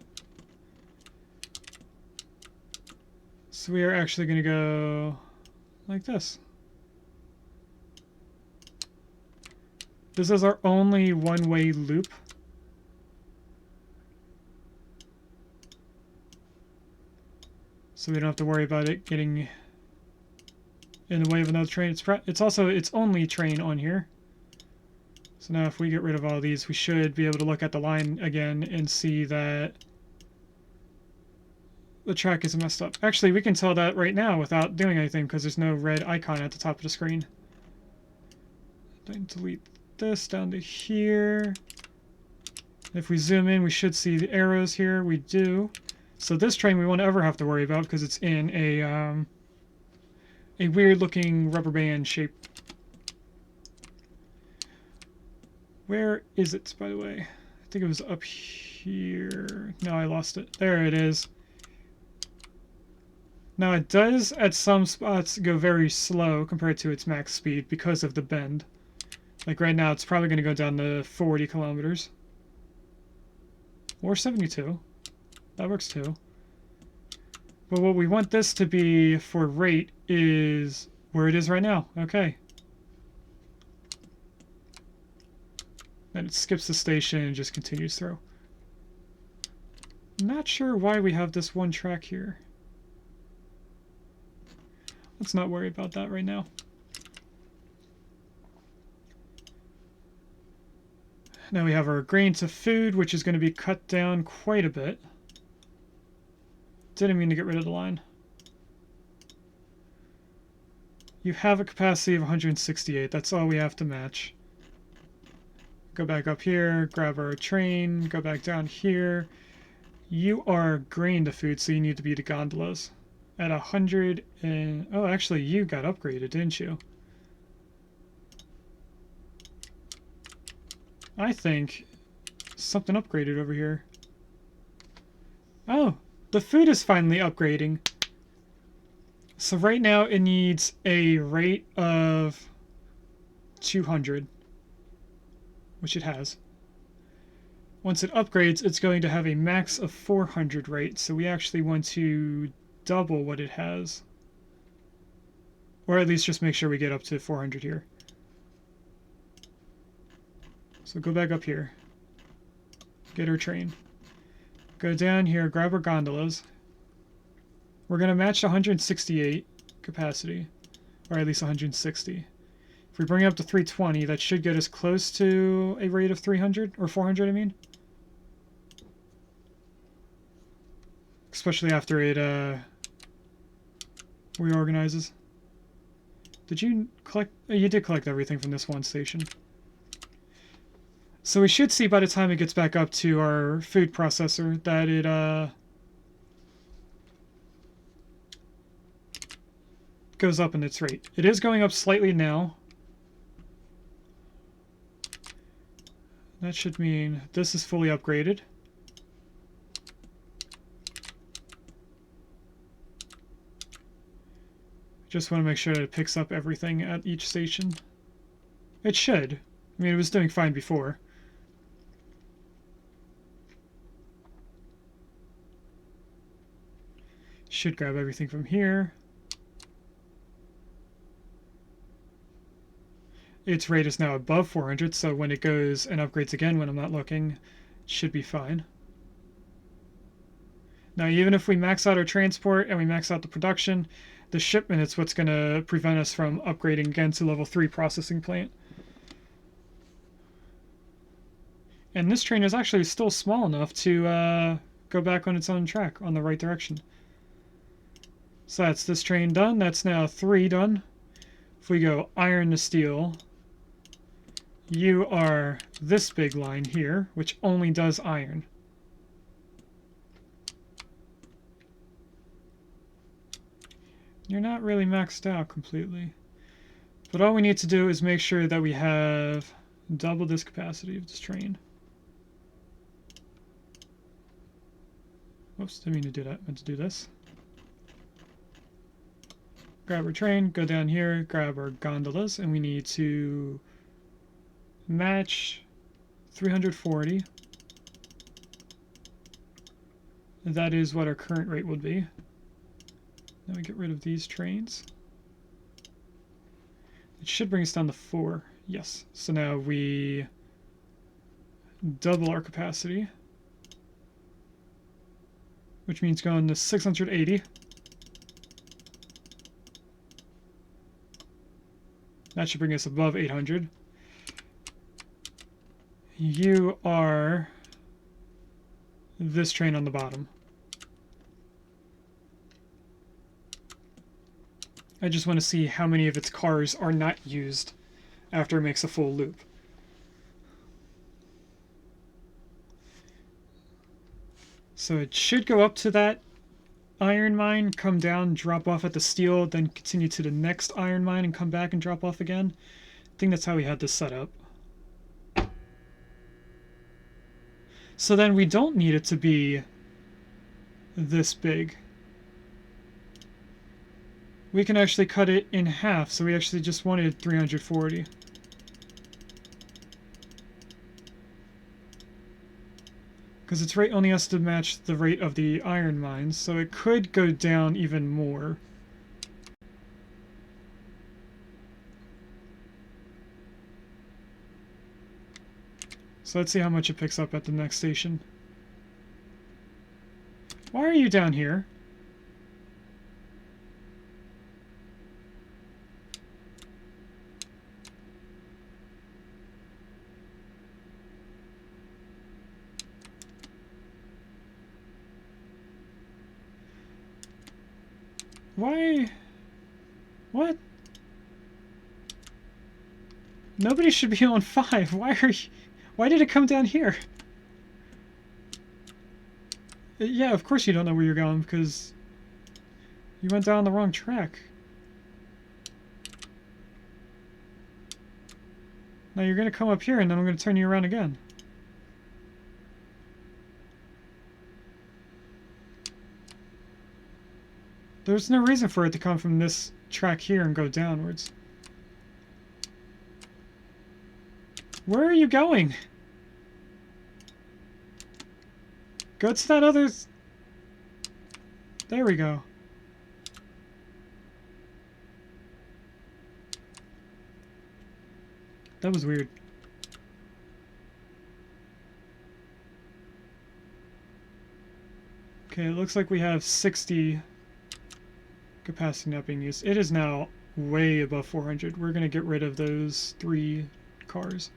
So we are actually going to go like this. This is our only one-way loop. So we don't have to worry about it getting in the way of another train. It's also its only train on here. So now if we get rid of all these, we should be able to look at the line again and see that the track is messed up. Actually, we can tell that right now without doing anything because there's no red icon at the top of the screen. Don't delete this down to here. If we zoom in, we should see the arrows here. We do. So this train we won't ever have to worry about because it's in a weird-looking rubber band shape. Where is it, by the way? I think it was up here. No, I lost it. There it is. Now it does, at some spots, go very slow compared to its max speed because of the bend. Like right now, it's probably going to go down to 40 kilometers. Or 72. That works too. But what we want this to be for rate is where it is right now. Okay. Then it skips the station and just continues through. Not sure why we have this one track here. Let's not worry about that right now. Now we have our grain to food, which is going to be cut down quite a bit. Didn't mean to get rid of the line. You have a capacity of 168. That's all we have to match. Go back up here, grab our train, go back down here. You are grain to food, so you need to be the gondolas. At 100 and... Oh, actually, you got upgraded, didn't you? I think something upgraded over here. Oh, the food is finally upgrading. So right now it needs a rate of 200, which it has. Once it upgrades, it's going to have a max of 400 rate, so we actually want to double what it has. Or at least just make sure we get up to 400 here. So go back up here. Get our train. Go down here, grab our gondolas. We're going to match 168 capacity, or at least 160. If we bring it up to 320, that should get us close to a rate of 300, or 400, I mean. Especially after it reorganizes. Did you collect? Oh, you did collect everything from this one station. So we should see by the time it gets back up to our food processor that it goes up in its rate. It is going up slightly now. That should mean this is fully upgraded. Just want to make sure that it picks up everything at each station. It should. I mean, it was doing fine before. Should grab everything from here. Its rate is now above 400, so when it goes and upgrades again when I'm not looking, it should be fine. Now, even if we max out our transport and we max out the production, the shipment is what's going to prevent us from upgrading again to level 3 processing plant. And this train is actually still small enough to go back on its own track on the right direction. So that's this train done. That's now 3 done. If we go iron to steel, you are this big line here, which only does iron. You're not really maxed out completely. But all we need to do is make sure that we have double this capacity of this train. Whoops, didn't mean to do that. I meant to do this. Grab our train, go down here, grab our gondolas, and we need to match 340. That is what our current rate would be. Now we get rid of these trains. It should bring us down to 4. Yes. So now we double our capacity, which means going to 680. That should bring us above 800. You are this train on the bottom. I just want to see how many of its cars are not used after it makes a full loop. So it should go up to that iron mine, come down, drop off at the steel, then continue to the next iron mine and come back and drop off again. I think that's how we had this set up. So then we don't need it to be this big. We can actually cut it in half, so we actually just wanted 340. Because its rate only has to match the rate of the iron mines, so it could go down even more. So let's see how much it picks up at the next station. Why are you down here? Why? What? Nobody should be on 5. Why are you... Why did it come down here? Yeah, of course you don't know where you're going, because you went down the wrong track. Now you're going to come up here, and then I'm going to turn you around again. There's no reason for it to come from this track here and go downwards. Where are you going? Go to that other... There we go. That was weird. Okay, it looks like we have 60 capacity not being used. It is now way above 400. We're going to get rid of those 3 cars.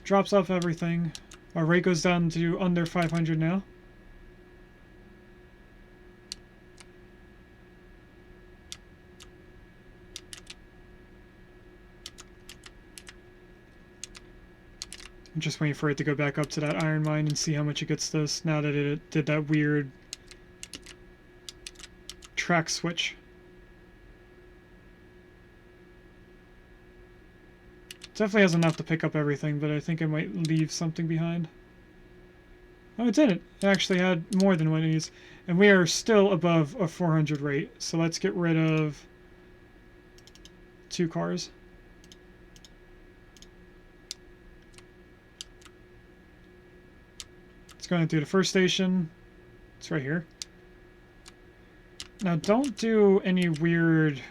Drops off everything. Our rate goes down to under 500 now. I'm just waiting for it to go back up to that iron mine and see how much it gets this now that it did that weird track switch. Definitely has enough to pick up everything, but I think it might leave something behind. Oh, it didn't. It actually had more than one of these. And we are still above a 400 rate, so let's get rid of 2 cars. It's going to do the first station. It's right here. Now, don't do any weird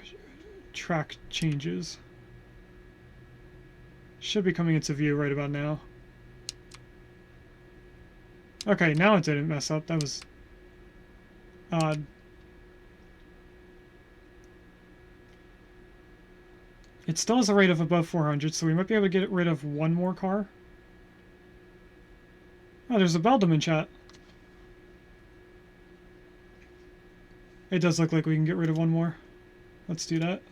track changes. Should be coming into view right about now. Okay, now it didn't mess up. That was odd. It still has a rate of above 400, so we might be able to get rid of 1 more car. Oh, there's a Beldam in chat. It does look like we can get rid of 1 more. Let's do that.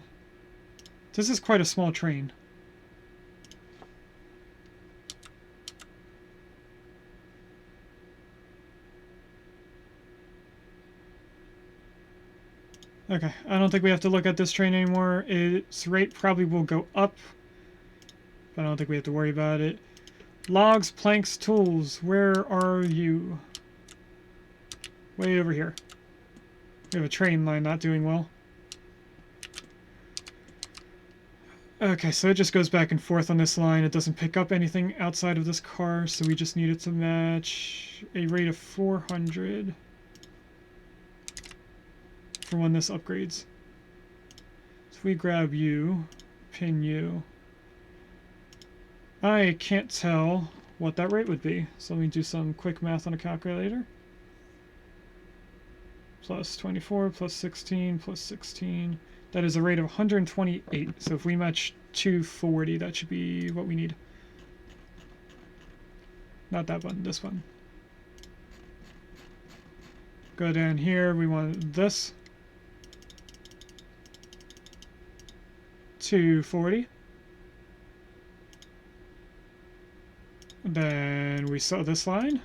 This is quite a small train. Okay, I don't think we have to look at this train anymore. Its rate probably will go up, but I don't think we have to worry about it. Logs, planks, tools, where are you? Way over here. We have a train line not doing well. Okay, so it just goes back and forth on this line. It doesn't pick up anything outside of this car, so we just need it to match a rate of 400 for when this upgrades. So if we grab you, pin you, I can't tell what that rate would be. So let me do some quick math on a calculator. Plus 24, plus 16, plus 16. That is a rate of 128. So if we match 240, that should be what we need. Not that one, this one. Go down here, we want this. 240. Then we saw this line,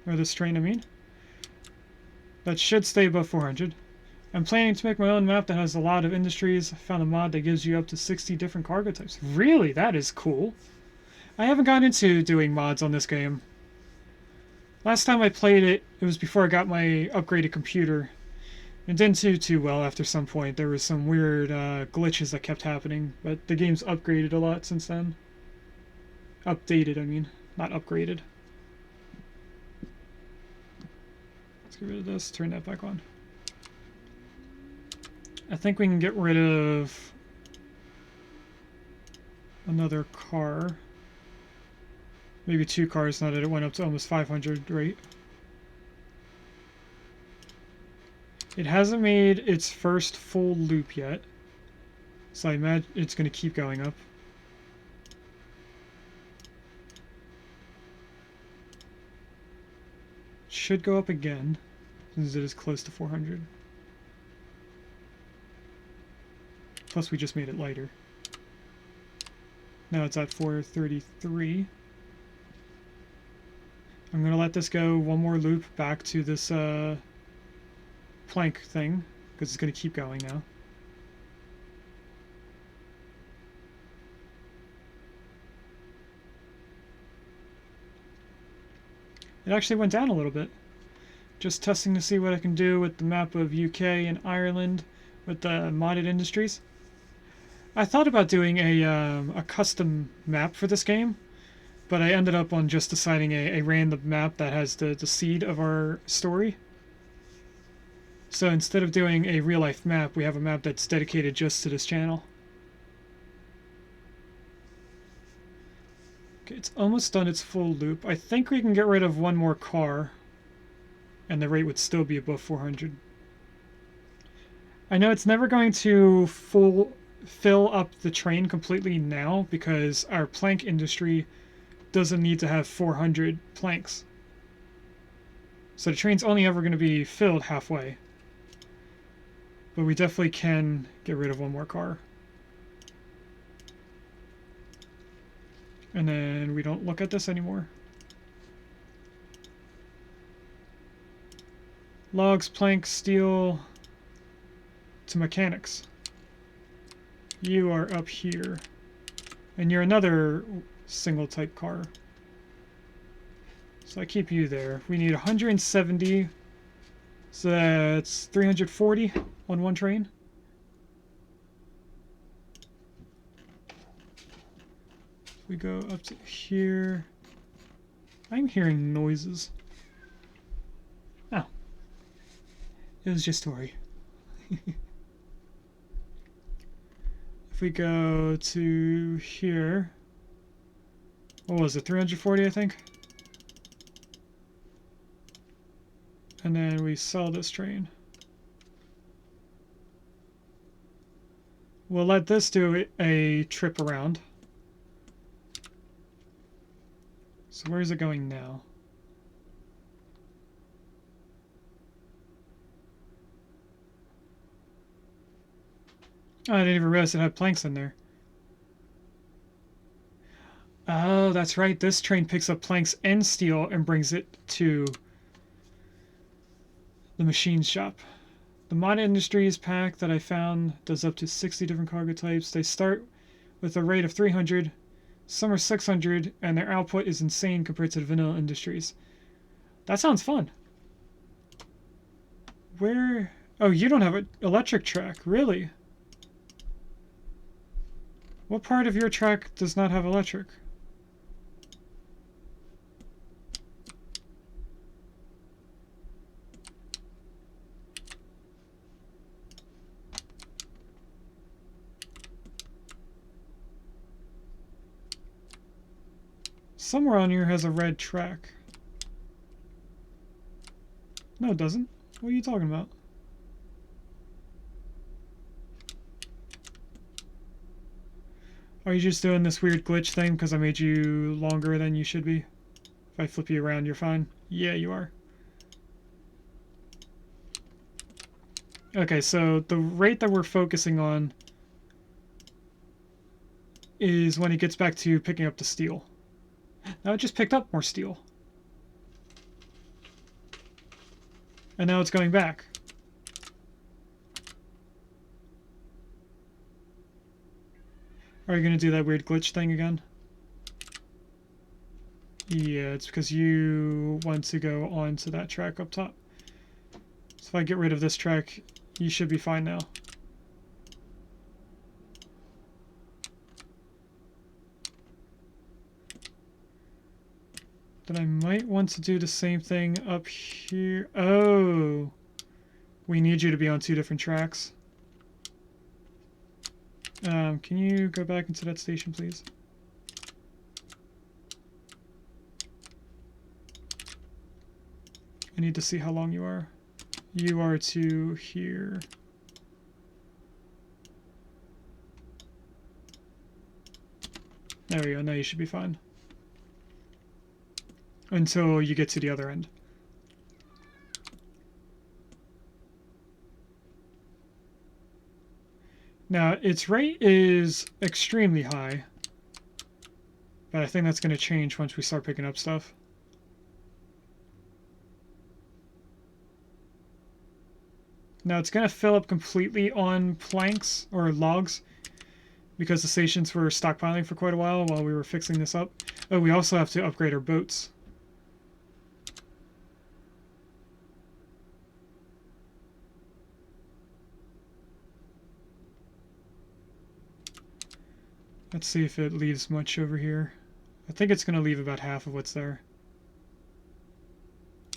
or this train, I mean. That should stay above 400. I'm planning to make my own map that has a lot of industries. I found a mod that gives you up to 60 different cargo types. Really? That is cool. I haven't gotten into doing mods on this game. Last time I played it, it was before I got my upgraded computer. It didn't do too well after some point. There was some weird glitches that kept happening, but the game's upgraded a lot since then. Updated, I mean, not upgraded. Let's get rid of this, turn that back on. I think we can get rid of another car. Maybe 2 cars now that it went up to almost 500 rate. It hasn't made its first full loop yet, so I imagine it's going to keep going up. Should go up again, since it is close to 400. Plus we just made it lighter. Now it's at 433. I'm going to let this go one more loop back to this plank thing, because it's going to keep going now. It actually went down a little bit. Just testing to see what I can do with the map of UK and Ireland with the modded industries. I thought about doing a custom map for this game, but I ended up on just deciding a random map that has the seed of our story. So instead of doing a real-life map, we have a map that's dedicated just to this channel. Okay, it's almost done its full loop. I think we can get rid of one more car, and the rate would still be above 400. I know it's never going to fill up the train completely now, because our plank industry doesn't need to have 400 planks. So the train's only ever going to be filled halfway. But we definitely can get rid of one more car. And then we don't look at this anymore. Logs, planks, steel, to mechanics. You are up here. And you're another single type car. So I keep you there. We need 170. So that's 340 on one train. We go up to here. I'm hearing noises. Oh. It was just Tori. If we go to here. What was it? 340, I think? And then we sell this train. We'll let this do a trip around. So where is it going now? Oh, I didn't even realize it had planks in there. Oh, that's right. This train picks up planks and steel and brings it to the machine shop. The mod industries pack that I found does up to 60 different cargo types. They start with a rate of 300. Some are 600, and their output is insane compared to the vanilla industries. That sounds fun. Where? Oh, you don't have an electric track, really? What part of your track does not have electric? Somewhere on here has a red track. No, it doesn't. What are you talking about? Are you just doing this weird glitch thing because I made you longer than you should be? If I flip you around, you're fine? Yeah, you are. Okay, so the rate that we're focusing on is when he gets back to picking up the steel. Now it just picked up more steel. And now it's going back. Are you going to do that weird glitch thing again? Yeah, it's because you want to go onto that track up top. So if I get rid of this track, you should be fine now. Then I might want to do the same thing up here. Oh! We need you to be on 2 different tracks. Can you go back into that station, please? I need to see how long you are. You are to here. There we go. Now you should be fine. Until you get to the other end. Now, its rate is extremely high. But I think that's going to change once we start picking up stuff. Now, it's going to fill up completely on planks or logs because the stations were stockpiling for quite a while we were fixing this up. Oh, we also have to upgrade our boats. Let's see if it leaves much over here. I think it's going to leave about half of what's there.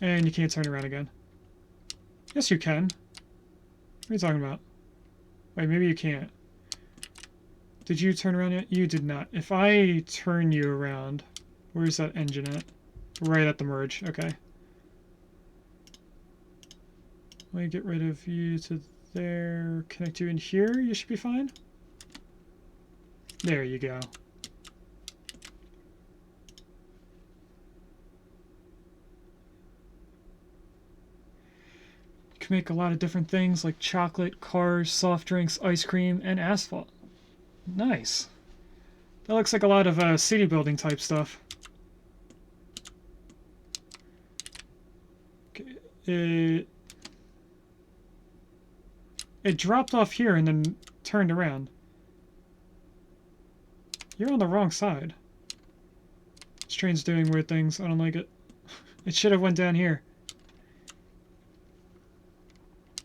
And you can't turn around again. Yes, you can. What are you talking about? Wait, maybe you can't. Did you turn around yet? You did not. If I turn you around, where's that engine at? Right at the merge. Okay. Let me get rid of you to there. Connect you in here. You should be fine. There you go. You can make a lot of different things like chocolate, cars, soft drinks, ice cream, and asphalt. Nice. That looks like a lot of city building type stuff. It dropped off here and then turned around. You're on the wrong side. This train's doing weird things. I don't like it. It should have went down here.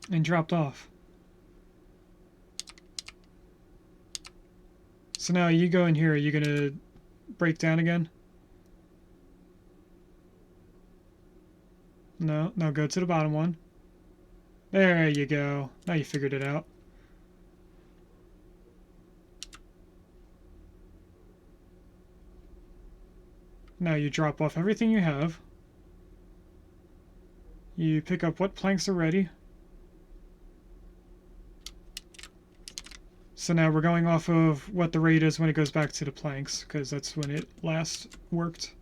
And dropped off. So now you go in here. Are you going to break down again? No. Now go to the bottom one. There you go. Now you figured it out. Now you drop off everything you have. You pick up what planks are ready. So now we're going off of what the rate is when it goes back to the planks, because that's when it last worked.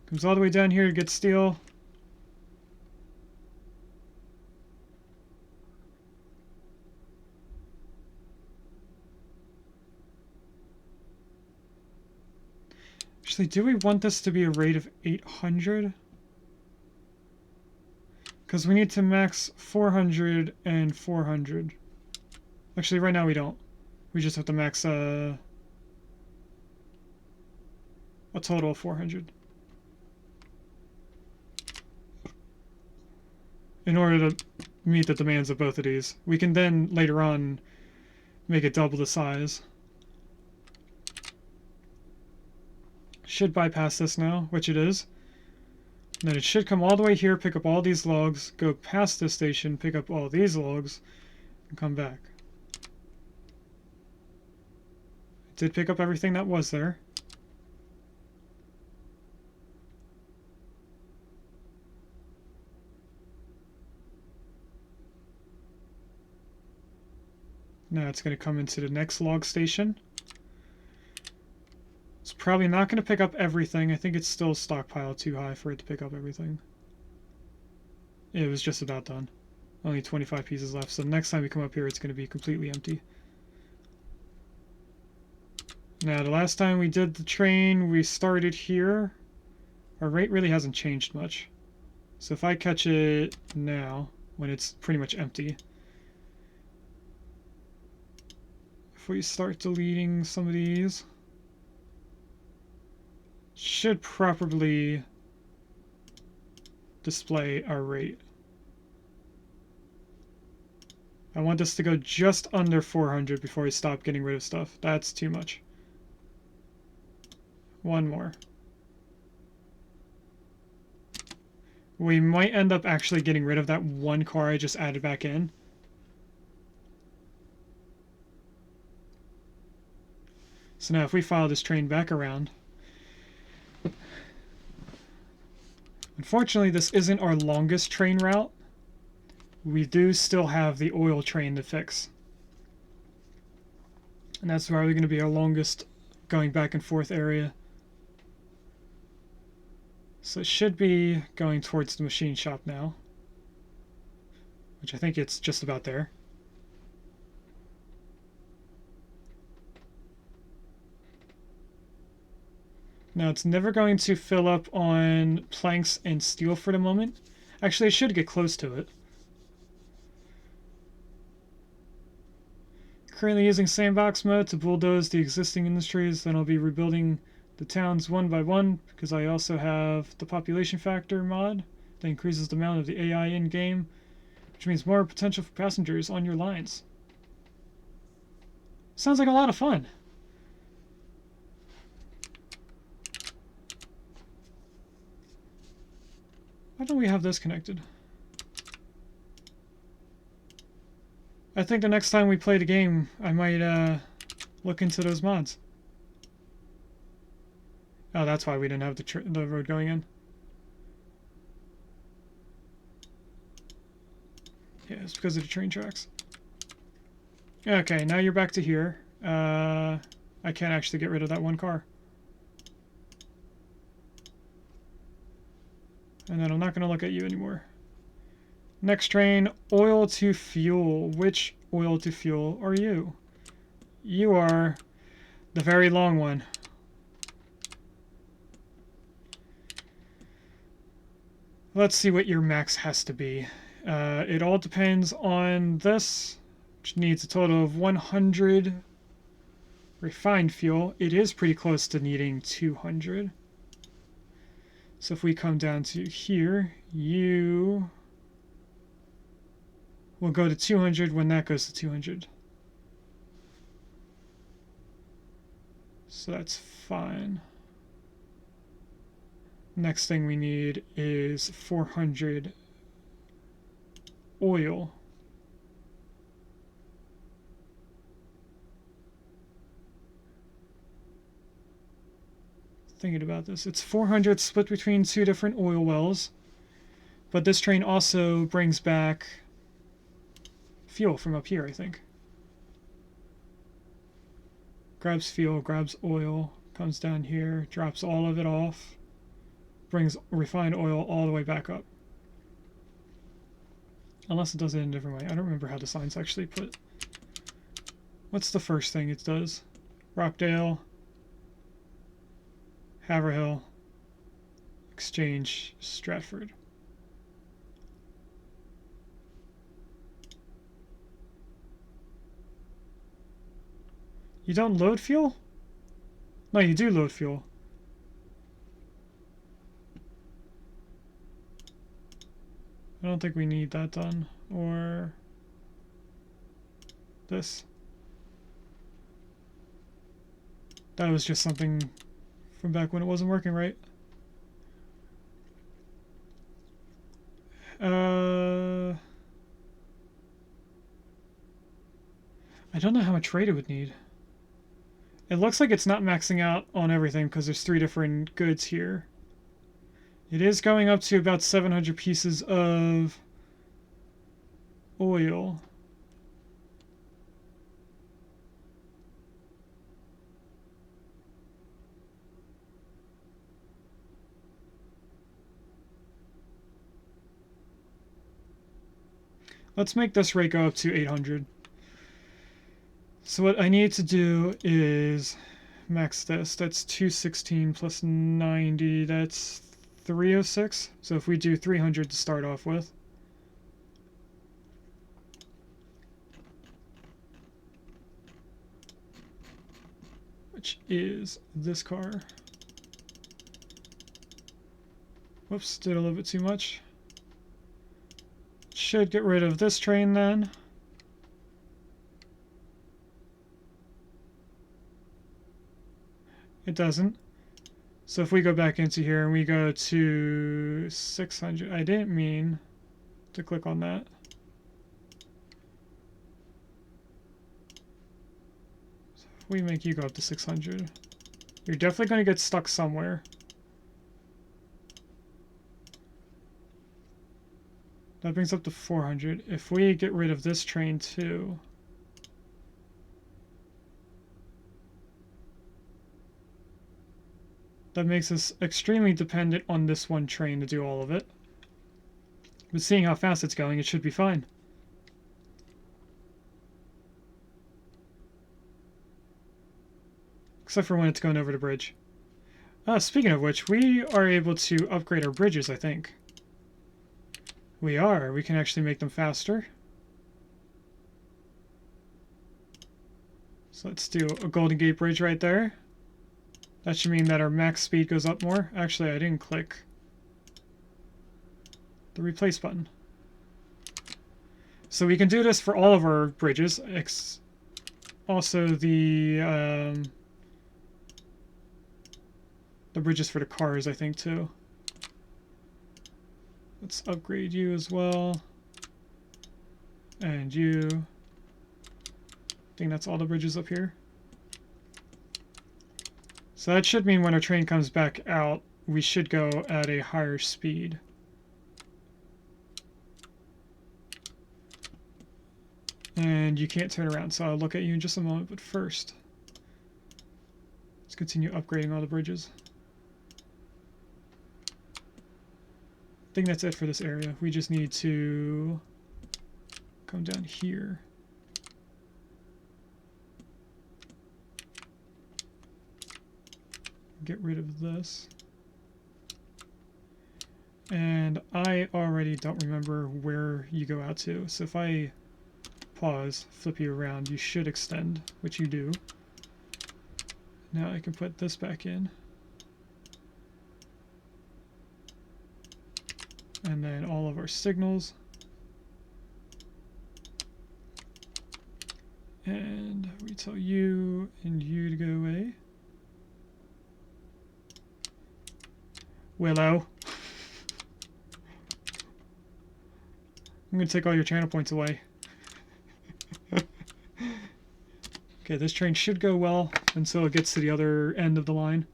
Comes all the way down here to get steel. Actually, do we want this to be a rate of 800? Because we need to max 400 and 400. Actually, right now we don't. We just have to max a total of 400. In order to meet the demands of both of these. We can then, later on, make it double the size. Should bypass this now, which it is. And then it should come all the way here, pick up all these logs, go past this station, pick up all these logs, and come back. It did pick up everything that was there. Now it's going to come into the next log station. It's probably not going to pick up everything. I think it's still stockpiled too high for it to pick up everything. It was just about done. Only 25 pieces left, so next time we come up here it's going to be completely empty. Now, the last time we did the train, we started here. Our rate really hasn't changed much. So if I catch it now, when it's pretty much empty, if we start deleting some of these, should properly display our rate. I want this to go just under 400 before we stop getting rid of stuff. That's too much. One more. We might end up actually getting rid of that one car I just added back in. So now if we follow this train back around... Unfortunately, this isn't our longest train route. We do still have the oil train to fix. And that's probably going to be our longest going back and forth area. So it should be going towards the machine shop now. Which I think it's just about there. Now it's never going to fill up on planks and steel for the moment. Actually, it should get close to it. Currently using sandbox mode to bulldoze the existing industries, then I'll be rebuilding the towns one by one because I also have the population factor mod that increases the amount of the AI in-game, which means more potential for passengers on your lines. Sounds like a lot of fun. Why don't we have this connected? I think the next time we play the game, I might look into those mods. Oh, that's why we didn't have the road going in. Yeah, it's because of the train tracks. Okay, now you're back to here. I can't actually get rid of that one car. And then I'm not going to look at you anymore. Next train, oil to fuel. Which oil to fuel are you? You are the very long one. Let's see what your max has to be. It all depends on this, which needs a total of 100 refined fuel. It is pretty close to needing 200. So if we come down to here, you will go to 200 when that goes to 200. So that's fine. Next thing we need is 400 oil. Thinking about this, it's 400 split between two different oil wells, but this train also brings back fuel from up here, I think. Grabs fuel, grabs oil, comes down here, drops all of it off, brings refined oil all the way back up. Unless it does it in a different way. I don't remember how the signs actually put. What's the first thing it does? Rockdale, Haverhill, Exchange, Stratford. You don't load fuel? No, you do load fuel. I don't think we need that done. Or this. That was just something from back when it wasn't working right. I don't know how much rate it would need. It looks like it's not maxing out on everything because there's 3 different goods here. It is going up to about 700 pieces of oil. Let's make this rate go up to 800. So what I need to do is max this. That's 216 plus 90. That's 306. So if we do 300 to start off with. Which is this car. Whoops, did a little bit too much. Should get rid of this train then. It doesn't. So if we go back into here and we go to 600, I didn't mean to click on that. So if we make you go up to 600, you're definitely going to get stuck somewhere. That brings up to 400. If we get rid of this train too, that makes us extremely dependent on this one train to do all of it. But seeing how fast it's going, it should be fine. Except for when it's going over the bridge. Speaking of which, we are able to upgrade our bridges, I think. We are. We can actually make them faster. So let's do a Golden Gate Bridge right there. That should mean that our max speed goes up more. Actually, I didn't click the replace button. So we can do this for all of our bridges. Also the bridges for the cars, I think, too. Let's upgrade you as well. And you. I think that's all the bridges up here. So that should mean when our train comes back out, we should go at a higher speed. And you can't turn around, so I'll look at you in just a moment, but first, let's continue upgrading all the bridges. I think that's it for this area. We just need to come down here. Get rid of this. And I already don't remember where you go out to. So if I pause, flip you around, you should extend, which you do. Now I can put this back in. And then all of our signals. And we tell you and you to go away. Willow. I'm going to take all your channel points away. Okay, this train should go well until it gets to the other end of the line.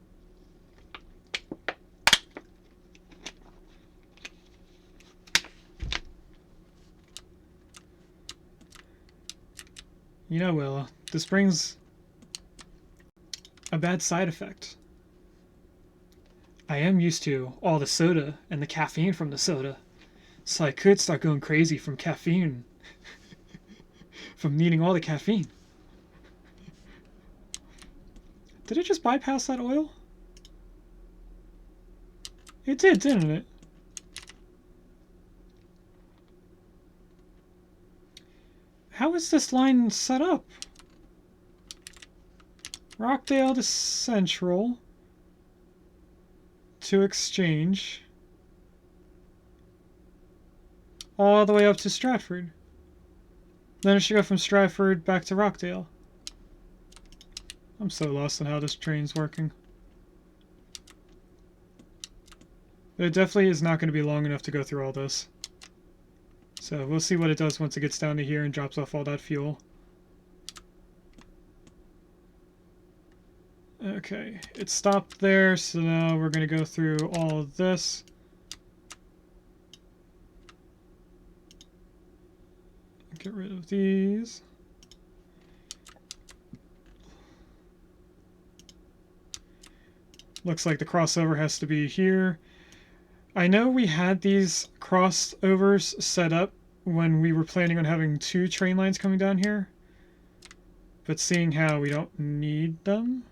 You know, Willow, this brings a bad side effect. I am used to all the soda and the caffeine from the soda, so I could start going crazy from caffeine, from needing all the caffeine. Did it just bypass that oil? It did, didn't it? How is this line set up? Rockdale to Central to Exchange all the way up to Stratford. Then it should go from Stratford back to Rockdale. I'm so lost on how this train's working. But it definitely is not going to be long enough to go through all this. So we'll see what it does once it gets down to here and drops off all that fuel. Okay, it stopped there, so now we're going to go through all of this. Get rid of these. Looks like the crossover has to be here. I know we had these crossovers set up when we were planning on having 2 train lines coming down here. But seeing how we don't need them,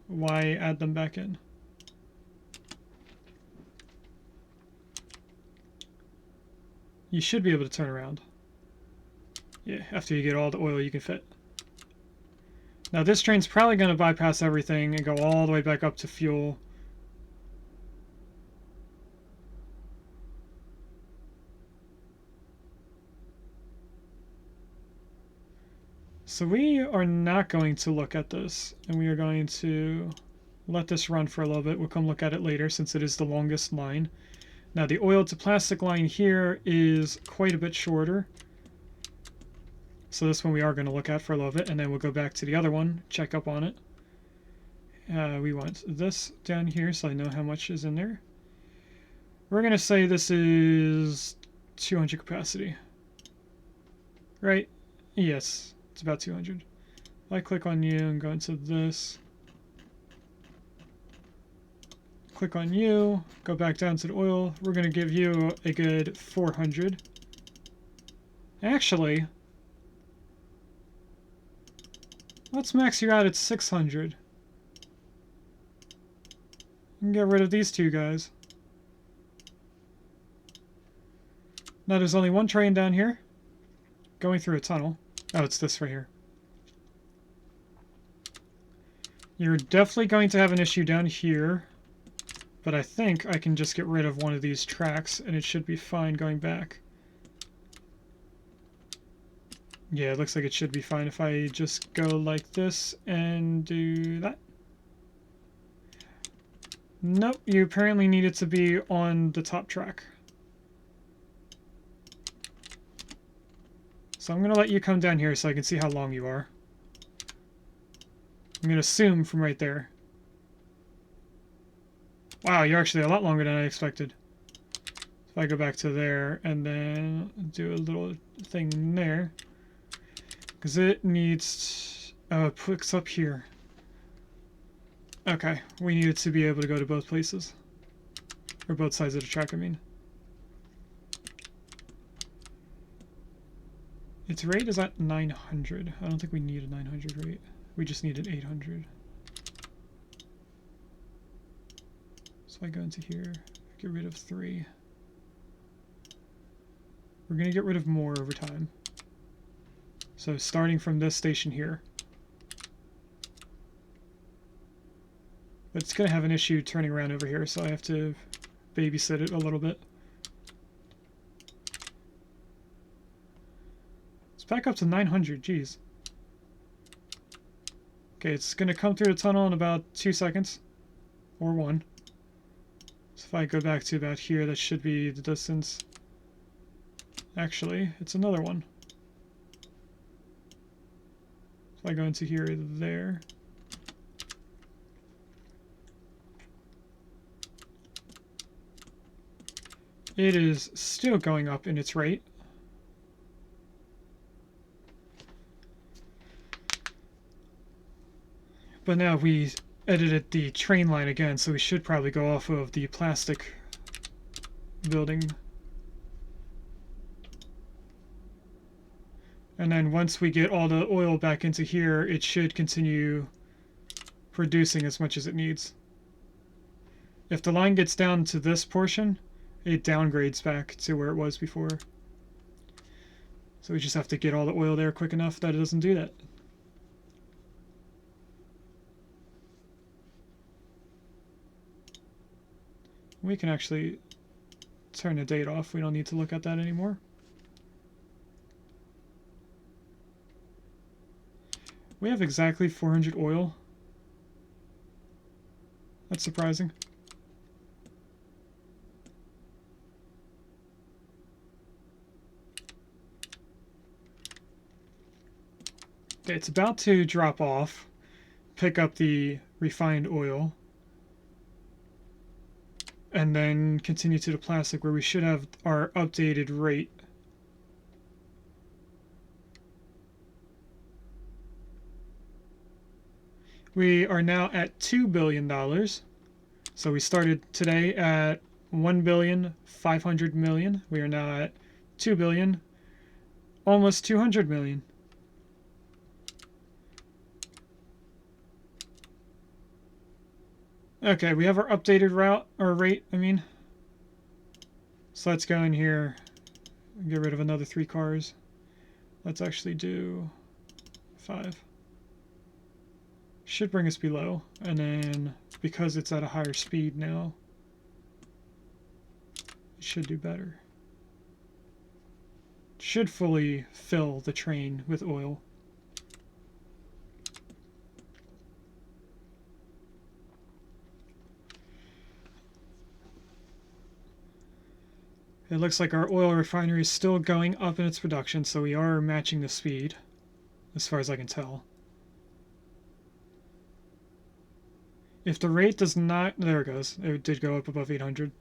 why add them back in? You should be able to turn around. Yeah, after you get all the oil you can fit. Now this train's probably going to bypass everything and go all the way back up to fuel. So we are not going to look at this, and we are going to let this run for a little bit. We'll come look at it later since it is the longest line. Now the oil to plastic line here is quite a bit shorter. So this one we are going to look at for a little bit, and then we'll go back to the other one, check up on it. We want this down here so I know how much is in there. We're going to say this is 200 capacity. Right? Yes, it's about 200. If I click on you and go into this, click on you, go back down to the oil, we're going to give you a good 400. Actually, let's max you out at 600. And get rid of these two guys. Now there's only one train down here, going through a tunnel. Oh, it's this right here. You're definitely going to have an issue down here, but I think I can just get rid of one of these tracks and it should be fine going back. Yeah, it looks like it should be fine if I just go like this and do that. Nope, you apparently need it to be on the top track. So I'm going to let you come down here so I can see how long you are. I'm going to assume from right there. Wow, you're actually a lot longer than I expected. If I go back to there and then do a little thing there. Because it needs... Oh, it puts up here. Okay, we need it to be able to go to both places. Or both sides of the track, I mean. Its rate is at 900. I don't think we need a 900 rate. We just need an 800. So I go into here, get rid of 3. We're going to get rid of more over time. So starting from this station here. But it's going to have an issue turning around over here, so I have to babysit it a little bit. It's back up to 900, geez. Okay, it's going to come through the tunnel in about 2 seconds. Or 1. So if I go back to about here, that should be the distance. Actually, it's another one. If I go into here, there. It is still going up in its rate. But now we edited the train line again, so we should probably go off of the plastic building. And then once we get all the oil back into here, it should continue producing as much as it needs. If the line gets down to this portion, it downgrades back to where it was before. So we just have to get all the oil there quick enough that it doesn't do that. We can actually turn the date off. We don't need to look at that anymore. We have exactly 400 oil. That's surprising. Okay, it's about to drop off, pick up the refined oil, and then continue to the plastic where we should have our updated rate. We are now at $2 billion. So we started today at 1,500,000,000. We are now at 2 billion, almost 200 million. Okay, we have our updated route, or rate, I mean. So let's go in here and get rid of another 3 cars. Let's actually do 5. Should bring us below, and then because it's at a higher speed now, it should do better. Should fully fill the train with oil. It looks like our oil refinery is still going up in its production, so we are matching the speed, as far as I can tell. If the rate does not... There it goes. It did go up above 800.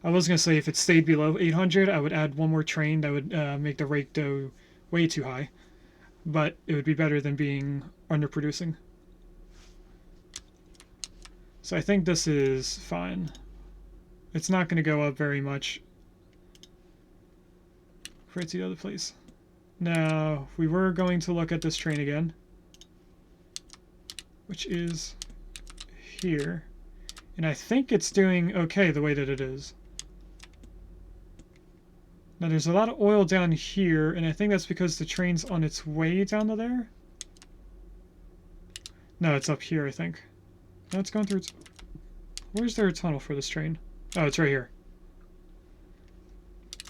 I was going to say if it stayed below 800, I would add one more train that would make the rate go way too high. But it would be better than being underproducing. So I think this is fine. It's not going to go up very much for it to the other place. Now, we were going to look at this train again, which is here. And I think it's doing okay the way that it is. Now, there's a lot of oil down here, and I think that's because the train's on its way down to there. No, it's up here, I think. No, it's going through its... Where's there a tunnel for this train? Oh, it's right here.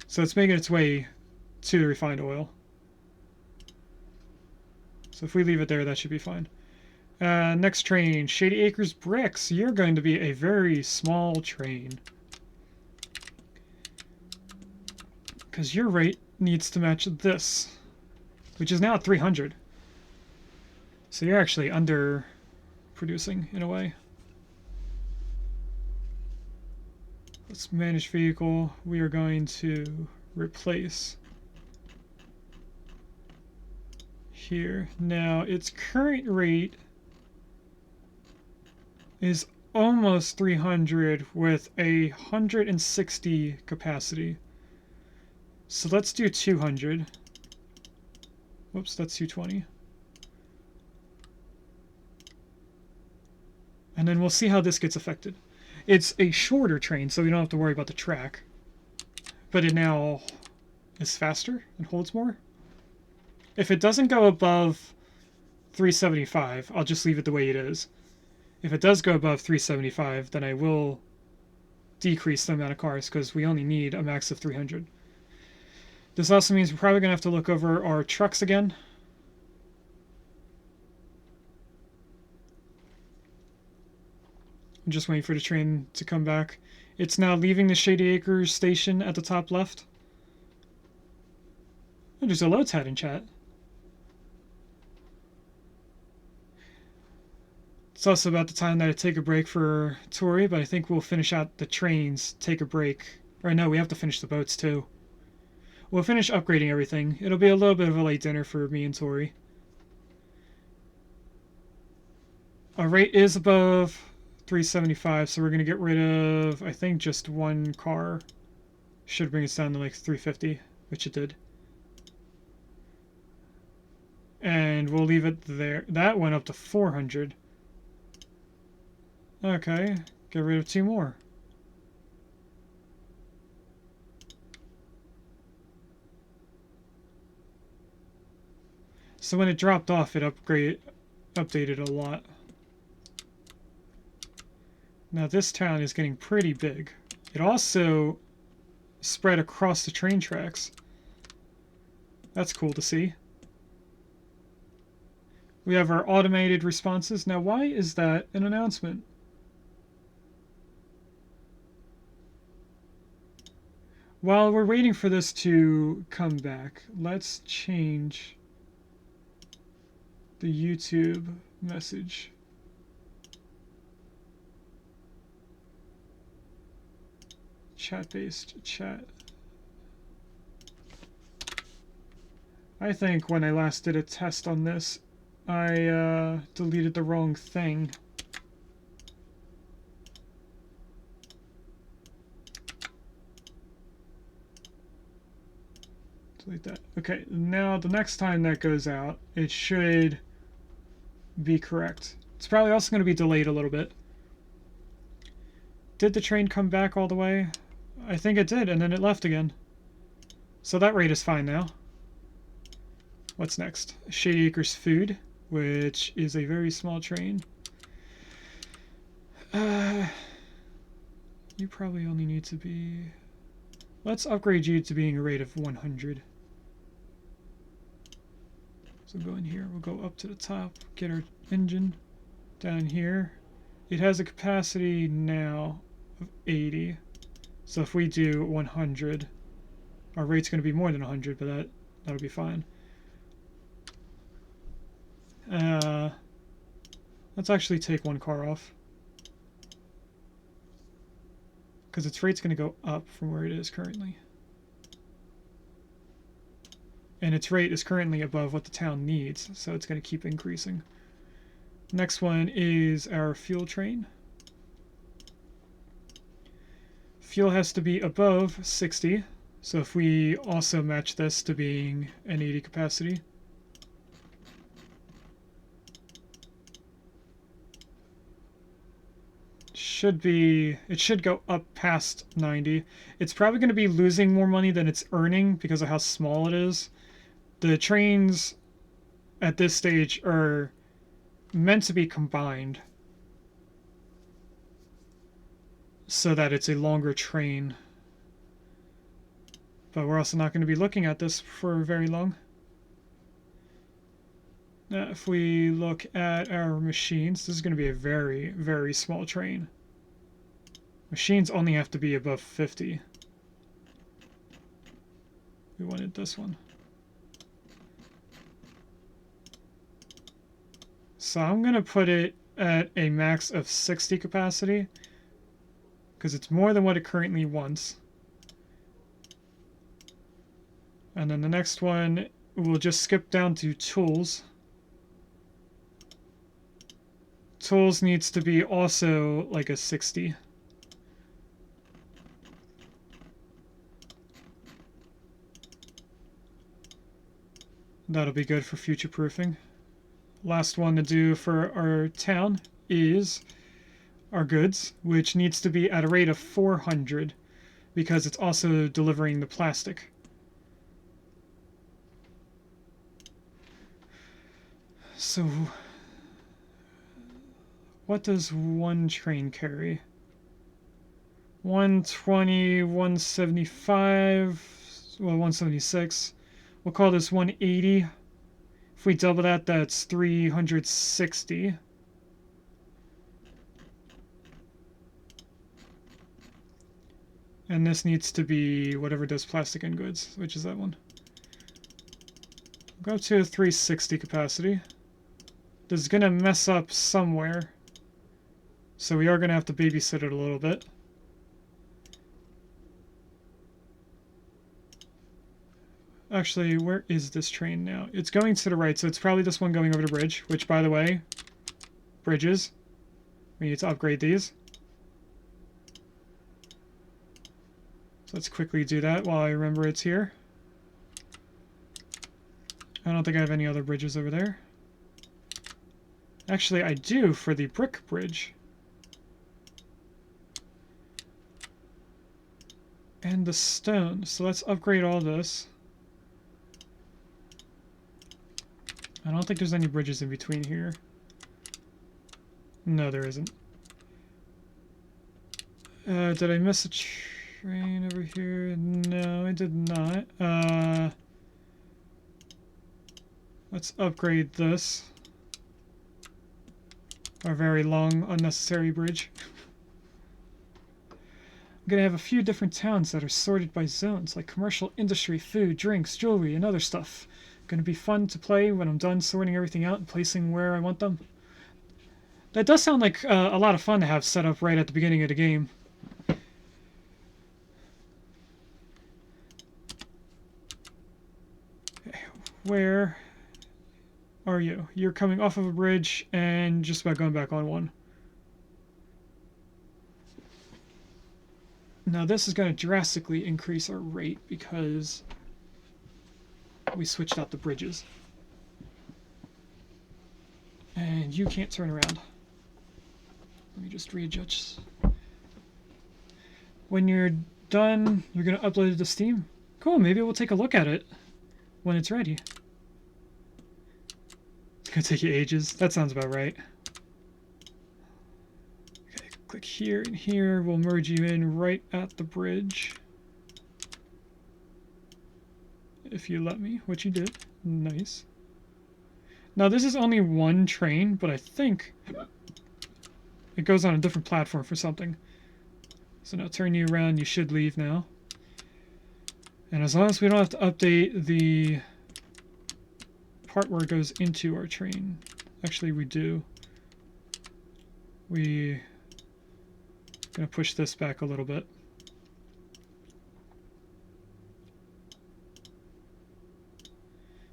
So it's making its way to the refined oil. So if we leave it there, that should be fine. Next train, Shady Acres Bricks. You're going to be a very small train. Because your rate needs to match this, which is now at 300. So you're actually under producing in a way. Let's manage vehicle. We are going to replace here. Now, its current rate is almost 300 with 160 capacity. So let's do 200. Whoops, that's 220. And then we'll see how this gets affected. It's a shorter train, so we don't have to worry about the track. But it now is faster and holds more. If it doesn't go above 375, I'll just leave it the way it is. If it does go above 375, then I will decrease the amount of cars, because we only need a max of 300. This also means we're probably going to have to look over our trucks again. I'm just waiting for the train to come back. It's now leaving the Shady Acres station at the top left. Oh, there's a loads hat in chat. It's also about the time that I take a break for Tori, but I think we'll finish out the trains, take a break. Or no, we have to finish the boats too. We'll finish upgrading everything. It'll be a little bit of a late dinner for me and Tori. Our rate is above 375, so we're going to get rid of, I think, just one car. Should bring us down to like 350, which it did. And we'll leave it there. That went up to 400. Okay, get rid of 2 more. So when it dropped off, it updated a lot. Now this town is getting pretty big. It also spread across the train tracks. That's cool to see. We have our automated responses. Now why is that an announcement? While we're waiting for this to come back, let's change the YouTube message. Chat-based chat. I think when I last did a test on this, I deleted the wrong thing. Delete that. Okay, now the next time that goes out, it should be correct. It's probably also going to be delayed a little bit. did the train come back all the way? I think it did, and then it left again. So that rate is fine now. What's next? Shady Acres Food, which is a very small train. You probably only need to be... Let's upgrade you to being a rate of 100. So go in here, we'll go up to the top, get our engine down here. It has a capacity now of 80. So if we do 100, our rate's going to be more than 100, but that'll be fine. Let's actually take one car off, because its rate's going to go up from where it is currently. And its rate is currently above what the town needs, so it's going to keep increasing. Next one is our fuel train. Fuel has to be above 60, so if we also match this to being an 80 capacity. It should go up past 90. It's probably going to be losing more money than it's earning because of how small it is. The trains at this stage are meant to be combined so that it's a longer train. But we're also not going to be looking at this for very long. Now, if we look at our machines, this is going to be a very, very small train. Machines only have to be above 50. We wanted this one. So I'm going to put it at a max of 60 capacity, because it's more than what it currently wants. And then the next one, we'll just skip down to tools. Tools needs to be also like a 60. That'll be good for future proofing. Last one to do for our town is our goods, which needs to be at a rate of 400 because it's also delivering the plastic. So what does one train carry? 120, 175, well, 176. We'll call this 180. If we double that, that's 360. And this needs to be whatever does plastic and goods, which is that one. Go to 360 capacity. This is going to mess up somewhere, so we are going to have to babysit it a little bit. Actually, where is this train now? It's going to the right, so it's probably this one going over the bridge, which, by the way, bridges. We need to upgrade these. So let's quickly do that while I remember it's here. I don't think I have any other bridges over there. Actually, I do for the brick bridge. And the stone. So let's upgrade all this. I don't think there's any bridges in between here. No, there isn't. Did I miss a train over here? No, I did not. Let's upgrade this. Our very long, unnecessary bridge. I'm gonna have a few different towns that are sorted by zones, like commercial, industry, food, drinks, jewelry, and other stuff. Gonna be fun to play when I'm done sorting everything out and placing where I want them. That does sound like a lot of fun to have set up right at the beginning of the game. Okay, where are you? You're coming off of a bridge and just about going back on one. Now this is going to drastically increase our rate because we switched out the bridges. And you can't turn around. Let me just readjust. When you're done, you're going to upload it to Steam? Cool, maybe we'll take a look at it when it's ready. It's going to take you ages. That sounds about right. Okay, click here and here. We'll merge you in right at the bridge. If you let me, which you did. Nice. Now this is only one train, but I think it goes on a different platform for something. So now turn you around, you should leave now. And as long as we don't have to update the part where it goes into our train. Actually, we do. We're gonna push this back a little bit.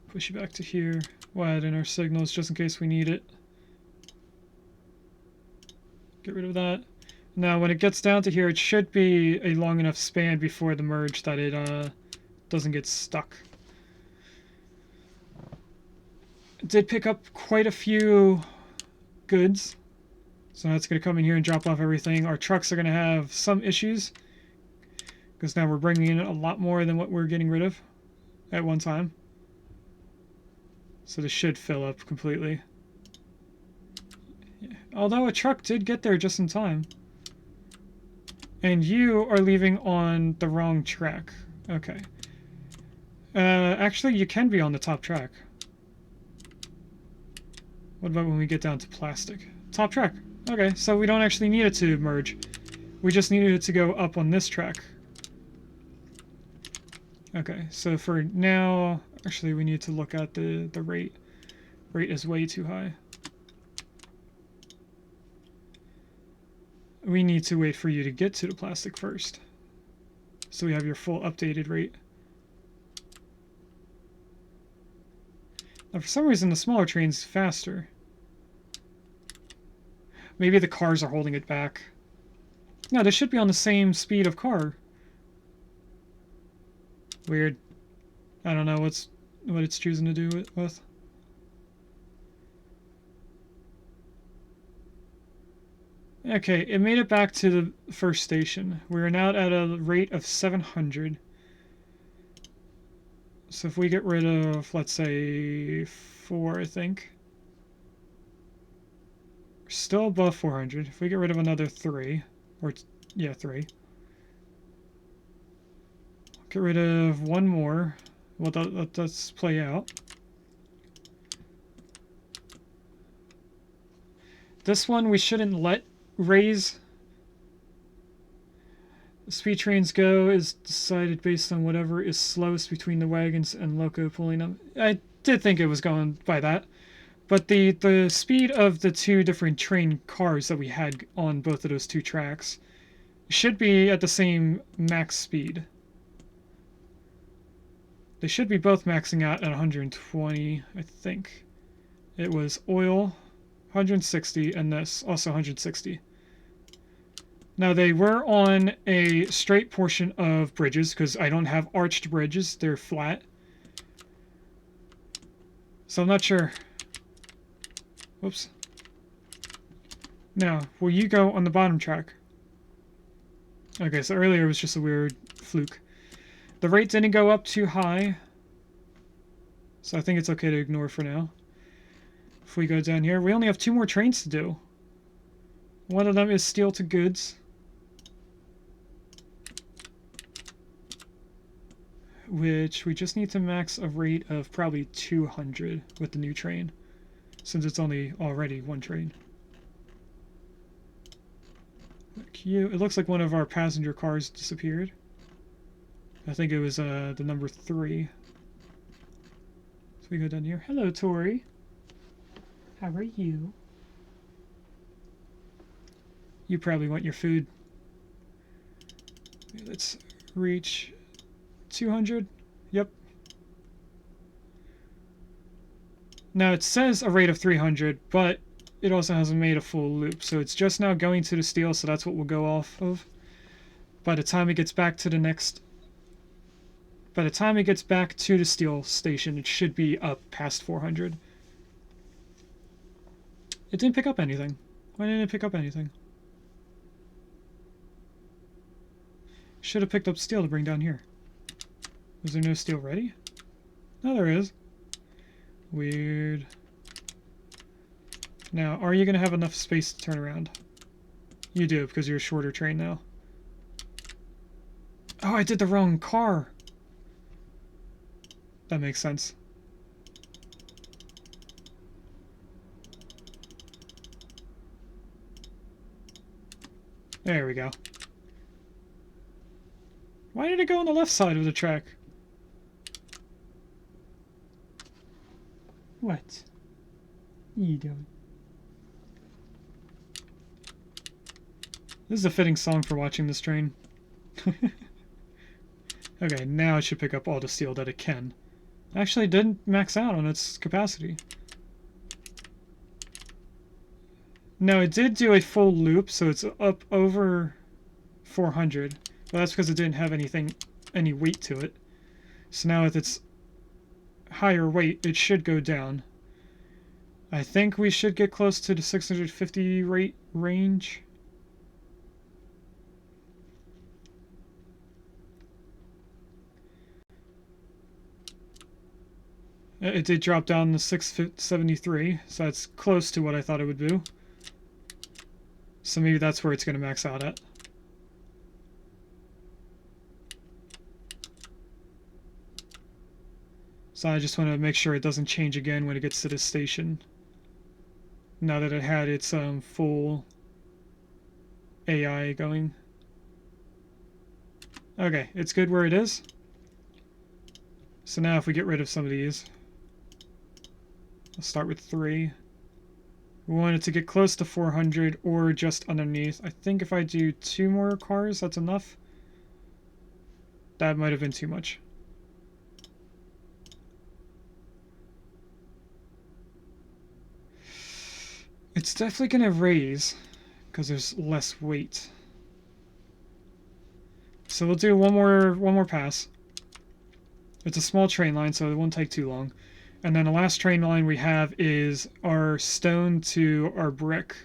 Push it back to here. We'll add in our signals just in case we need it. Get rid of that. Now, when it gets down to here, it should be a long enough span before the merge that it doesn't get stuck. It did pick up quite a few goods. So now it's going to come in here and drop off everything. Our trucks are going to have some issues, because now we're bringing in a lot more than what we're getting rid of at one time. So this should fill up completely. Yeah. Although a truck did get there just in time. And you are leaving on the wrong track. Okay. Actually, you can be on the top track. What about when we get down to plastic? Top track. Okay, so we don't actually need it to merge. We just needed it to go up on this track. Okay, so for now, actually we need to look at the rate. Rate is way too high. We need to wait for you to get to the plastic first. So we have your full updated rate. Now for some reason the smaller train's faster. Maybe the cars are holding it back. No, this should be on the same speed of car. Weird. I don't know what it's choosing to do it with. Okay, it made it back to the first station. We're now at a rate of 700. So if we get rid of, let's say, 4, I think. We're still above 400. If we get rid of another 3, or, yeah, 3. Get rid of 1 more. Well, let's play out. This one we shouldn't let raise. The speed trains go is decided based on whatever is slowest between the wagons and loco pulling them. I did think it was going by that. But the speed of the two different train cars that we had on both of those two tracks should be at the same max speed. They should be both maxing out at 120, I think. It was oil, 160, and this, also 160. Now, they were on a straight portion of bridges, because I don't have arched bridges. They're flat. So I'm not sure. Whoops. Now, will you go on the bottom track? Okay, so earlier it was just a weird fluke. The rate didn't go up too high, so I think it's okay to ignore for now. If we go down here, we only have 2 more trains to do. One of them is steel to goods, which we just need to max a rate of probably 200 with the new train, since it's only already 1 train. Cute. It looks like one of our passenger cars disappeared. I think it was the number 3. So we go down here. Hello, Tori. How are you? You probably want your food. Let's reach 200. Yep. Now it says a rate of 300, but it also hasn't made a full loop. So it's just now going to the steel, so that's what we'll go off of. By the time it gets back to the next... By the time it gets back to the steel station, it should be up past 400. It didn't pick up anything. Why didn't it pick up anything? Should have picked up steel to bring down here. Was there no steel ready? No, there is. Weird. Now, are you going to have enough space to turn around? You do, because you're a shorter train now. Oh, I did the wrong car! That makes sense. There we go. Why did it go on the left side of the track? What? You doing? This is a fitting song for watching this train. Okay, now it should pick up all the steel that it can. Actually, it didn't max out on its capacity. No, it did do a full loop, so it's up over 400. But that's because it didn't have any weight to it. So now with its higher weight, it should go down. I think we should get close to the 650 rate range. It did drop down to 673, so that's close to what I thought it would do. So maybe that's where it's going to max out at. So I just want to make sure it doesn't change again when it gets to this station. Now that it had its full AI going. Okay, it's good where it is. So now if we get rid of some of these, I'll start with 3. We want it to get close to 400 or just underneath. I think if I do 2 more cars, that's enough. That might have been too much. It's definitely going to raise because there's less weight. So we'll do one more pass. It's a small train line, so it won't take too long. And then the last train line we have is our stone to our brick.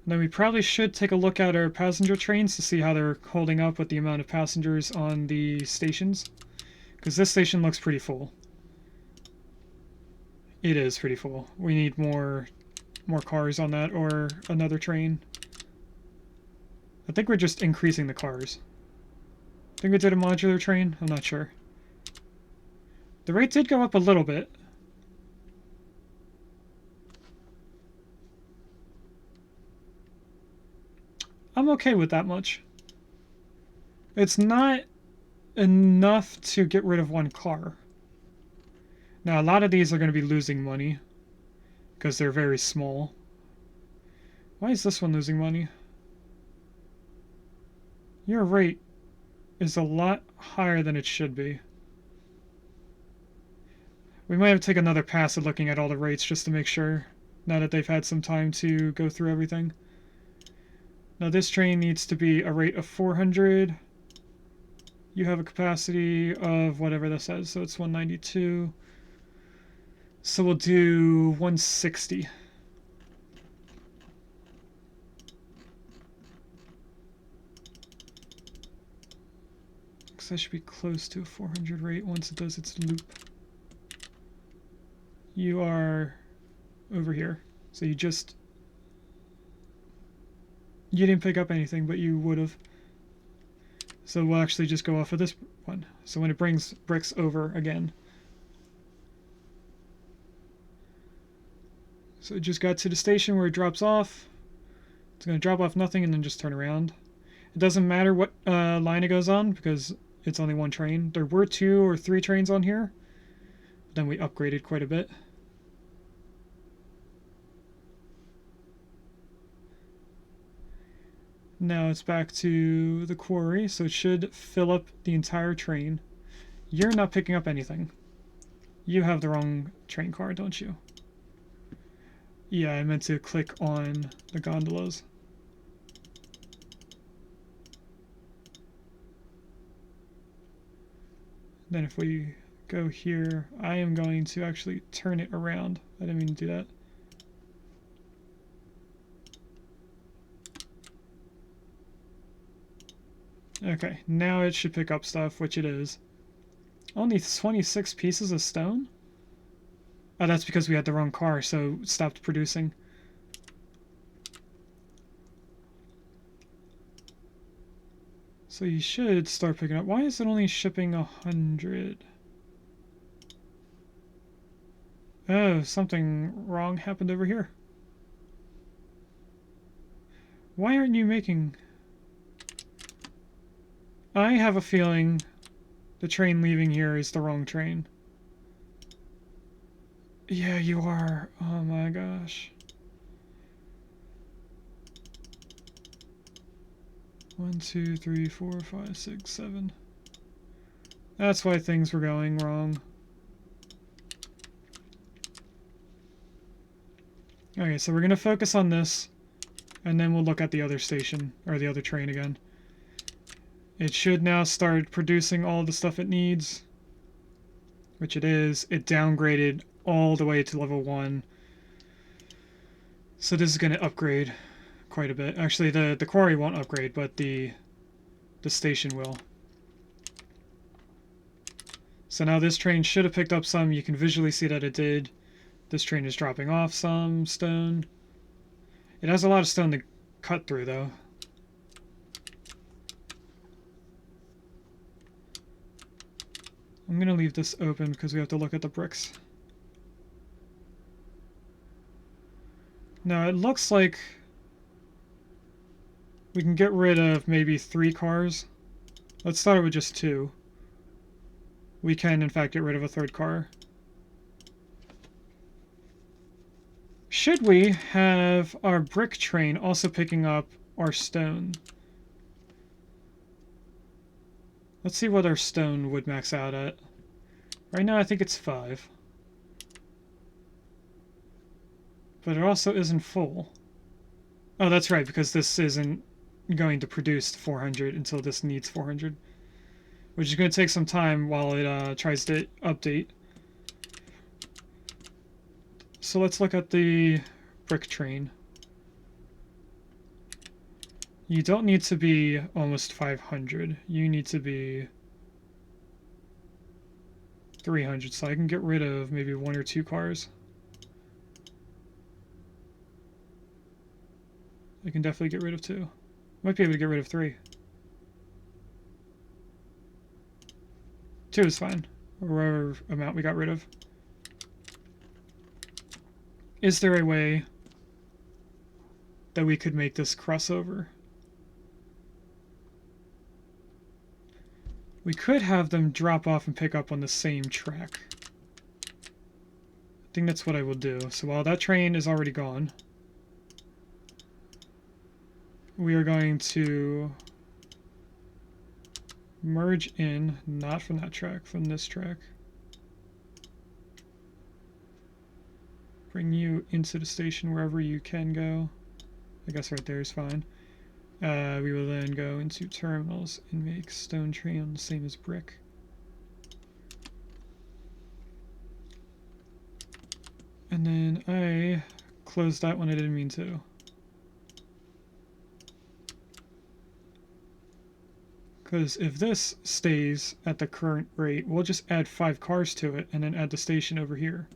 Then we probably should take a look at our passenger trains to see how they're holding up with the amount of passengers on the stations. Because this station looks pretty full. It is pretty full. We need more cars on that or another train. I think we're just increasing the cars. I think we did a modular train. I'm not sure. The rate did go up a little bit. I'm okay with that much. It's not enough to get rid of one car. Now, a lot of these are going to be losing money because they're very small. Why is this one losing money? Your rate is a lot higher than it should be. We might have to take another pass at looking at all the rates just to make sure, now that they've had some time to go through everything. Now this train needs to be a rate of 400. You have a capacity of whatever this says, so it's 192. So we'll do 160. Because that should be close to a 400 rate once it does its loop. You are over here, so you didn't pick up anything, but you would have. So we'll actually just go off of this one. So when it brings bricks over again. So it just got to the station where it drops off. It's going to drop off nothing and then just turn around. It doesn't matter what line it goes on because it's only one train. There were 2 or 3 trains on here. But then we upgraded quite a bit. Now it's back to the quarry, so it should fill up the entire train. You're not picking up anything. You have the wrong train car, don't you? Yeah, I meant to click on the gondolas. Then if we go here, I am going to actually turn it around. I didn't mean to do that. Okay, now it should pick up stuff, which it is. Only 26 pieces of stone? Oh, that's because we had the wrong car, so it stopped producing. So you should start picking up. Why is it only shipping 100? Oh, something wrong happened over here. Why aren't you making... I have a feeling the train leaving here is the wrong train. Yeah, you are. Oh my gosh. 1, 2, 3, 4, 5, 6, 7. That's why things were going wrong. Okay, so we're going to focus on this, and then we'll look at the other station, or the other train again. It should now start producing all the stuff it needs, which it is. It downgraded all the way to level 1. So this is going to upgrade quite a bit. Actually, the quarry won't upgrade, but the station will. So now this train should have picked up some. You can visually see that it did. This train is dropping off some stone. It has a lot of stone to cut through, though. I'm going to leave this open because we have to look at the bricks. Now, it looks like we can get rid of maybe 3 cars. Let's start with just 2. We can, in fact, get rid of a 3rd car. Should we have our brick train also picking up our stone? Let's see what our stone would max out at. Right now I think it's 5. But it also isn't full. Oh, that's right, because this isn't going to produce 400 until this needs 400. Which is going to take some time while it tries to update. So let's look at the brick train. You don't need to be almost 500. You need to be 300, so I can get rid of maybe 1 or 2 cars. I can definitely get rid of 2. Might be able to get rid of 3. 2 is fine. Or whatever amount we got rid of. Is there a way that we could make this crossover? We could have them drop off and pick up on the same track. I think that's what I will do. So while that train is already gone, we are going to merge in, not from that track, from this track. Bring you into the station wherever you can go. I guess right there is fine. We will then go into terminals and make stone train the same as brick. And then I closed that one, I didn't mean to. Because if this stays at the current rate, we'll just add 5 cars to it and then add the station over here.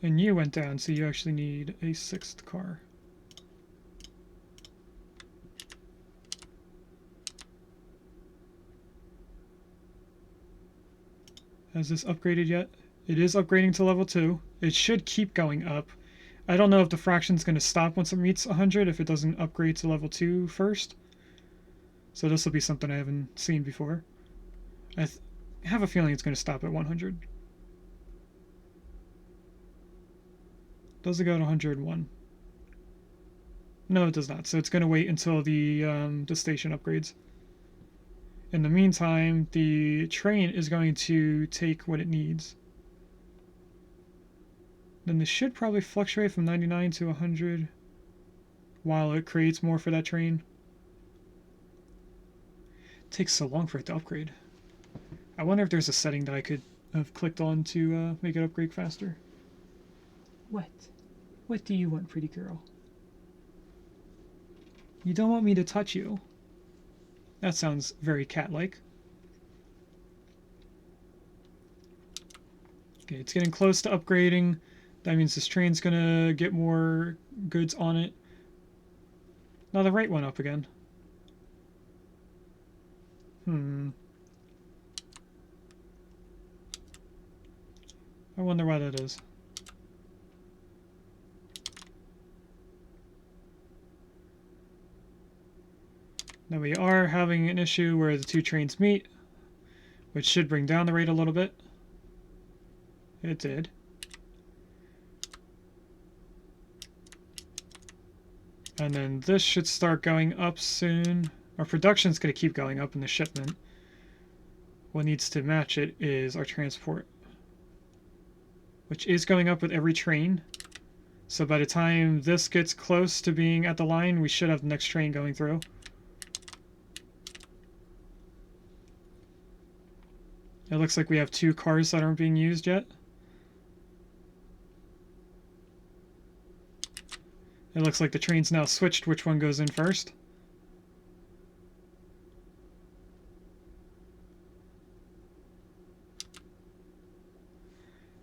And you went down, so you actually need a 6th car. Has this upgraded yet? It is upgrading to level 2. It should keep going up. I don't know if the fraction's going to stop once it meets 100, if it doesn't upgrade to level 2 first. So this will be something I haven't seen before. I have a feeling it's going to stop at 100. Does it go to 101? No, it does not. So it's going to wait until the station upgrades. In the meantime, the train is going to take what it needs. Then this should probably fluctuate from 99 to 100 while it creates more for that train. It takes so long for it to upgrade. I wonder if there's a setting that I could have clicked on to make it upgrade faster. What? What do you want, pretty girl? You don't want me to touch you. That sounds very cat-like. Okay, it's getting close to upgrading. That means this train's gonna get more goods on it. Now the rate went up again. I wonder why that is. Now we are having an issue where the two trains meet, which should bring down the rate a little bit. It did. And then this should start going up soon. Our production's going to keep going up in the shipment. What needs to match it is our transport, which is going up with every train. So by the time this gets close to being at the line, we should have the next train going through. It looks like we have 2 cars that aren't being used yet. It looks like the train's now switched which one goes in first.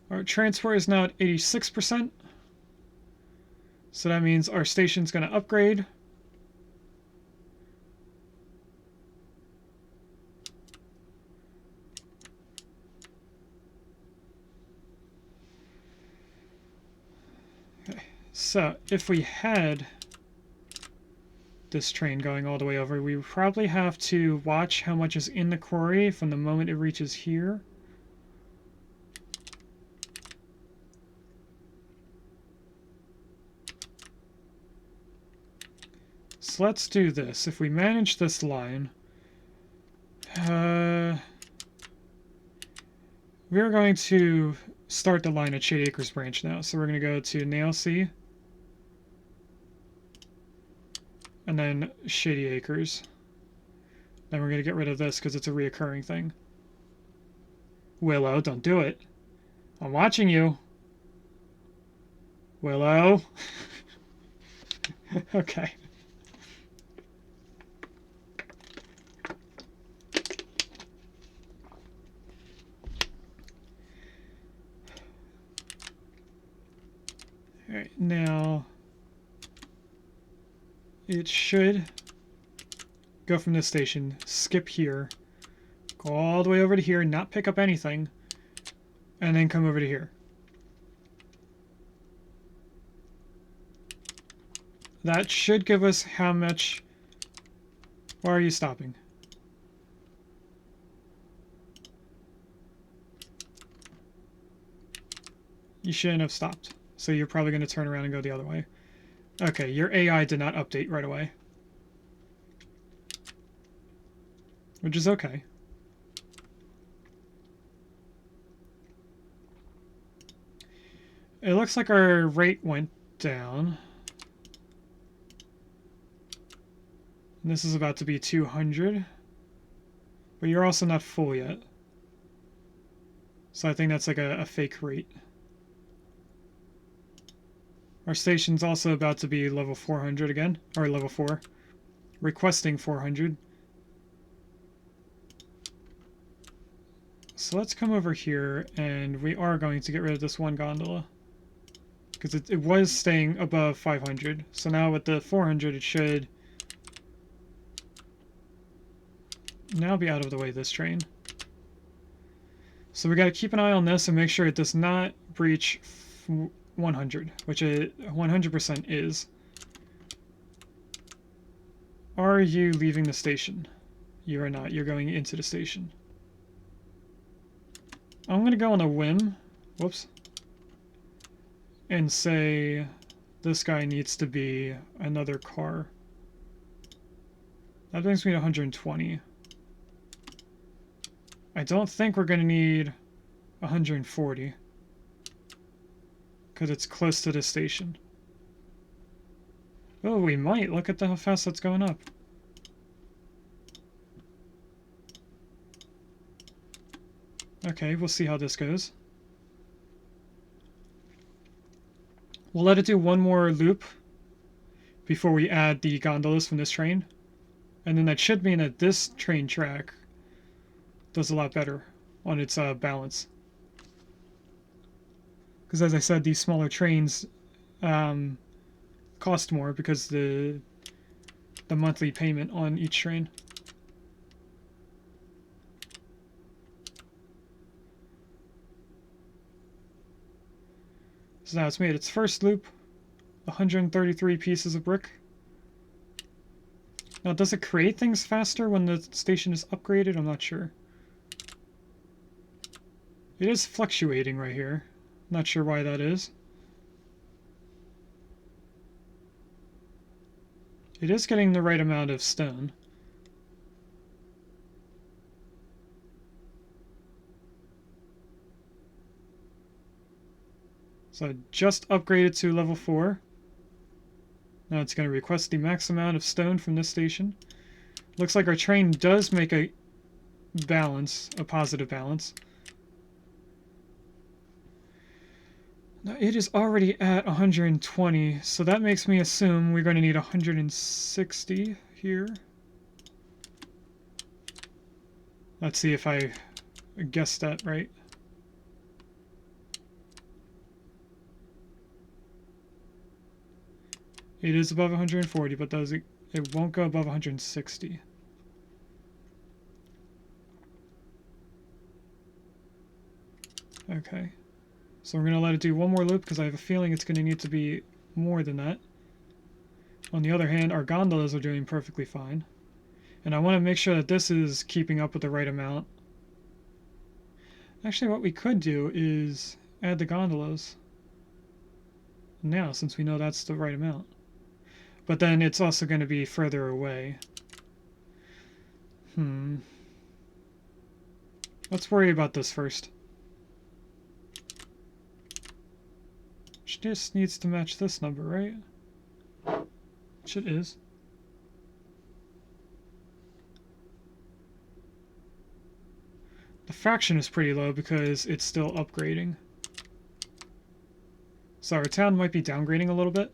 Our transport is now at 86%. So that means our station's going to upgrade. Okay. So if we had this train going all the way over, we would probably have to watch how much is in the quarry from the moment it reaches here. So let's do this. If we manage this line, we're going to start the line at Shady Acres branch now. So we're going to go to Nailsea, and then Shady Acres. Then we're going to get rid of this because it's a reoccurring thing. Willow, don't do it. I'm watching you. Willow. Okay. Alright, now it should go from this station, skip here, go all the way over to here, not pick up anything, and then come over to here. That should give us how much... Why are you stopping? You shouldn't have stopped. So you're probably going to turn around and go the other way. Okay, your AI did not update right away. Which is okay. It looks like our rate went down. And this is about to be 200. But you're also not full yet. So I think that's like a fake rate. Our station's also about to be level 400 again, or level 4. Requesting 400. So let's come over here, and we are going to get rid of this one gondola. Because it was staying above 500. So now with the 400, it should now be out of the way of this train. So we got to keep an eye on this and make sure it does not breach 100, which it 100% is. Are you leaving the station? You are not. You're going into the station. I'm going to go on a whim. Whoops. And say this guy needs to be another car. That brings me to 120. I don't think we're going to need 140. Because it's close to the station. Oh, we might. Look at how fast that's going up. Okay, we'll see how this goes. We'll let it do one more loop before we add the gondolas from this train. And then that should mean that this train track does a lot better on its balance. Because as I said, these smaller trains cost more because the monthly payment on each train. So now it's made its first loop, 133 pieces of brick. Now, does it create things faster when the station is upgraded? I'm not sure. It is fluctuating right here. Not sure why that is. It is getting the right amount of stone. So I just upgraded to level 4. Now it's going to request the max amount of stone from this station. Looks like our train does make a balance, a positive balance. Now it is already at 120, so that makes me assume we're going to need 160 here. Let's see if I guessed that right. It is above 140, but it won't go above 160. Okay. So we're going to let it do one more loop because I have a feeling it's going to need to be more than that. On the other hand, our gondolas are doing perfectly fine. And I want to make sure that this is keeping up with the right amount. Actually, what we could do is add the gondolas now, since we know that's the right amount. But then it's also going to be further away. Let's worry about this first. Which just needs to match this number, right? Which it is. The fraction is pretty low because it's still upgrading. So our town might be downgrading a little bit.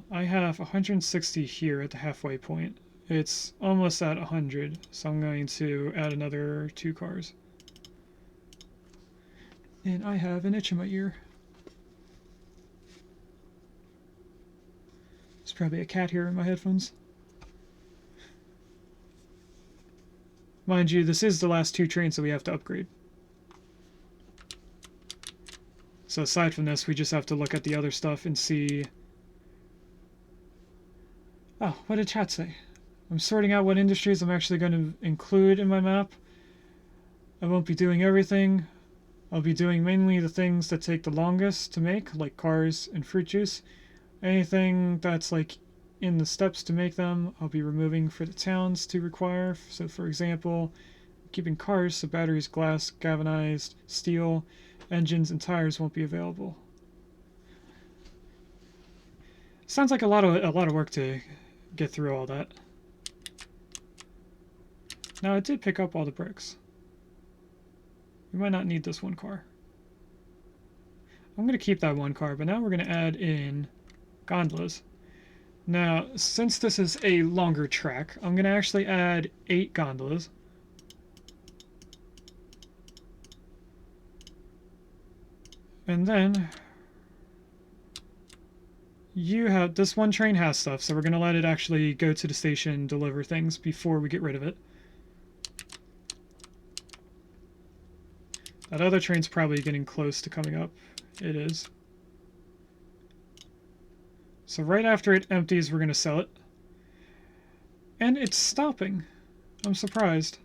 I have 160 here at the halfway point. It's almost at 100, so I'm going to add another 2 cars. And I have an itch in my ear. There's probably a cat here in my headphones. Mind you, this is the last 2 trains that we have to upgrade. So aside from this, we just have to look at the other stuff and see... Oh, what did chat say? I'm sorting out what industries I'm actually going to include in my map. I won't be doing everything. I'll be doing mainly the things that take the longest to make, like cars and fruit juice. Anything that's like in the steps to make them, I'll be removing for the towns to require. So for example, keeping cars, so batteries, glass, galvanized, steel, engines, and tires won't be available. Sounds like a lot of work to get through all that. Now I did pick up all the bricks. We might not need this 1 car. I'm going to keep that 1 car, but now we're going to add in gondolas. Now, since this is a longer track, I'm going to actually add 8 gondolas. And then this one train has stuff, so we're going to let it actually go to the station and deliver things before we get rid of it. That other train's probably getting close to coming up. It is. So right after it empties, we're going to sell it. And it's stopping. I'm surprised.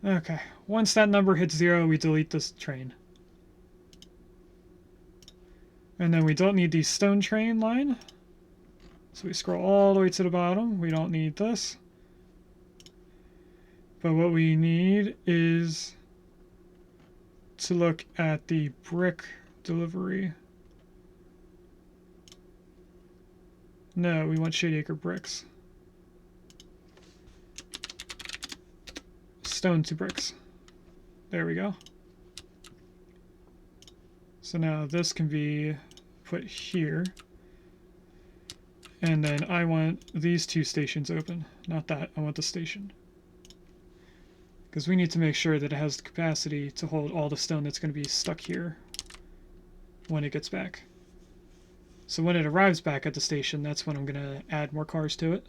Okay, once that number hits 0, we delete this train. And then we don't need the stone train line. So we scroll all the way to the bottom. We don't need this. But what we need is to look at the brick delivery. No, we want Shade Acre bricks. stone to bricks. There we go. So now this can be put here. And then I want these two stations open. Not that, I want the station. Because we need to make sure that it has the capacity to hold all the stone that's going to be stuck here when it gets back. So when it arrives back at the station, that's when I'm going to add more cars to it.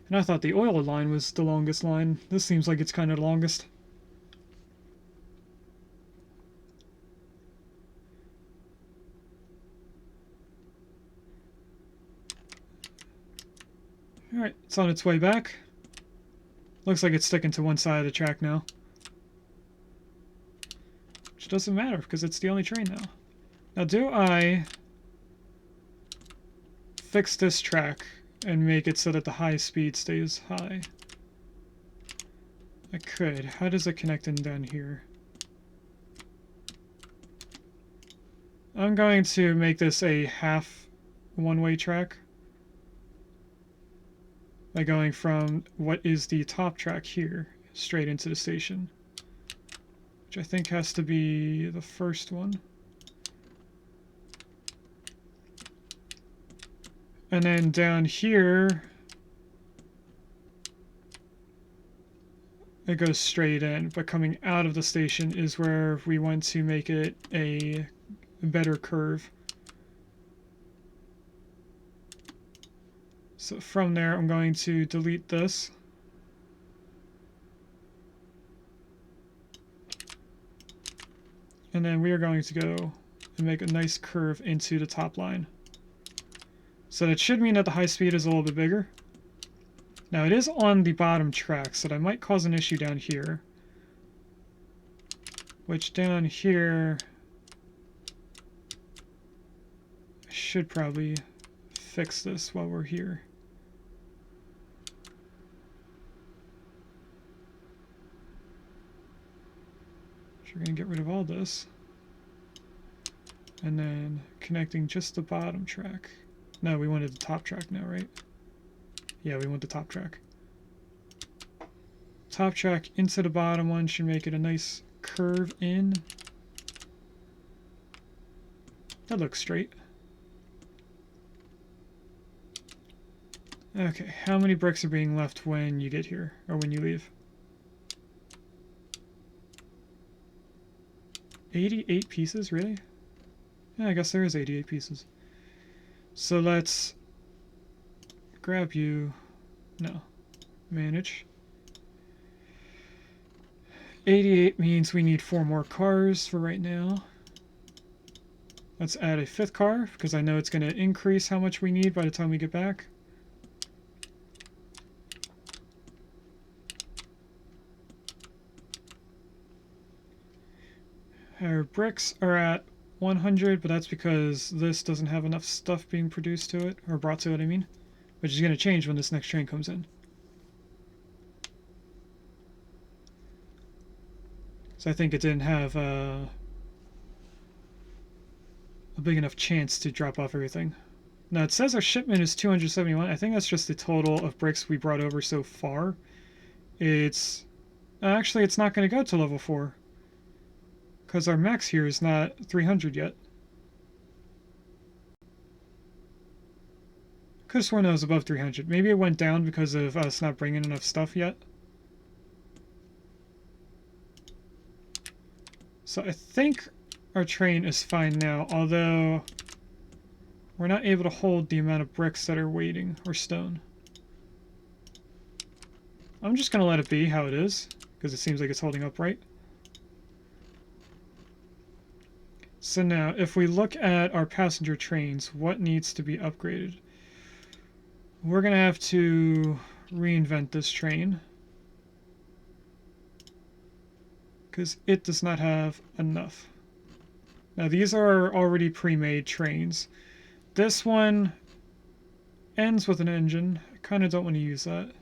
And I thought the oil line was the longest line. This seems like it's kind of the longest. Alright, it's on its way back. Looks like it's sticking to one side of the track now. Which doesn't matter, because it's the only train now. Now, do I fix this track and make it so that the high speed stays high? I could. How does it connect in down here? I'm going to make this a half one-way track by going from what is the top track here straight into the station, which I think has to be the first one. And then down here, it goes straight in, but coming out of the station is where we want to make it a better curve. So from there, I'm going to delete this. And then we are going to go and make a nice curve into the top line. So that should mean that the high speed is a little bit bigger. Now it is on the bottom track, so that might cause an issue down here. Which down here, I should probably fix this while we're here. So we're going to get rid of all this. And then connecting just the bottom track. No, we wanted the top track now, right? Yeah, we want the top track. Top track into the bottom one should make it a nice curve in. That looks straight. Okay, how many bricks are being left when you get here, or when you leave? 88 pieces, really? Yeah, I guess there is 88 pieces. So let's grab you. No. Manage. 88 means we need 4 more cars for right now. Let's add a 5th car, because I know it's going to increase how much we need by the time we get back. Our bricks are at 100, but that's because this doesn't have enough stuff being produced to it, or brought to it, I mean, which is going to change when this next train comes in. So I think it didn't have a big enough chance to drop off everything. Now it says our shipment is 271. I think that's just the total of bricks we brought over so far. It's actually, it's not going to go to level 4. Because our max here is not 300 yet. Could have sworn it was above 300. Maybe it went down because of us not bringing enough stuff yet. So I think our train is fine now, although we're not able to hold the amount of bricks that are waiting, or stone. I'm just going to let it be how it is, because it seems like it's holding up right. So now, if we look at our passenger trains, what needs to be upgraded? We're going to have to reinvent this train, because it does not have enough. Now, these are already pre-made trains. This one ends with an engine. I kind of don't want to use that.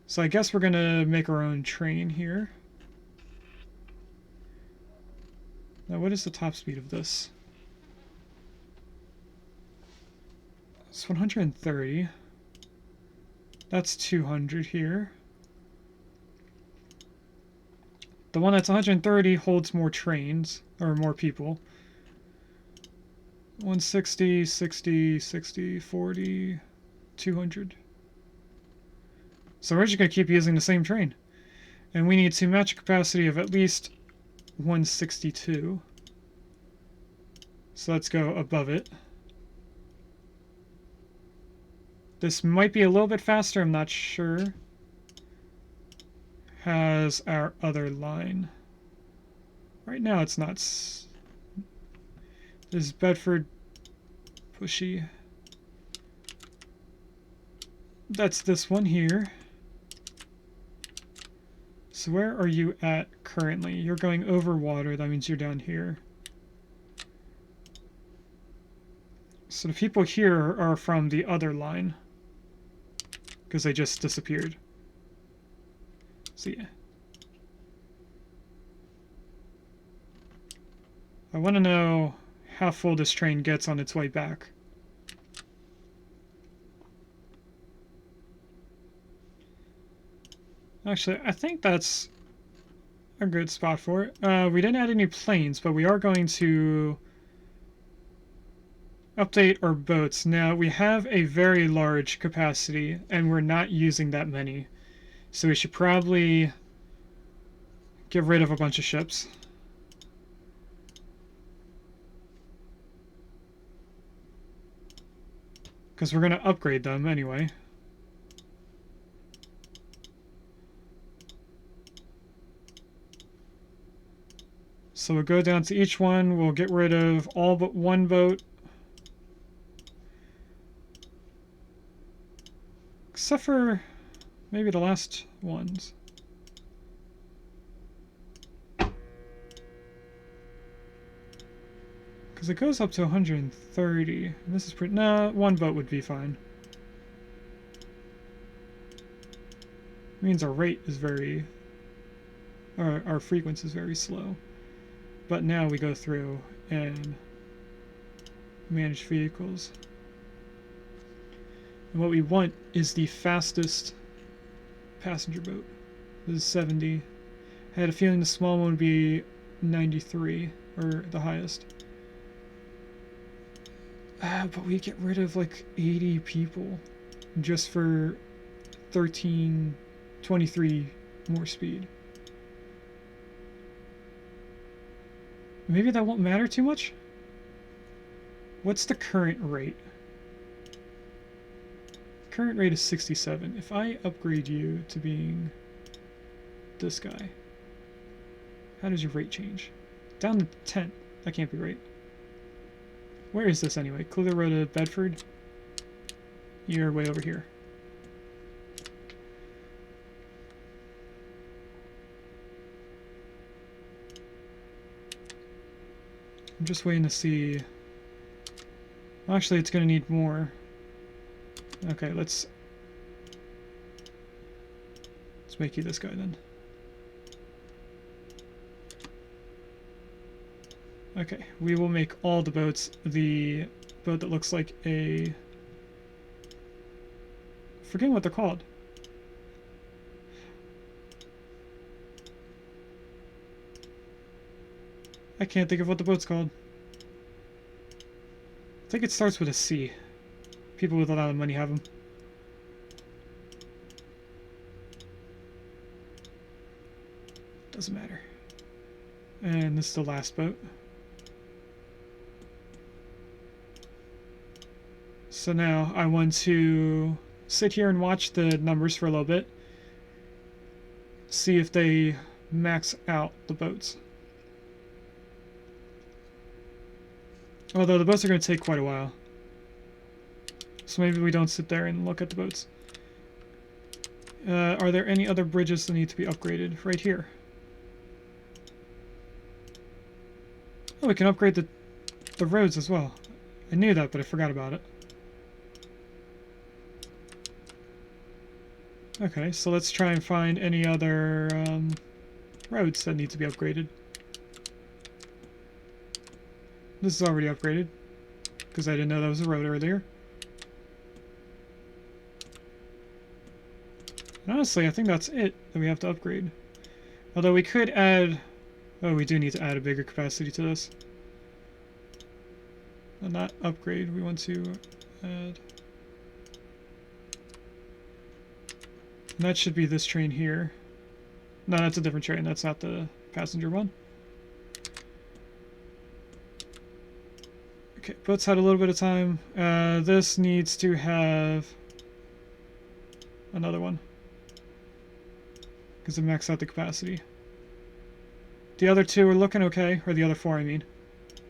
So I guess we're going to make our own train here. Now, what is the top speed of this? It's 130. That's 200 here. The one that's 130 holds more trains, or more people. 160, 60, 60, 40, 200. So we're just going to keep using the same train. And we need to match a capacity of at least 162. So let's go above it. This might be a little bit faster, I'm not sure. Has our other line. Right now it's not. This is Bedford Pushy. That's this one here. So where are you at currently? You're going over water, that means you're down here. So the people here are from the other line. Because they just disappeared. So yeah. I want to know how full this train gets on its way back. Actually, I think that's a good spot for it. We didn't add any planes, but we are going to update our boats. Now, we have a very large capacity, and we're not using that many. So we should probably get rid of a bunch of ships. Because we're going to upgrade them anyway. So we'll go down to each one. We'll get rid of all but one boat. Except for maybe the last ones. Because it goes up to 130. And this is pretty... Nah, one boat would be fine. It means our rate is very... Our frequency is very slow. But now we go through and manage vehicles. And what we want is the fastest passenger boat. This is 70. I had a feeling the small one would be 93, or the highest. But we get rid of like 80 people just for 23 more speed. Maybe that won't matter too much? What's the current rate? Current rate is 67. If I upgrade you to being this guy, how does your rate change? Down to 10. That can't be right. Where is this anyway? Clear the road to Bedford? You're way over here. I'm just waiting to see... Actually, it's going to need more. Okay, let's make you this guy then. Okay, we will make all the boats the boat that looks like a... Forgetting what they're called. I can't think of what the boat's called. I think it starts with a C. People with a lot of money have them. Doesn't matter. And this is the last boat. So now I want to sit here and watch the numbers for a little bit. See if they max out the boats. Although the boats are going to take quite a while. So maybe we don't sit there and look at the boats. Are there any other bridges that need to be upgraded? Right here. Oh, we can upgrade the roads as well. I knew that, but I forgot about it. Okay, so let's try and find any other roads that need to be upgraded. This is already upgraded, because I didn't know that was a road earlier. And honestly, I think that's it that we have to upgrade. Although we could add... Oh, we do need to add a bigger capacity to this. And not upgrade, we want to add... And that should be this train here. No, that's a different train. That's not the passenger one. Okay, boats had a little bit of time. This needs to have another one, because it maxed out the capacity. The other two are looking okay, or the other four, I mean.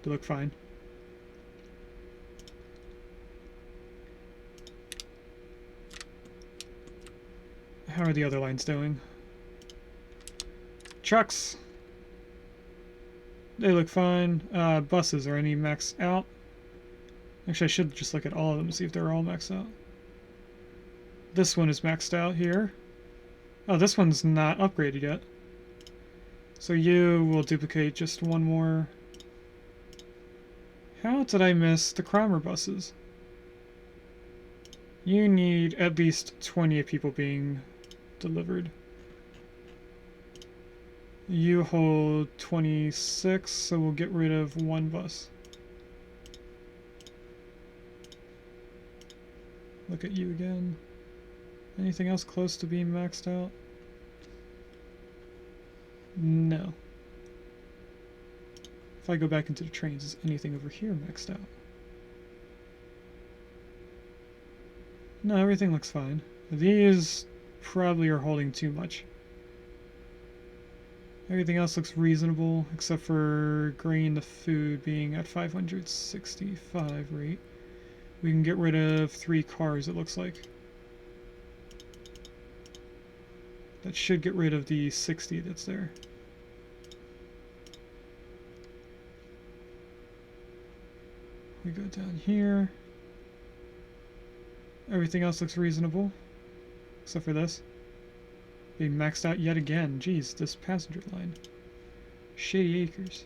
They look fine. How are the other lines doing? Trucks. They look fine. Buses, are any maxed out? Actually, I should just look at all of them and see if they're all maxed out. This one is maxed out here. Oh, this one's not upgraded yet. So you will duplicate just one more. How did I miss the Cromer buses? You need at least 20 people being delivered. You hold 26, so we'll get rid of one bus. Look at you again. Anything else close to being maxed out? No. If I go back into the trains, is anything over here maxed out? No, everything looks fine. These probably are holding too much. Everything else looks reasonable, except for grain, the food being at 565 rate. We can get rid of 3 cars, it looks like. That should get rid of the 60 that's there. We go down here. Everything else looks reasonable, except for this. Being maxed out yet again. Jeez, this passenger line. Shady Acres.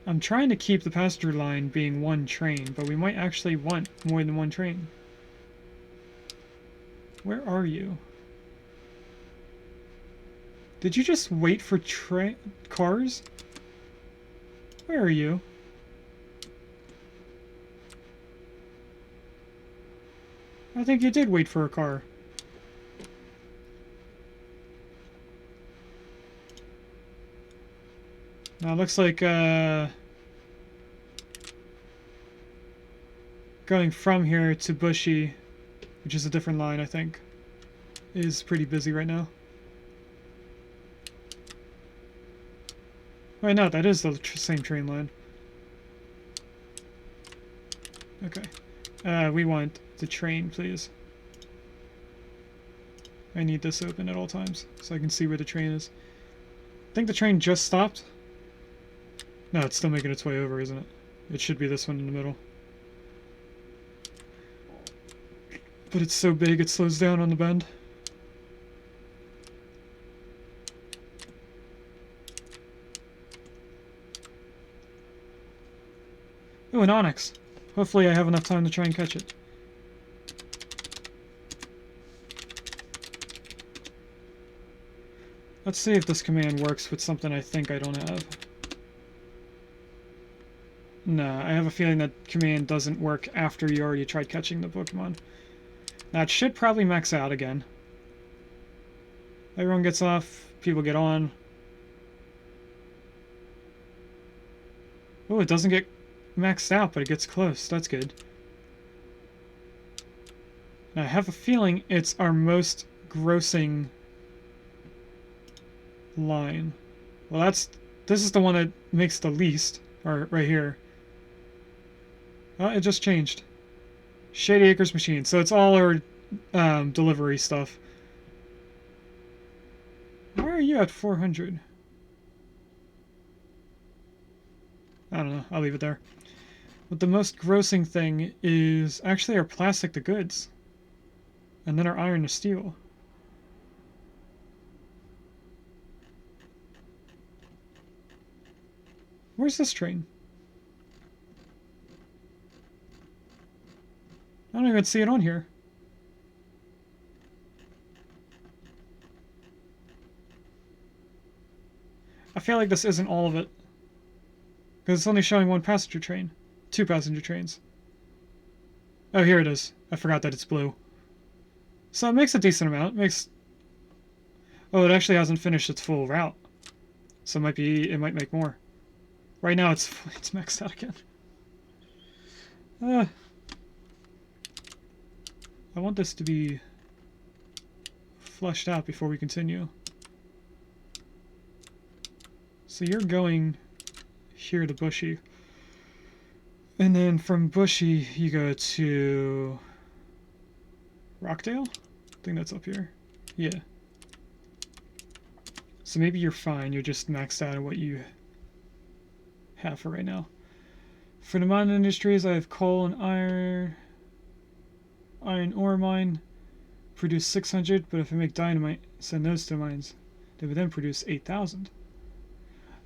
I'm trying to keep the passenger line being one train, but we might actually want more than one train. Where are you? Did you just wait for cars? Where are you? I think you did wait for a car. Now it looks like going from here to Bushy, which is a different line, I think, is pretty busy right now. Wait, no, that is the same train line. Okay. We want the train, please. I need this open at all times, so I can see where the train is. I think the train just stopped. No, it's still making its way over, isn't it? It should be this one in the middle. But it's so big, it slows down on the bend. Oh, an Onyx. Hopefully I have enough time to try and catch it. Let's see if this command works with something I think I don't have. No, I have a feeling that command doesn't work after you already tried catching the Pokemon. Now it should probably max out again. Everyone gets off, people get on. Oh, it doesn't get maxed out, but it gets close. That's good. And I have a feeling it's our most grossing line. Well, this is the one that makes the least, or right here. Oh, it just changed. Shady Acres machine. So it's all our delivery stuff. Why are you at 400? I don't know. I'll leave it there. But the most grossing thing is actually our plastic to goods. And then our iron to steel. Where's this train? I don't even see it on here. I feel like this isn't all of it. Because it's only showing one passenger train. 2 passenger trains. Oh, here it is. I forgot that it's blue. So it makes a decent amount. It makes... Oh, it actually hasn't finished its full route. So it might make more. Right now it's maxed out again. I want this to be fleshed out before we continue. So you're going here to Bushy. And then from Bushy, you go to Rockdale? I think that's up here. Yeah. So maybe you're fine. You're just maxed out on what you have for right now. For the mining industries, I have coal and iron ore mine. Produce 600, but if I make dynamite, send those to the mines, they would then produce 8,000.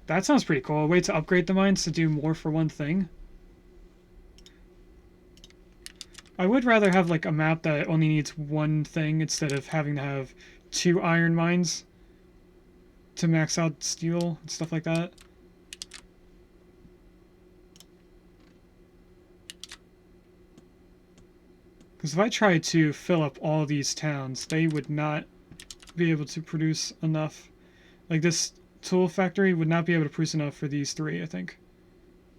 That sounds pretty cool. A way to upgrade the mines to do more for one thing. I would rather have like a map that only needs one thing instead of having to have 2 iron mines to max out steel and stuff like that. Because if I tried to fill up all these towns, they would not be able to produce enough. Like this tool factory would not be able to produce enough for these 3, I think.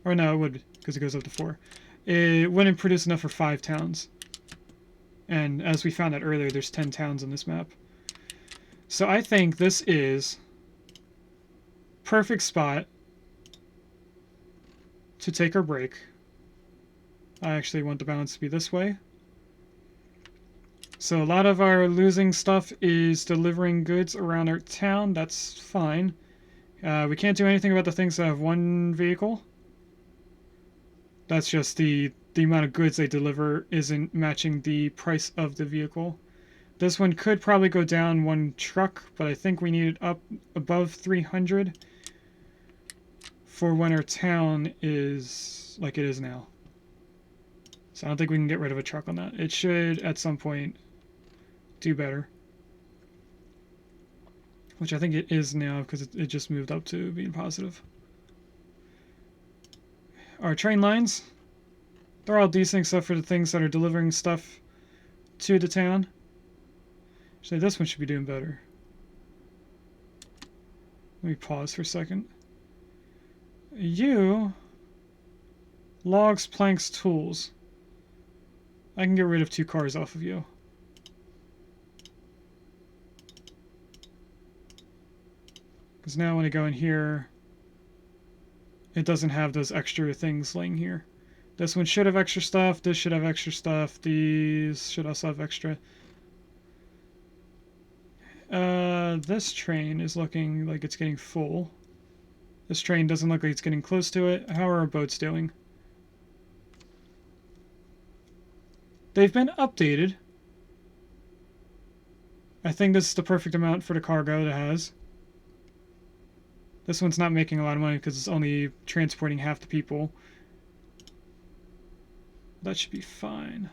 Or no, it would, because it goes up to 4. It wouldn't produce enough for 5 towns. And as we found out earlier, there's 10 towns on this map. So I think this is perfect spot to take our break. I actually want the balance to be this way. So a lot of our losing stuff is delivering goods around our town. That's fine. We can't do anything about the things that have 1 vehicle. That's just the amount of goods they deliver isn't matching the price of the vehicle. This one could probably go down 1 truck, but I think we need it up above 300 for when our town is like it is now. So I don't think we can get rid of a truck on that. It should, at some point, do better. Which I think it is now, because it just moved up to being positive. Our train lines, they're all decent except for the things that are delivering stuff to the town. Actually, this one should be doing better. Let me pause for a second. You... Logs, planks, tools. I can get rid of 2 cars off of you. Because now when I go in here, it doesn't have those extra things laying here. This one should have extra stuff, this should have extra stuff, these should also have extra. This train is looking like it's getting full. This train doesn't look like it's getting close to it. How are our boats doing? They've been updated. I think this is the perfect amount for the cargo it has. This one's not making a lot of money because it's only transporting half the people. That should be fine.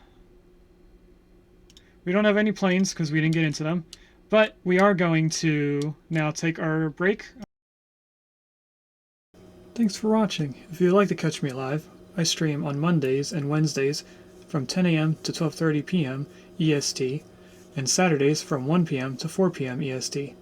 We don't have any planes because we didn't get into them. But we are going to now take our break. Thanks for watching. If you'd like to catch me live, I stream on Mondays and Wednesdays from 10 a.m. to 12:30 p.m. EST, and Saturdays from 1 p.m. to 4 p.m. EST.